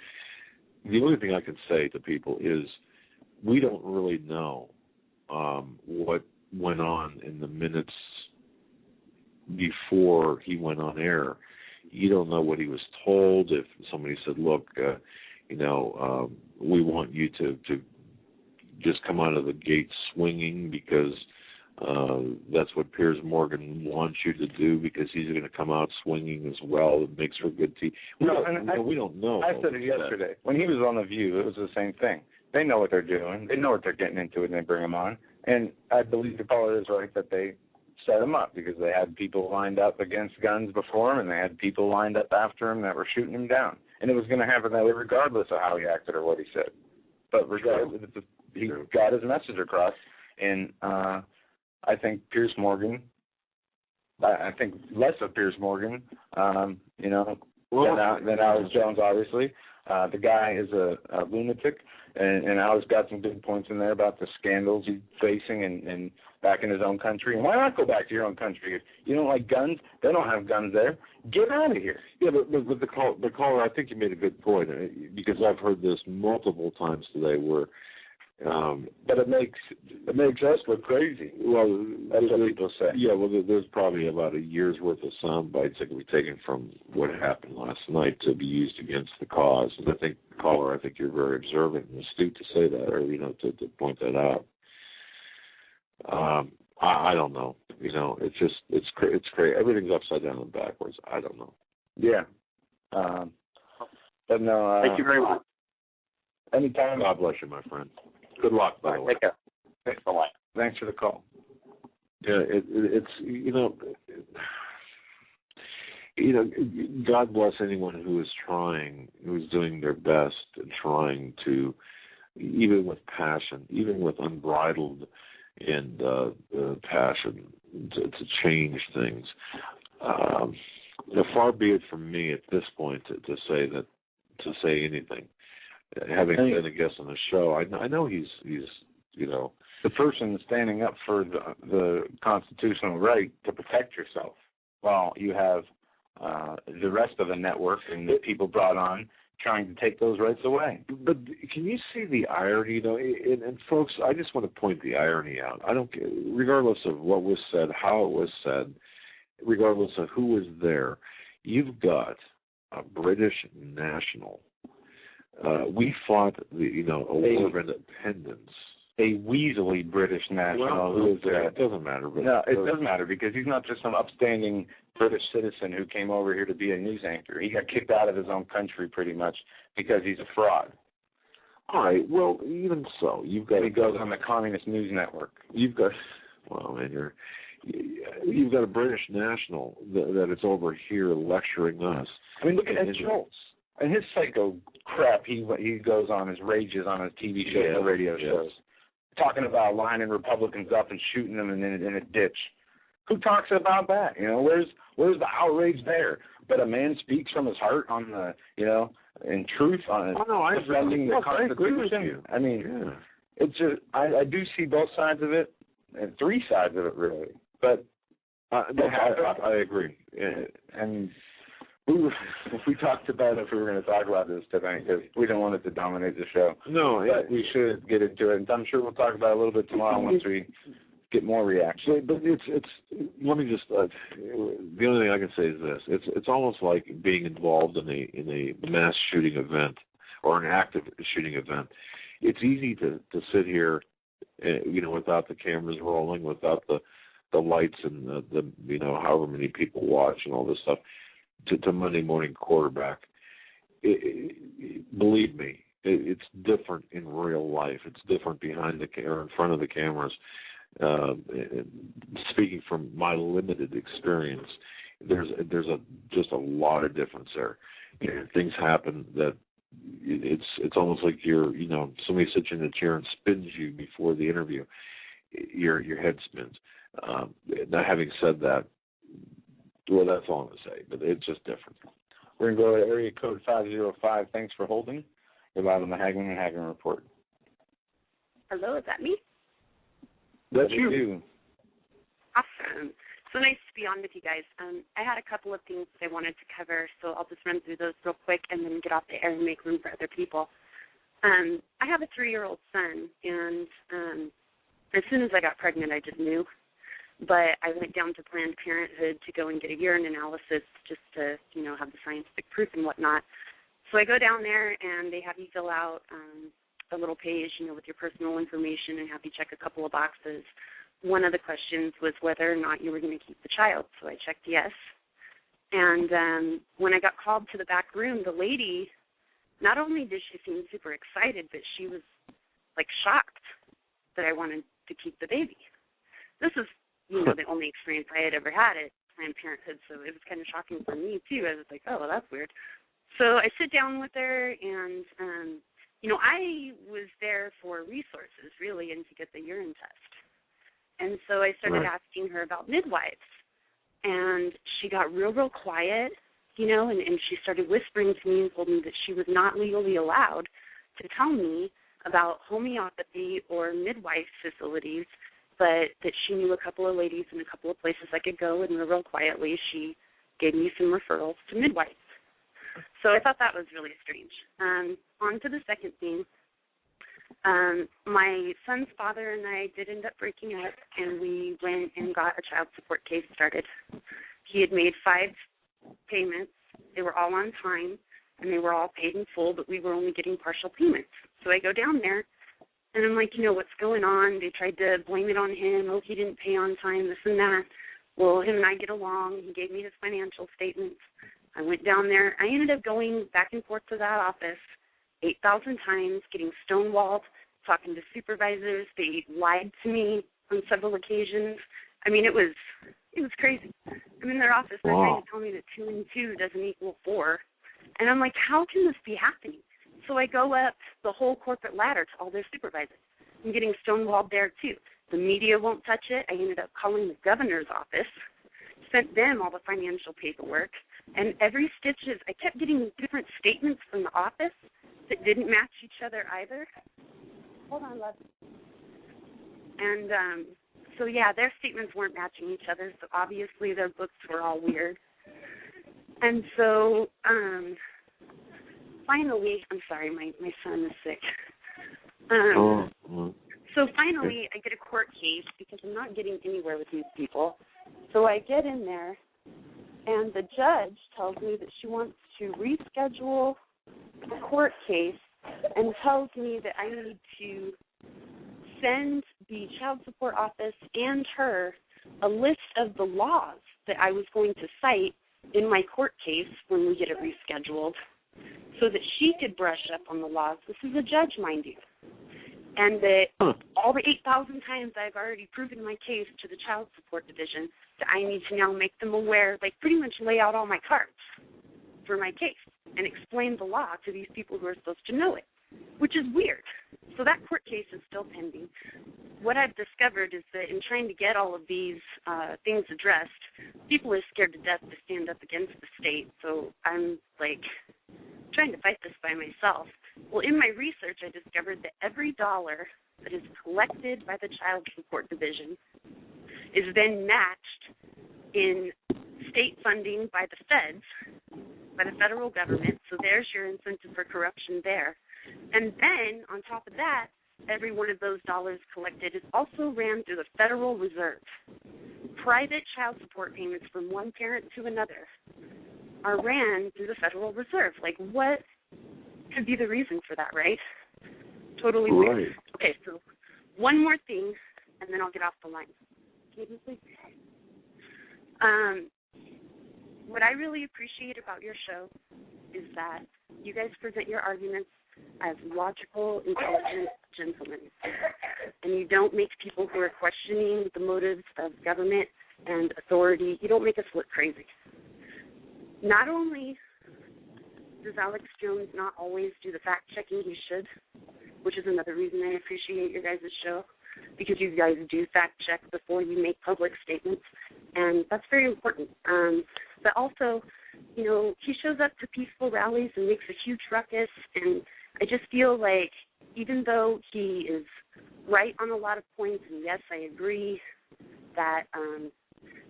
The only thing I can say to people is we don't really know what went on in the minutes before he went on air. You don't know what he was told. If somebody said, look, we want you to just come out of the gate swinging, because that's what Piers Morgan wants you to do, because he's going to come out swinging as well. It makes for good TV. We don't know. I said it yesterday. When he was on The View, it was the same thing. They know what they're doing. They know what they're getting into when they bring him on. And I believe the caller is right that they set him up, because they had people lined up against guns before him, and they had people lined up after him that were shooting him down. And it was going to happen that way regardless of how he acted or what he said. But regardless, he got his message across. And I think Piers Morgan, I think less of Piers Morgan, than Alex Jones, obviously. The guy is a lunatic, and Alex got some good points in there about the scandals he's facing and back in his own country. And why not go back to your own country? If you don't like guns, they don't have guns there. Get out of here. Yeah, but the caller, I think you made a good point, because I've heard this multiple times today where but it makes us look crazy. Well, that's what people say. Yeah, well, there's probably about a year's worth of sound bites that can be taken from what happened last night to be used against the cause. And I think, caller, I think you're very observant and astute to say that, or to point that out. I don't know. It's crazy. Everything's upside down and backwards. I don't know. Yeah. But no. Thank you very much. Anytime. God bless you, my friend. Good luck, by the way. Take care. Thanks a lot. Thanks for the call. Yeah, God bless anyone who is trying, who's doing their best and trying to, even with passion, even with unbridled and passion, to change things. Far be it from me at this point to say anything. Having been a guest on the show, I know he's the person standing up for the constitutional right to protect yourself, while you have the rest of the network and the people brought on trying to take those rights away. But can you see the irony, though? And folks, I just want to point the irony out. I don't care, regardless of what was said, how it was said, regardless of who was there. You've got a British national. We fought a war of independence. A weaselly British national who is there. It doesn't matter. But no, it does matter, because he's not just some upstanding British citizen who came over here to be a news anchor. He got kicked out of his own country pretty much because he's a fraud. All right. Well, even so, you've got. He goes on the Communist News Network. You've got. Well, man, you've got a British national that is over here lecturing us. I mean, look at Ed Schultz. And his psycho crap he goes on, his rages on his TV shows and radio shows, talking about lining Republicans up and shooting them in a ditch. Who talks about that? Where's the outrage there? But a man speaks from his heart on the, in truth on defending the Constitution. I mean, it's just I do see both sides of it, and three sides of it really. But I agree, and. We talked about if we were going to talk about this tonight, because we don't want it to dominate the show. No, but we should get into it. And I'm sure we'll talk about it a little bit tomorrow once we get more reaction. But let me just the only thing I can say is this: it's almost like being involved in a mass shooting event or an active shooting event. It's easy to sit here, without the cameras rolling, without the lights and the however many people watch and all this stuff. To Monday morning quarterback. Believe me, it's different in real life. It's different behind or in front of the cameras. Speaking from my limited experience, there's just a lot of difference there. Things happen that it's almost like somebody sits you in a chair and spins you before the interview. Your head spins. Now, having said that. Well, that's all I'm going to say, but it's just different. We're going to go to area code 505. Thanks for holding. You're live on the Hagmann and Hagmann Report. Hello, is that me? That's you. Awesome. So nice to be on with you guys. I had a couple of things that I wanted to cover, so I'll just run through those real quick and then get off the air and make room for other people. I have a 3-year-old son, and as soon as I got pregnant, I just knew. But I went down to Planned Parenthood to go and get a urine analysis just to, have the scientific proof and whatnot. So I go down there, and they have you fill out a little page, with your personal information and have you check a couple of boxes. One of the questions was whether or not you were going to keep the child. So I checked yes. And when I got called to the back room, the lady, not only did she seem super excited, but she was, shocked that I wanted to keep the baby. This is the only experience I had ever had at Planned Parenthood, so it was kind of shocking for me, too. I was like, oh, well, that's weird. So I sit down with her, and I was there for resources, really, and to get the urine test. And so I started asking her about midwives. And she got real quiet, and she started whispering to me and told me that she was not legally allowed to tell me about homeopathy or midwife facilities, but that she knew a couple of ladies and a couple of places I could go, and real quietly she gave me some referrals to midwives. So I thought that was really strange. On to the second thing. My son's father and I did end up breaking up, and we went and got a child support case started. He had made 5 payments. They were all on time, and they were all paid in full, but we were only getting partial payments. So I go down there, and I'm like, what's going on? They tried to blame it on him. Oh, he didn't pay on time, this and that. Well, him and I get along. He gave me his financial statements. I went down there. I ended up going back and forth to that office 8,000 times, getting stonewalled, talking to supervisors. They lied to me on several occasions. I mean, it was crazy. I'm in their office. They're trying to tell me that 2 and 2 doesn't equal 4. And I'm like, how can this be happening? So I go up the whole corporate ladder to all their supervisors. I'm getting stonewalled there, too. The media won't touch it. I ended up calling the governor's office, sent them all the financial paperwork, and every stitches, I kept getting different statements from the office that didn't match each other either. Hold on, love. And so, their statements weren't matching each other, so obviously their books were all weird. And so finally, I'm sorry, my son is sick. So finally, I get a court case because I'm not getting anywhere with these people. So I get in there, and the judge tells me that she wants to reschedule the court case and tells me that I need to send the child support office and her a list of the laws that I was going to cite in my court case when we get it rescheduled so that she could brush up on the laws. This is a judge, mind you. And that all the 8,000 times I've already proven my case to the child support division that I need to now make them aware, pretty much lay out all my cards for my case and explain the law to these people who are supposed to know it, which is weird. So that court case is still pending. What I've discovered is that in trying to get all of these things addressed, people are scared to death to stand up against the state. So I'm trying to fight this by myself. Well, in my research, I discovered that every dollar that is collected by the Child Support Division is then matched in state funding by the feds, by the federal government. So there's your incentive for corruption there. And then, on top of that, every one of those dollars collected is also ran through the Federal Reserve. Private child support payments from one parent to another are ran through the Federal Reserve. What could be the reason for that, right? Totally weird. Okay, so one more thing, and then I'll get off the line. Can you please? What I really appreciate about your show is that you guys present your arguments as logical, intelligent gentlemen, and you don't make people who are questioning the motives of government and authority, you don't make us look crazy. Not only does Alex Jones not always do the fact-checking he should, which is another reason I appreciate your guys' show, because you guys do fact-check before you make public statements, and that's very important. But also, he shows up to peaceful rallies and makes a huge ruckus, and I just feel like even though he is right on a lot of points, and yes, I agree that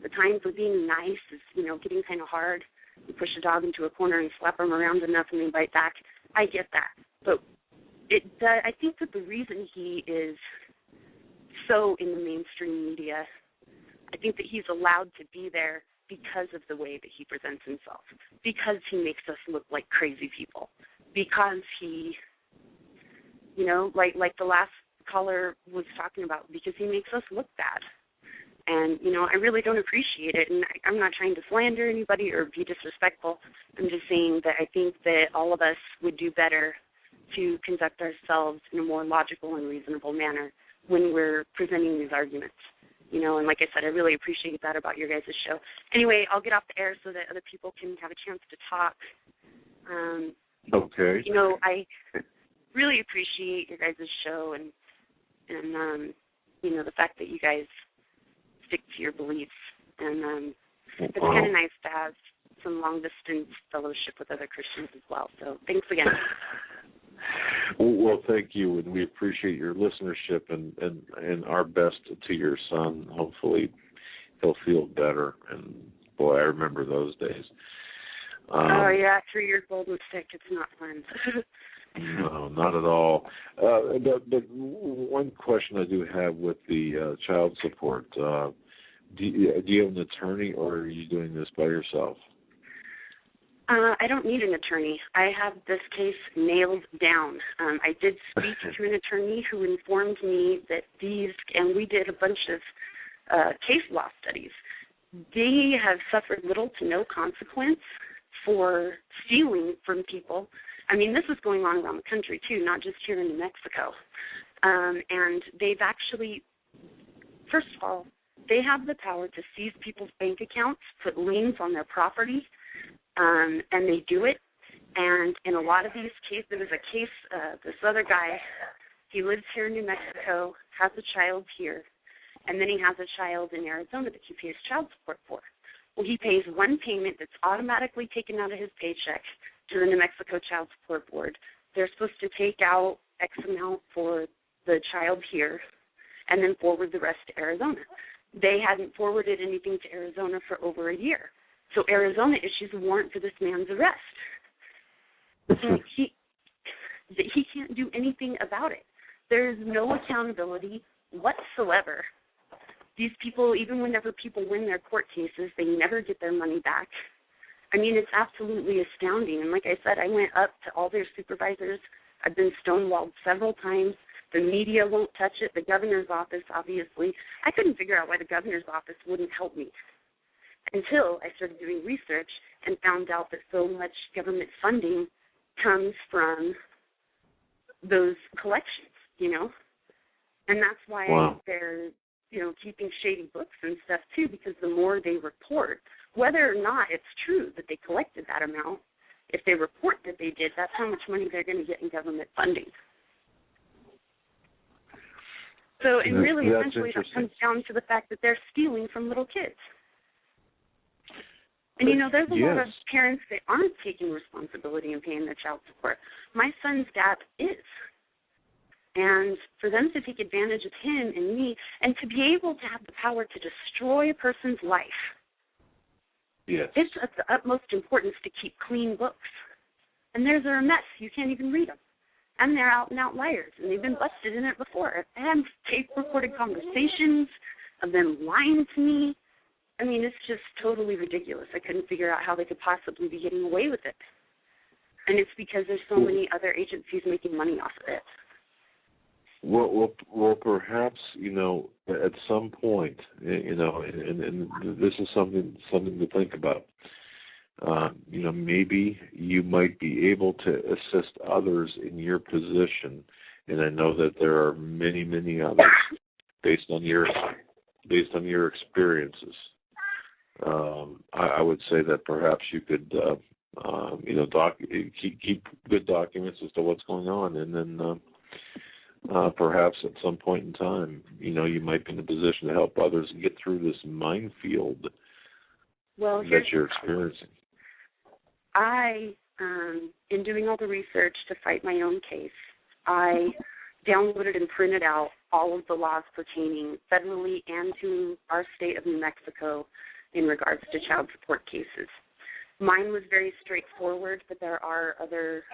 the times of being nice is, getting kind of hard. You push a dog into a corner and slap them around enough and they bite back. I get that. But I think that the reason he is so in the mainstream media, I think that he's allowed to be there because of the way that he presents himself, because he makes us look like crazy people, because he, like the last caller was talking about, because he makes us look bad. And, I really don't appreciate it. And I'm not trying to slander anybody or be disrespectful. I'm just saying that I think that all of us would do better to conduct ourselves in a more logical and reasonable manner when we're presenting these arguments. And like I said, I really appreciate that about your guys' show. Anyway, I'll get off the air so that other people can have a chance to talk. Okay. really appreciate your guys' show and the fact that you guys stick to your beliefs. And it's kind of nice to have some long-distance fellowship with other Christians as well. So thanks again. Well, thank you, and we appreciate your listenership and our best to your son. Hopefully he'll feel better. And, boy, I remember those days. 3-year-old and sick. It's not fun. No, not at all. But one question I do have with the child support, do you have an attorney, or are you doing this by yourself? I don't need an attorney. I have this case nailed down. I did speak to an attorney who informed me that and we did a bunch of case law studies. They have suffered little to no consequence for stealing from people. I mean, this is going on around the country, too, not just here in New Mexico. And they've actually, first of all, they have the power to seize people's bank accounts, put liens on their property, and they do it. And in a lot of these cases, there was a case, this other guy, he lives here in New Mexico, has a child here, and then he has a child in Arizona that he pays child support for. Well, he pays one payment that's automatically taken out of his paycheck to the New Mexico Child Support Board. They're supposed to take out X amount for the child here and then forward the rest to Arizona. They hadn't forwarded anything to Arizona for over a year. So Arizona issues a warrant for this man's arrest. And he can't do anything about it. There is no accountability whatsoever. These people, even whenever people win their court cases, they never get their money back. I mean, it's absolutely astounding. And like I said, I went up to all their supervisors. I've been stonewalled several times. The media won't touch it. The governor's office, obviously. I couldn't figure out why the governor's office wouldn't help me until I started doing research and found out that so much government funding comes from those collections, And that's why they're, keeping shady books and stuff, too, because the more they report, whether or not it's true that they collected that amount, if they report that they did, that's how much money they're going to get in government funding. So it really essentially that comes down to the fact that they're stealing from little kids. And, there's a lot of parents that aren't taking responsibility and paying their child support. My son's dad is. And for them to take advantage of him and me and to be able to have the power to destroy a person's life, it's of the utmost importance to keep clean books. And theirs are a mess. You can't even read them. And they're out and out liars, and they've been busted in it before. I have tape-recorded conversations of them lying to me. I mean, it's just totally ridiculous. I couldn't figure out how they could possibly be getting away with it. And it's because there's so many other agencies making money off of it. Well, perhaps, at some point, and this is something to think about. Maybe you might be able to assist others in your position, and I know that there are many, many others based on your experiences. I would say that perhaps you could, keep good documents as to what's going on, and then perhaps at some point in time, you might be in a position to help others get through this minefield that you're experiencing. I, in doing all the research to fight my own case, I downloaded and printed out all of the laws pertaining federally and to our state of New Mexico in regards to child support cases. Mine was very straightforward, but there are other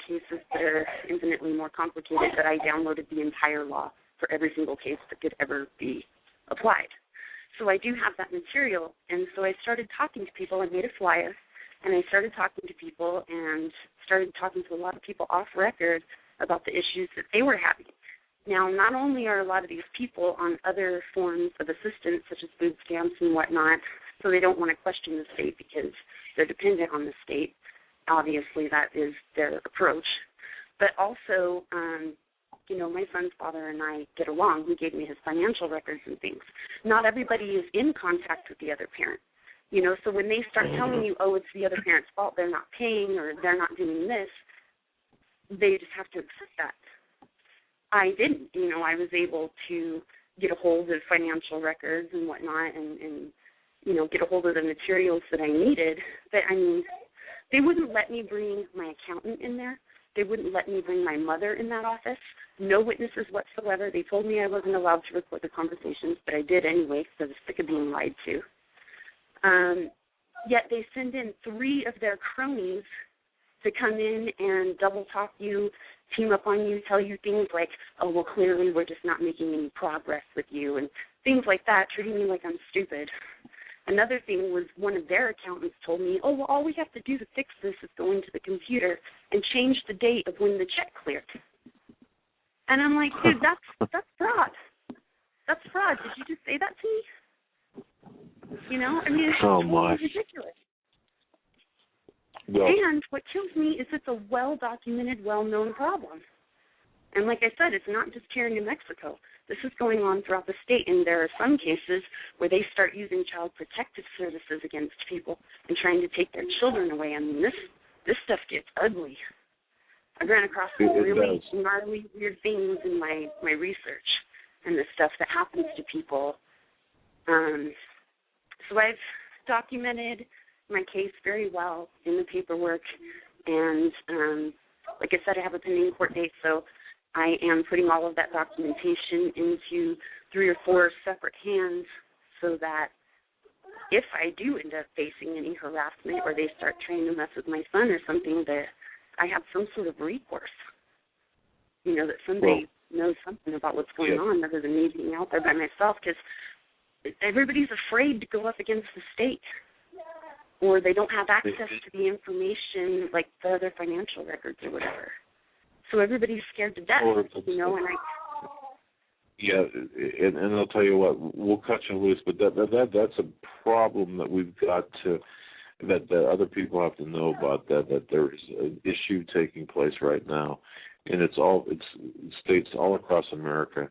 cases that are infinitely more complicated that I downloaded the entire law for every single case that could ever be applied. So I do have that material, and so I started talking to people. I made a flyer, and I started talking to people and started talking to a lot of people off record about the issues that they were having. Now, not only are a lot of these people on other forms of assistance, such as food stamps and whatnot, so they don't want to question the state because they're dependent on the state. Obviously, that is their approach. But also, my son's father and I get along. He gave me his financial records and things. Not everybody is in contact with the other parent. So when they start telling you, oh, it's the other parent's fault, they're not paying or they're not doing this, they just have to accept that. I didn't. I was able to get a hold of financial records and whatnot and get a hold of the materials that I needed. But, they wouldn't let me bring my accountant in there. They wouldn't let me bring my mother in that office. No witnesses whatsoever. They told me I wasn't allowed to record the conversations, but I did anyway because I was sick of being lied to. Yet they send in 3 of their cronies to come in and double talk you, team up on you, tell you things like, oh, well, clearly we're just not making any progress with you, and things like that, treating me like I'm stupid. Another thing was one of their accountants told me, oh, well, all we have to do to fix this is go into the computer and change the date of when the check cleared. And I'm like, dude, that's fraud. That's fraud. Did you just say that to me? It's totally ridiculous. Well, and what kills me is it's a well-documented, well-known problem. And like I said, it's not just here in New Mexico. This is going on throughout the state, and there are some cases where they start using child protective services against people and trying to take their children away. This stuff gets ugly. I ran across some really gnarly, weird things in my research and the stuff that happens to people. So I've documented my case very well in the paperwork, and like I said, I have a pending court date, so I am putting all of that documentation into 3 or 4 separate hands so that if I do end up facing any harassment or they start trying to mess with my son or something, that I have some sort of recourse, that somebody knows something about what's going on rather than me being out there by myself, because everybody's afraid to go up against the state, or they don't have access to the information like the other financial records or whatever. So everybody's scared to death, and Yeah, and I'll tell you what, we'll cut you loose, but that's a problem that we've got to, that other people have to know about, that there's an issue taking place right now, and it's states all across America.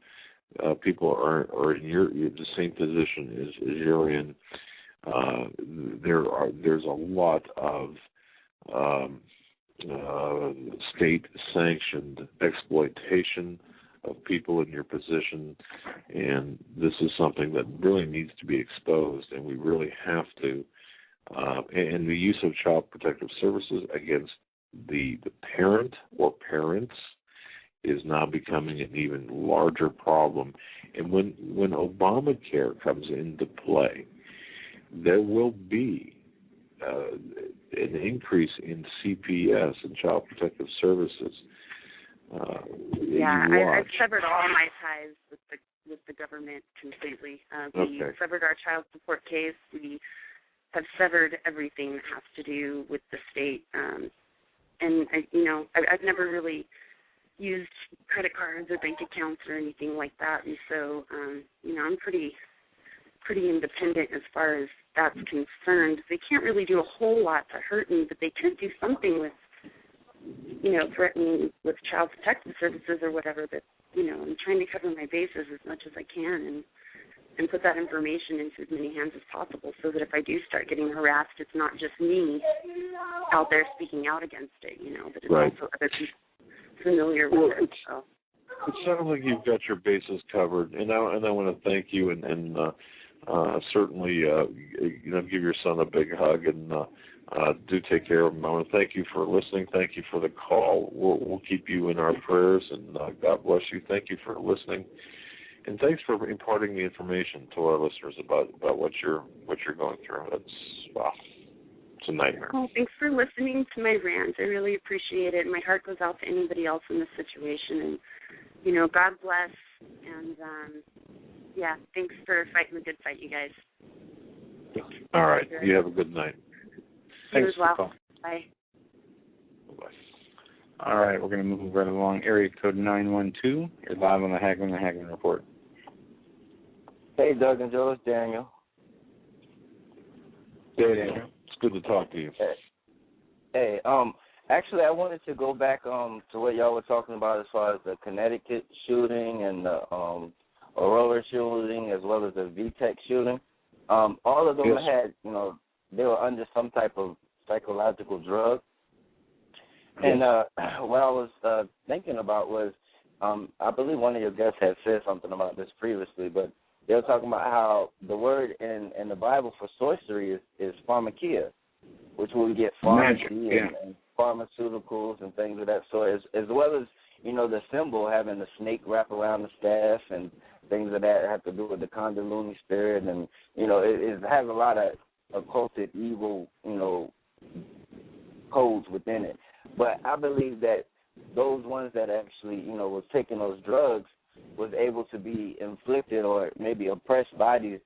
People are in the same position as you're in. There's a lot of state-sanctioned exploitation of people in your position, and this is something that really needs to be exposed, and we really have to. And the use of child protective services against the parent or parents is now becoming an even larger problem. And when Obamacare comes into play, there will be an increase in CPS and child protective services. I've severed all my ties with the government completely. We severed our child support case. We have severed everything that has to do with the state. And I've never really used credit cards or bank accounts or anything like that. And so, I'm pretty independent as far as that's concerned. They can't really do a whole lot to hurt me, but they could do something with, threatening with child protective services or whatever. But, I'm trying to cover my bases as much as I can and put that information into as many hands as possible so that if I do start getting harassed, it's not just me out there speaking out against it, but it's also other people familiar with it. So. It sounds like you've got your bases covered, and I want to thank you and certainly give your son a big hug and do take care of him. I want to thank you for listening. Thank you for the call. We'll keep you in our prayers, and God bless you. Thank you for listening, and thanks for imparting the information to our listeners about what you're going through. It's a nightmare. Well, thanks for listening to my rant. I really appreciate it. My heart goes out to anybody else in this situation, and God bless. And thanks for fighting the good fight, you guys. All right, you have a good night. Thanks for calling. Bye. Bye-bye. All right, we're going to move right along. Area code 912. You're live on the Hagmann Report. Hey, Doug and Joe, it's Daniel. Hey, Daniel. It's good to talk to you. Hey, actually, I wanted to go back to what y'all were talking about as far as the Connecticut shooting and the Aurora shooting as well as the VTech shooting. All of them had, they were under some type of psychological drug. And what I was thinking about was, I believe one of your guests had said something about this previously, but they were talking about how the word in the Bible for sorcery is pharmakia, which we get pharmacy and pharmaceuticals and things of that sort, as well as, the symbol having the snake wrap around the staff and things of that have to do with the Kundalini spirit. And, it has a lot of occulted evil, codes within it. But I believe that those ones that actually, was taking those drugs was able to be inflicted or maybe oppressed by these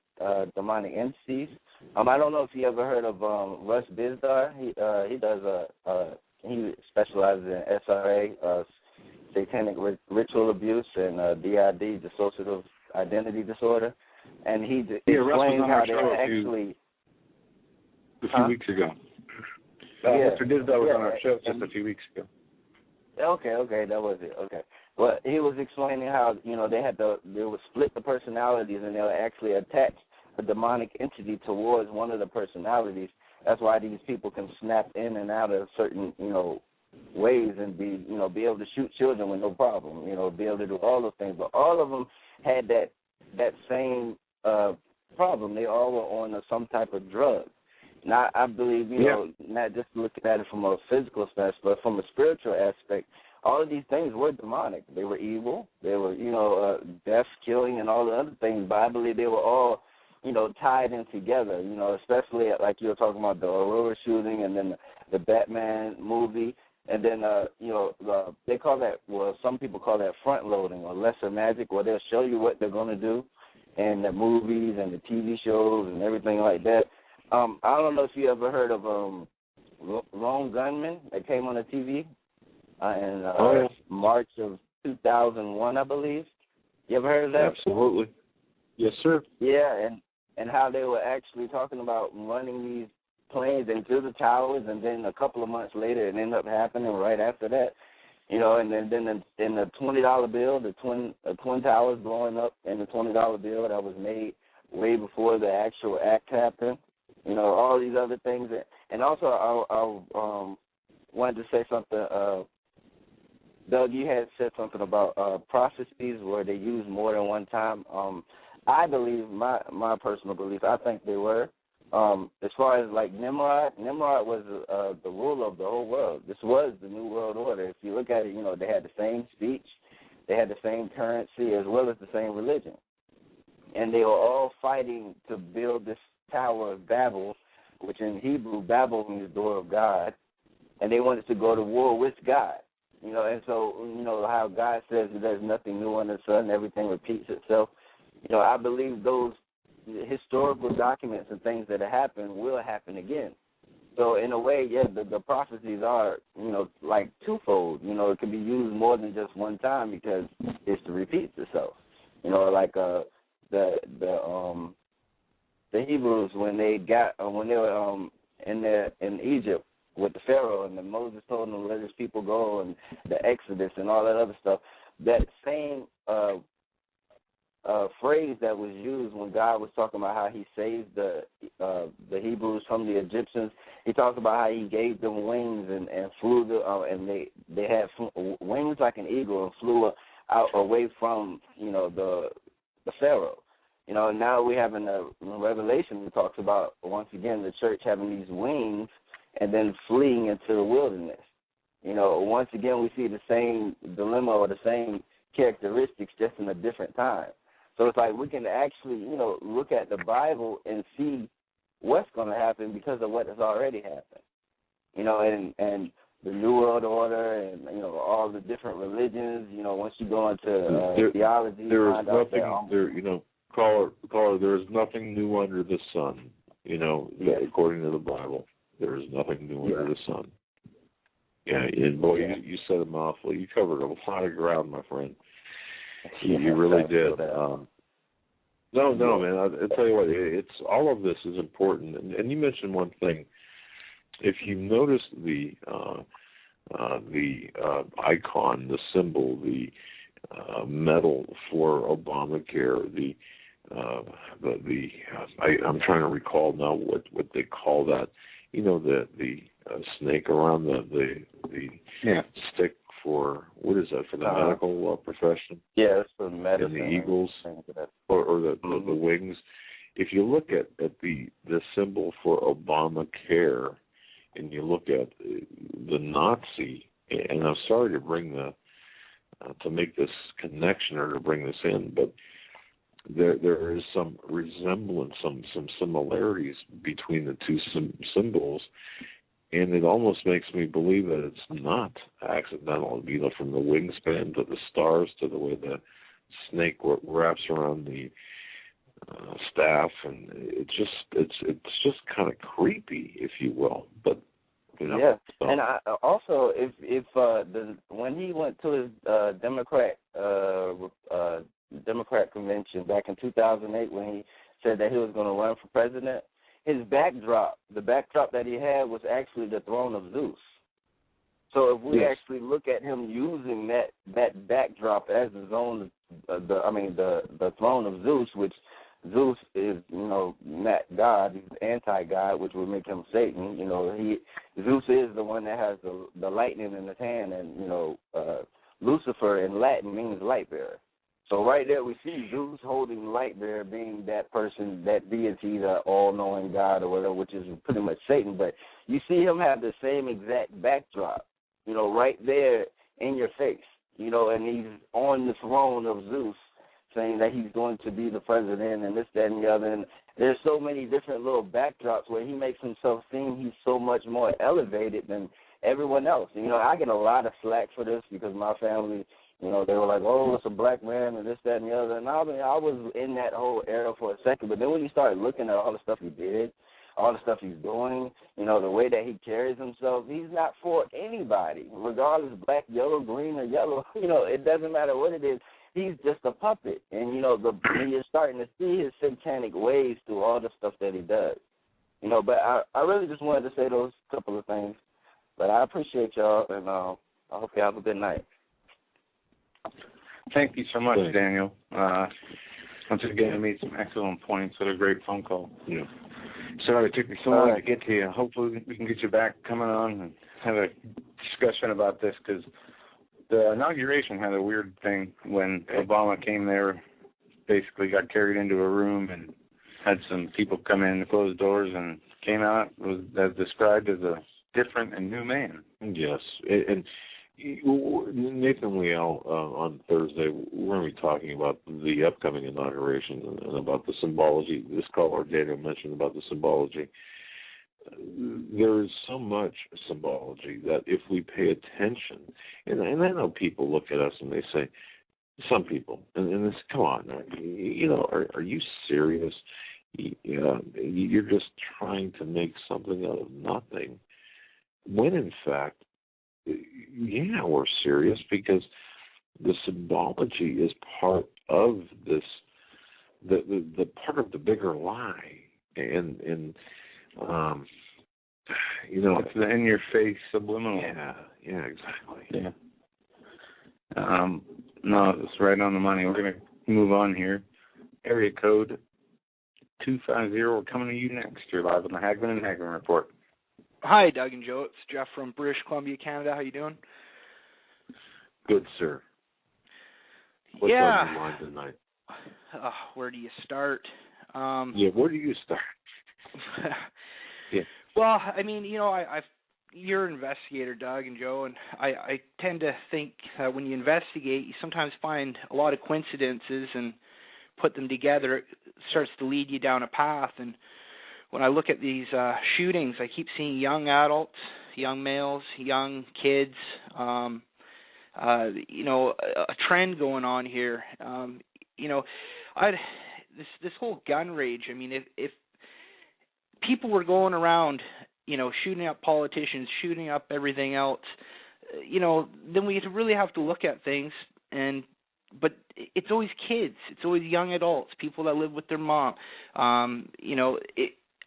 demonic entities. I don't know if you ever heard of Russ Bizdar. He does he specializes in SRA, satanic ritual abuse, and DID, dissociative identity disorder, and he explains how they actually a few weeks ago. Mr. Bizdar was on our show just a few weeks ago. Okay, that was it. Okay. Well, he was explaining how, they would split the personalities and they would actually attach a demonic entity towards one of the personalities. That's why these people can snap in and out of certain, ways and be able to shoot children with no problem, be able to do all those things. But all of them had that same problem. They all were on some type of drug. Now, I believe, not just looking at it from a physical aspect, but from a spiritual aspect, all of these things were demonic. They were evil. They were, death, killing, and all the other things. But I believe they were all, tied in together, especially like you were talking about the Aurora shooting and then the Batman movie. And then, they call that, some people call that front loading or lesser magic, where they'll show you what they're going to do in the movies and the TV shows and everything like that. I don't know if you ever heard of Lone Gunman that came on the TV in March of 2001, I believe. You ever heard of that? Absolutely. Yes, sir. Yeah, and how they were actually talking about running these planes into the towers, and then a couple of months later it ended up happening right after that. And then in the $20 bill, the twin towers blowing up in the $20 bill that was made way before the actual act happened. All these other things. And also, I wanted to say something. Doug, you had said something about prophecies where they use more than one time. I believe, my personal belief, I think they were. As far as like Nimrod was the ruler of the whole world. This was the New World Order. If you look at it, they had the same speech, they had the same currency, as well as the same religion. And they were all fighting to build this Tower of Babel, which in Hebrew, Babel means door of God, and they wanted to go to war with God. And so, how God says that there's nothing new under the sun, everything repeats itself. I believe those historical documents and things that have happened will happen again. So in a way, the prophecies are, like twofold. It can be used more than just one time because history repeats itself. Like the Hebrews when they were in Egypt with the Pharaoh, and then Moses told them to let his people go, and the Exodus and all that other stuff. That same phrase that was used when God was talking about how he saved the Hebrews from the Egyptians. He talked about how he gave them wings and flew and they had wings like an eagle and flew out away from the Pharaoh. Now we have in the Revelation, it talks about once again the church having these wings and then fleeing into the wilderness. Once again we see the same dilemma or the same characteristics just in a different time. So it's like we can actually, look at the Bible and see what's going to happen because of what has already happened. And the New World Order and, all the different religions, once you go into theology, there is nothing, caller, there is nothing new under the sun, according to the Bible. There is nothing new under the sun. Yeah, and boy, you said a mouthful. You covered a lot of ground, my friend. You really did. No, man. I'll tell you what. It's all of this is important, and you mentioned one thing. If you notice the icon, the symbol, the medal for Obamacare, I'm trying to recall now what they call that. the snake around the stick for, what is that, for the medical profession? Yeah, it's for medicine. And the eagles, or the wings. If you look at the symbol for Obamacare, and you look at the Nazi, and I'm sorry to bring to make this connection or to bring this in, but there is some resemblance, some similarities between the two symbols, and it almost makes me believe that it's not accidental. From the wingspan to the stars to the way the snake wraps around the staff, and it's just kind of creepy, if you will. But yeah, so. And also, if when he went to his Democrat convention back in 2008, when he said that he was going to run for president, the backdrop that he had was actually the throne of Zeus. So if we actually look at him using that backdrop as his own, the throne of Zeus, which Zeus is, not God, he's anti-God, which would make him Satan. Zeus is the one that has the lightning in his hand, and, Lucifer in Latin means light bearer. So right there we see Zeus holding light bearer, being that person, that deity, the all-knowing God or whatever, which is pretty much Satan. But you see him have the same exact backdrop, right there in your face, and he's on the throne of Zeus, saying that he's going to be the president and this, that, and the other. And there's so many different little backdrops where he makes himself seem he's so much more elevated than everyone else. I get a lot of slack for this because my family, they were like, oh, it's a black man and this, that, and the other. And I was in that whole era for a second. But then when you start looking at all the stuff he did, all the stuff he's doing, the way that he carries himself, he's not for anybody, regardless black, yellow, green, or yellow. It doesn't matter what it is. He's just a puppet. And, when you're starting to see his satanic ways through all the stuff that he does. But I really just wanted to say those couple of things. But I appreciate y'all, and I hope you have a good night. Thank you so much, Daniel. Once again, I made some excellent points. What a great phone call. Yeah. Sorry it took me so long to get to you. Hopefully we can get you back coming on and have a discussion about this, because the inauguration had a weird thing when Obama came there, basically got carried into a room and had some people come in and close doors and came out, was as described as a different and new man. Yes. And Nathan Leal on Thursday, we're going to be talking about the upcoming inauguration and about the symbology. This caller, Daniel, mentioned about the symbology. There is so much symbology that if we pay attention, and I know people look at us and they say, some people, and this, come on, are you serious? You're just trying to make something out of nothing. When in fact, yeah, we're serious, because the symbology is part of this, the part of the bigger lie, and it's the in-your-face subliminal. Yeah, exactly. Yeah. No, it's right on the money. We're going to move on here. Area code 250. We're coming to you next. You're live on the Hagmann and Hagmann Report. Hi, Doug and Joe. It's Jeff from British Columbia, Canada. How you doing? Good, sir. What's on your mind tonight? Where do you start? Where do you start? Yeah. Well, you're an investigator, Doug and Joe, and I tend to think when you investigate, you sometimes find a lot of coincidences and put them together. It starts to lead you down a path. And when I look at these shootings, I keep seeing young adults, young males, young kids, a trend going on here. This whole gun rage, if people were going around, shooting up politicians, shooting up everything else, then we really have to look at things. But it's always kids, it's always young adults, people that live with their mom.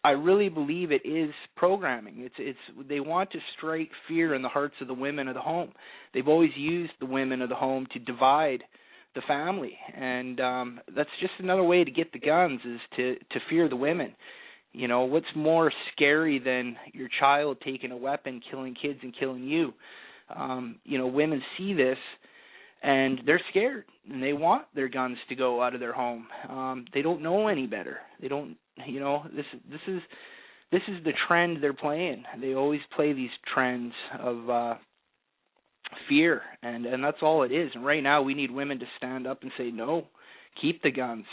I really believe it is programming. It's they want to strike fear in the hearts of the women of the home. They've always used the women of the home to divide the family, and that's just another way to get the guns, is to fear the women. You know, what's more scary than your child taking a weapon, killing kids, and killing you? You know, women see this, and they're scared, and they want their guns to go out of their home. They don't know any better. They don't, you know, this is the trend they're playing. They always play these trends of fear, and that's all it is. And right now, we need women to stand up and say, no, keep the guns.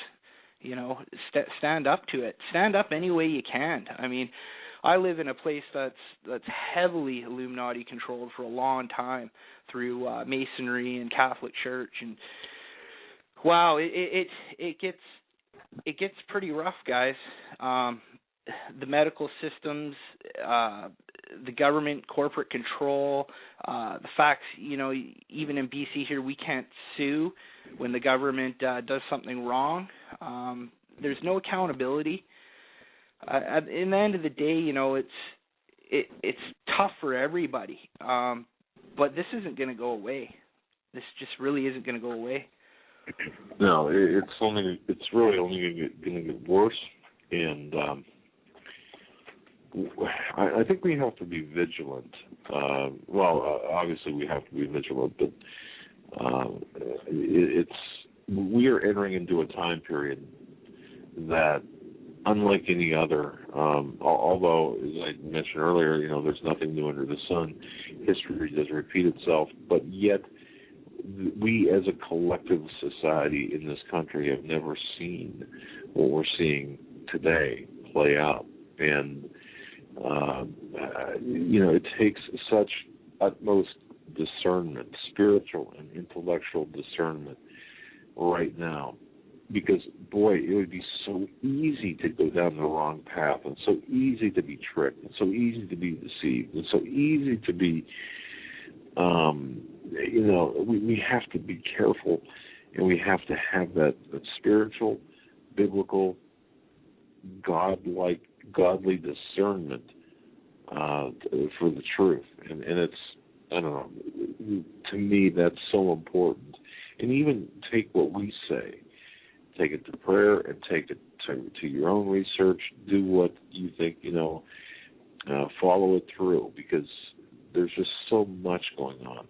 You know, stand up to it. Stand up any way you can. I mean, I live in a place that's heavily Illuminati controlled for a long time through Masonry and Catholic Church, and wow, it gets pretty rough, guys. The medical systems, the government, corporate control, the facts, you know, even in BC here, we can't sue when the government does something wrong. There's no accountability. In the end of the day, you know, it's tough for everybody. But this isn't going to go away. This just really isn't going to go away. No, it's really only going to get worse, and I think we have to be vigilant. Obviously we have to be vigilant, but we are entering into a time period that, unlike any other, although, as I mentioned earlier, you know, there's nothing new under the sun. History does repeat itself, but yet we as a collective society in this country have never seen what we're seeing today play out. And, you know, it takes such utmost discernment, spiritual and intellectual discernment right now. Because, boy, it would be so easy to go down the wrong path, and so easy to be tricked, and so easy to be deceived, and so easy to be, you know, we have to be careful, and we have to have that spiritual, biblical, godly discernment for the truth. And it's, I don't know, to me that's so important. And even take what we say, take it to prayer, and take it to your own research. Do what you think, you know, follow it through, because there's just so much going on.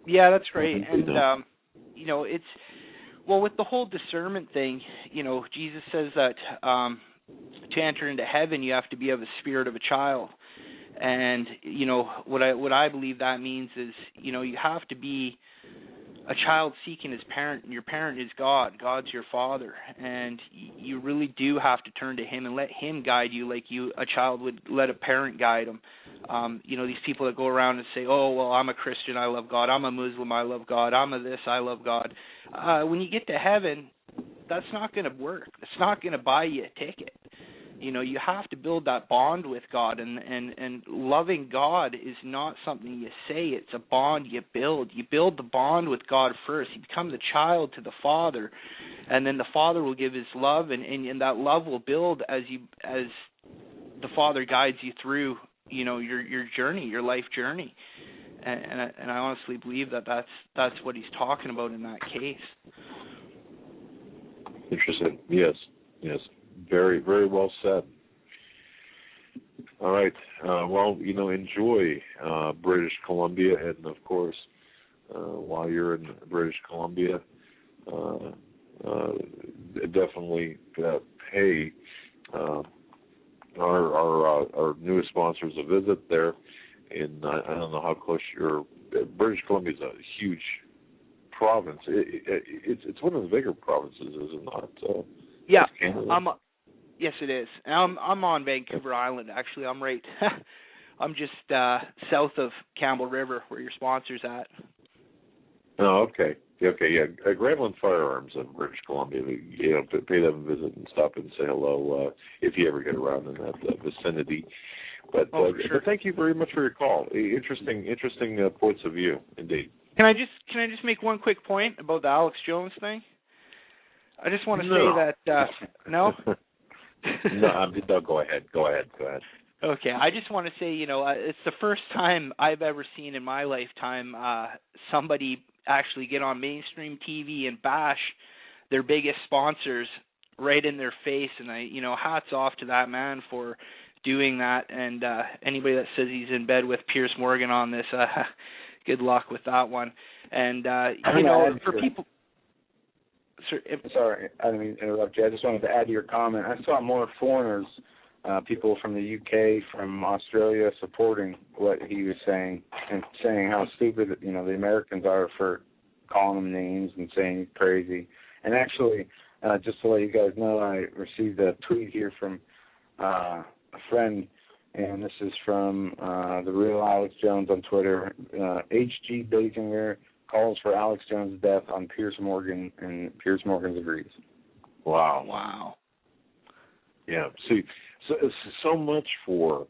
Yeah, that's right. And, you know, it's, well, with the whole discernment thing, you know, Jesus says that to enter into heaven, you have to be of the spirit of a child. And, you know, what I believe that means is, you know, you have to be a child seeking his parent, and your parent is God. God's your father, and you really do have to turn to him and let him guide you like a child would let a parent guide him. You know, these people that go around and say, oh, well, I'm a Christian, I love God. I'm a Muslim, I love God. I'm a this, I love God. When you get to heaven, that's not going to work. It's not going to buy you a ticket. You know, you have to build that bond with God, and loving God is not something you say. It's a bond you build. You build the bond with God first. You become the child to the Father, and then the Father will give his love, and that love will build as the Father guides you through, you know, your journey, your life journey. And I honestly believe that's what he's talking about in that case. Interesting. Yes. Very, very well said. All right. Well, you know, enjoy British Columbia, and of course, while you're in British Columbia, definitely pay our newest sponsors a visit there. And I don't know how close British Columbia is a huge province. It's one of the bigger provinces, is it not? Yeah. Yes, it is. I'm on Vancouver Island, actually. I'm right. I'm just south of Campbell River, where your sponsor's at. Oh, okay. Okay, yeah. Grantland Firearms in British Columbia. You know, pay them a visit and stop and say hello if you ever get around in that vicinity. But but thank you very much for your call. Interesting points of view, indeed. Can I just make one quick point about the Alex Jones thing? I just want to say that no. No, go ahead. Okay, I just want to say, you know, it's the first time I've ever seen in my lifetime somebody actually get on mainstream TV and bash their biggest sponsors right in their face, and hats off to that man for doing that. And anybody that says he's in bed with Piers Morgan on this, good luck with that one. And for people. Sorry, I didn't mean to interrupt you. I just wanted to add to your comment. I saw more foreigners, people from the UK, from Australia, supporting what he was saying and saying how stupid, the Americans are for calling him names and saying he's crazy. And actually, just to let you guys know, I received a tweet here from a friend, and this is from the real Alex Jones on Twitter. H.G. Basinger calls for Alex Jones' death on Piers Morgan, and Piers Morgan agrees. Wow. Yeah. See, so much for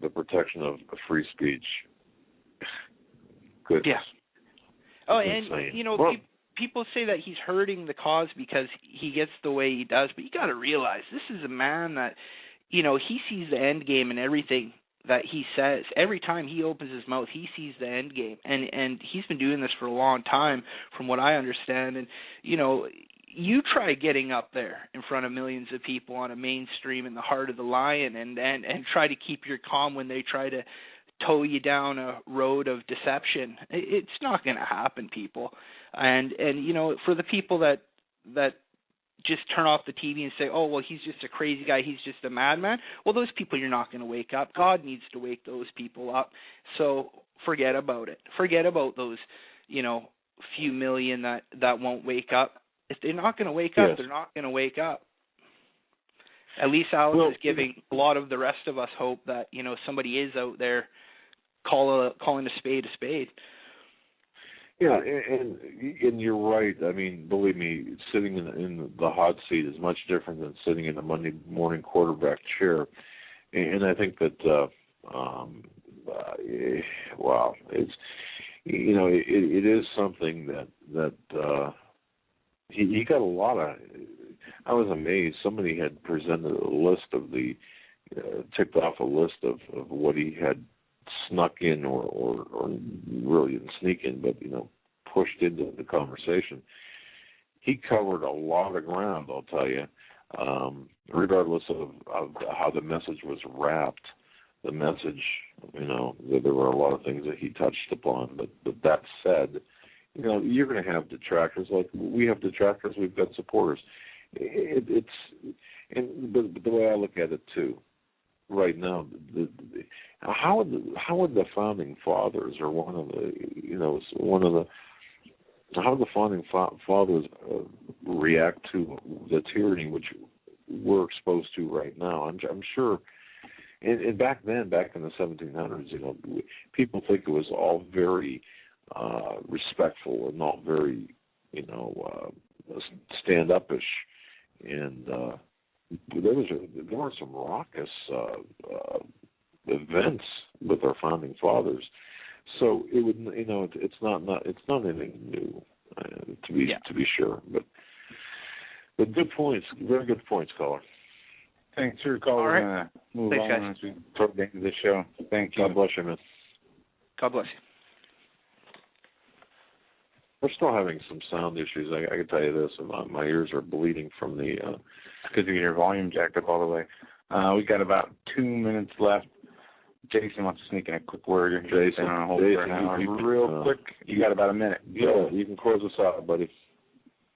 the protection of free speech. Goodness. Yeah. Oh, insane. and people say that he's hurting the cause because he gets the way he does, but you got to realize this is a man that, he sees the end game in everything that he says. Every time he opens his mouth, he sees the end game, and he's been doing this for a long time, from what I understand. And you try getting up there in front of millions of people on a mainstream in the heart of the lion, and try to keep your calm when they try to tow you down a road of deception. It's not going to happen, people. And for the people that just turn off the TV and say, oh, well, he's just a crazy guy, he's just a madman, well, those people, you're not going to wake up. God needs to wake those people up. So forget about it. Forget about those, few million that won't wake up. If they're not going to wake up, they're not going to wake up. At least Alex is giving a lot of the rest of us hope that, somebody is out there calling a spade a spade. Yeah, and you're right. I mean, believe me, sitting in the hot seat is much different than sitting in the Monday morning quarterback chair. And I think that, it's, it is something that he got a lot of. I was amazed. Somebody had presented a list of ticked off a list of what he had snuck in or really didn't sneak in, but pushed into the conversation. He covered a lot of ground, I'll tell you, regardless of how the message was wrapped. The message, there were a lot of things that he touched upon, but that said, you're going to have detractors. Like we have detractors, we've got supporters. But the way I look at it too, right now, how would the founding fathers, or how would the founding fathers react to the tyranny which we're exposed to right now? I'm sure. And back in the 1700s, people think it was all very respectful and all very, stand-up-ish, and there were some raucous events with our founding fathers. So it would, it's not anything new, to be sure. But good points, very good points, caller. Thanks for your call. We're going to move on as we toward the end of the show. Thank you. God bless you, man. God bless you. We're still having some sound issues. I can tell you this. My ears are bleeding from the... because you get your volume jacked up all the way. We got about 2 minutes left. Jason wants to sneak in a quick word. Jason, on hold for an hour. Real quick. You got about a minute. Yeah, you can close us out, buddy.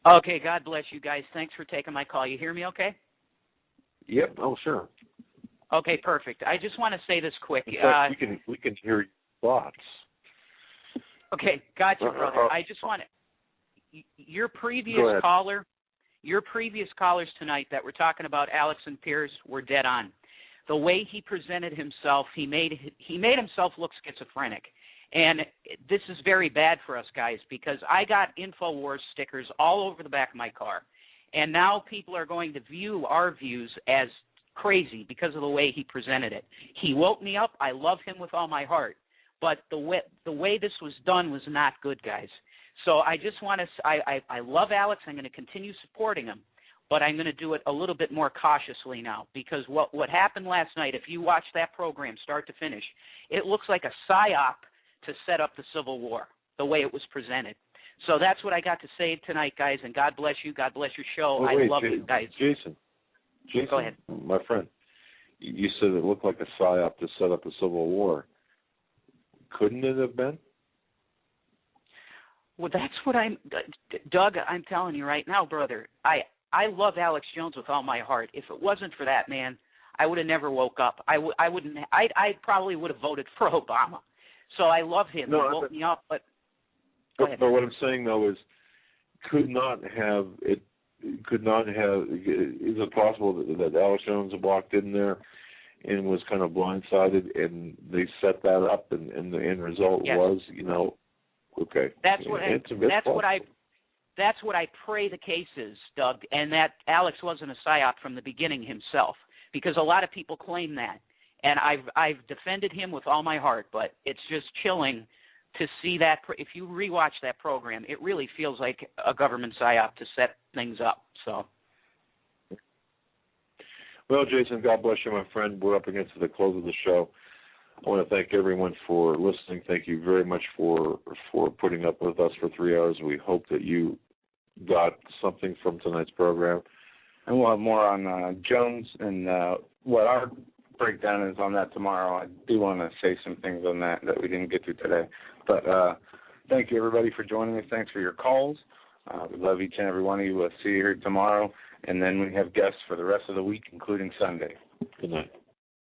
Okay, God bless you guys. Thanks for taking my call. You hear me okay? Yep. Oh, sure. Okay, perfect. I just want to say this quick. In fact, we can hear your thoughts. Okay, gotcha, brother. I just want to... Your previous callers tonight that were talking about Alex and Piers were dead on. The way he presented himself, he made himself look schizophrenic. And this is very bad for us guys, because I got InfoWars stickers all over the back of my car. And now people are going to view our views as crazy because of the way he presented it. He woke me up. I love him with all my heart. But the way this was done was not good, guys. So I just want to I love Alex. I'm going to continue supporting him. But I'm going to do it a little bit more cautiously now, because what happened last night, if you watch that program start to finish, it looks like a psyop to set up the Civil War, the way it was presented. So that's what I got to say tonight, guys, and God bless you. God bless your show. Well, I love you guys. Jason, go ahead. My friend, you said it looked like a psyop to set up a civil war. Couldn't it have been? Well, that's what Doug, I'm telling you right now, brother, I love Alex Jones with all my heart. If it wasn't for that man, I would have never woke up. I probably would have voted for Obama. So I love him. He woke me up, but go ahead. But what I'm saying, though, is is it possible that Alex Jones walked in there and was kind of blindsided, and they set that up, and the end result was, okay. That's what I pray the case is, Doug, and that Alex wasn't a psyop from the beginning himself, because a lot of people claim that, and I've defended him with all my heart, but it's just chilling to see that. If you rewatch that program, it really feels like a government psyop to set things up. So. Well, Jason, God bless you, my friend. We're up against the close of the show. I want to thank everyone for listening. Thank you very much for putting up with us for 3 hours. We hope that you got something from tonight's program. And we'll have more on Jones and what our breakdown is on that tomorrow. I do want to say some things on that we didn't get to today. But thank you, everybody, for joining us. Thanks for your calls. We love each and every one of you. We'll see you here tomorrow. And then we have guests for the rest of the week, including Sunday. Good night.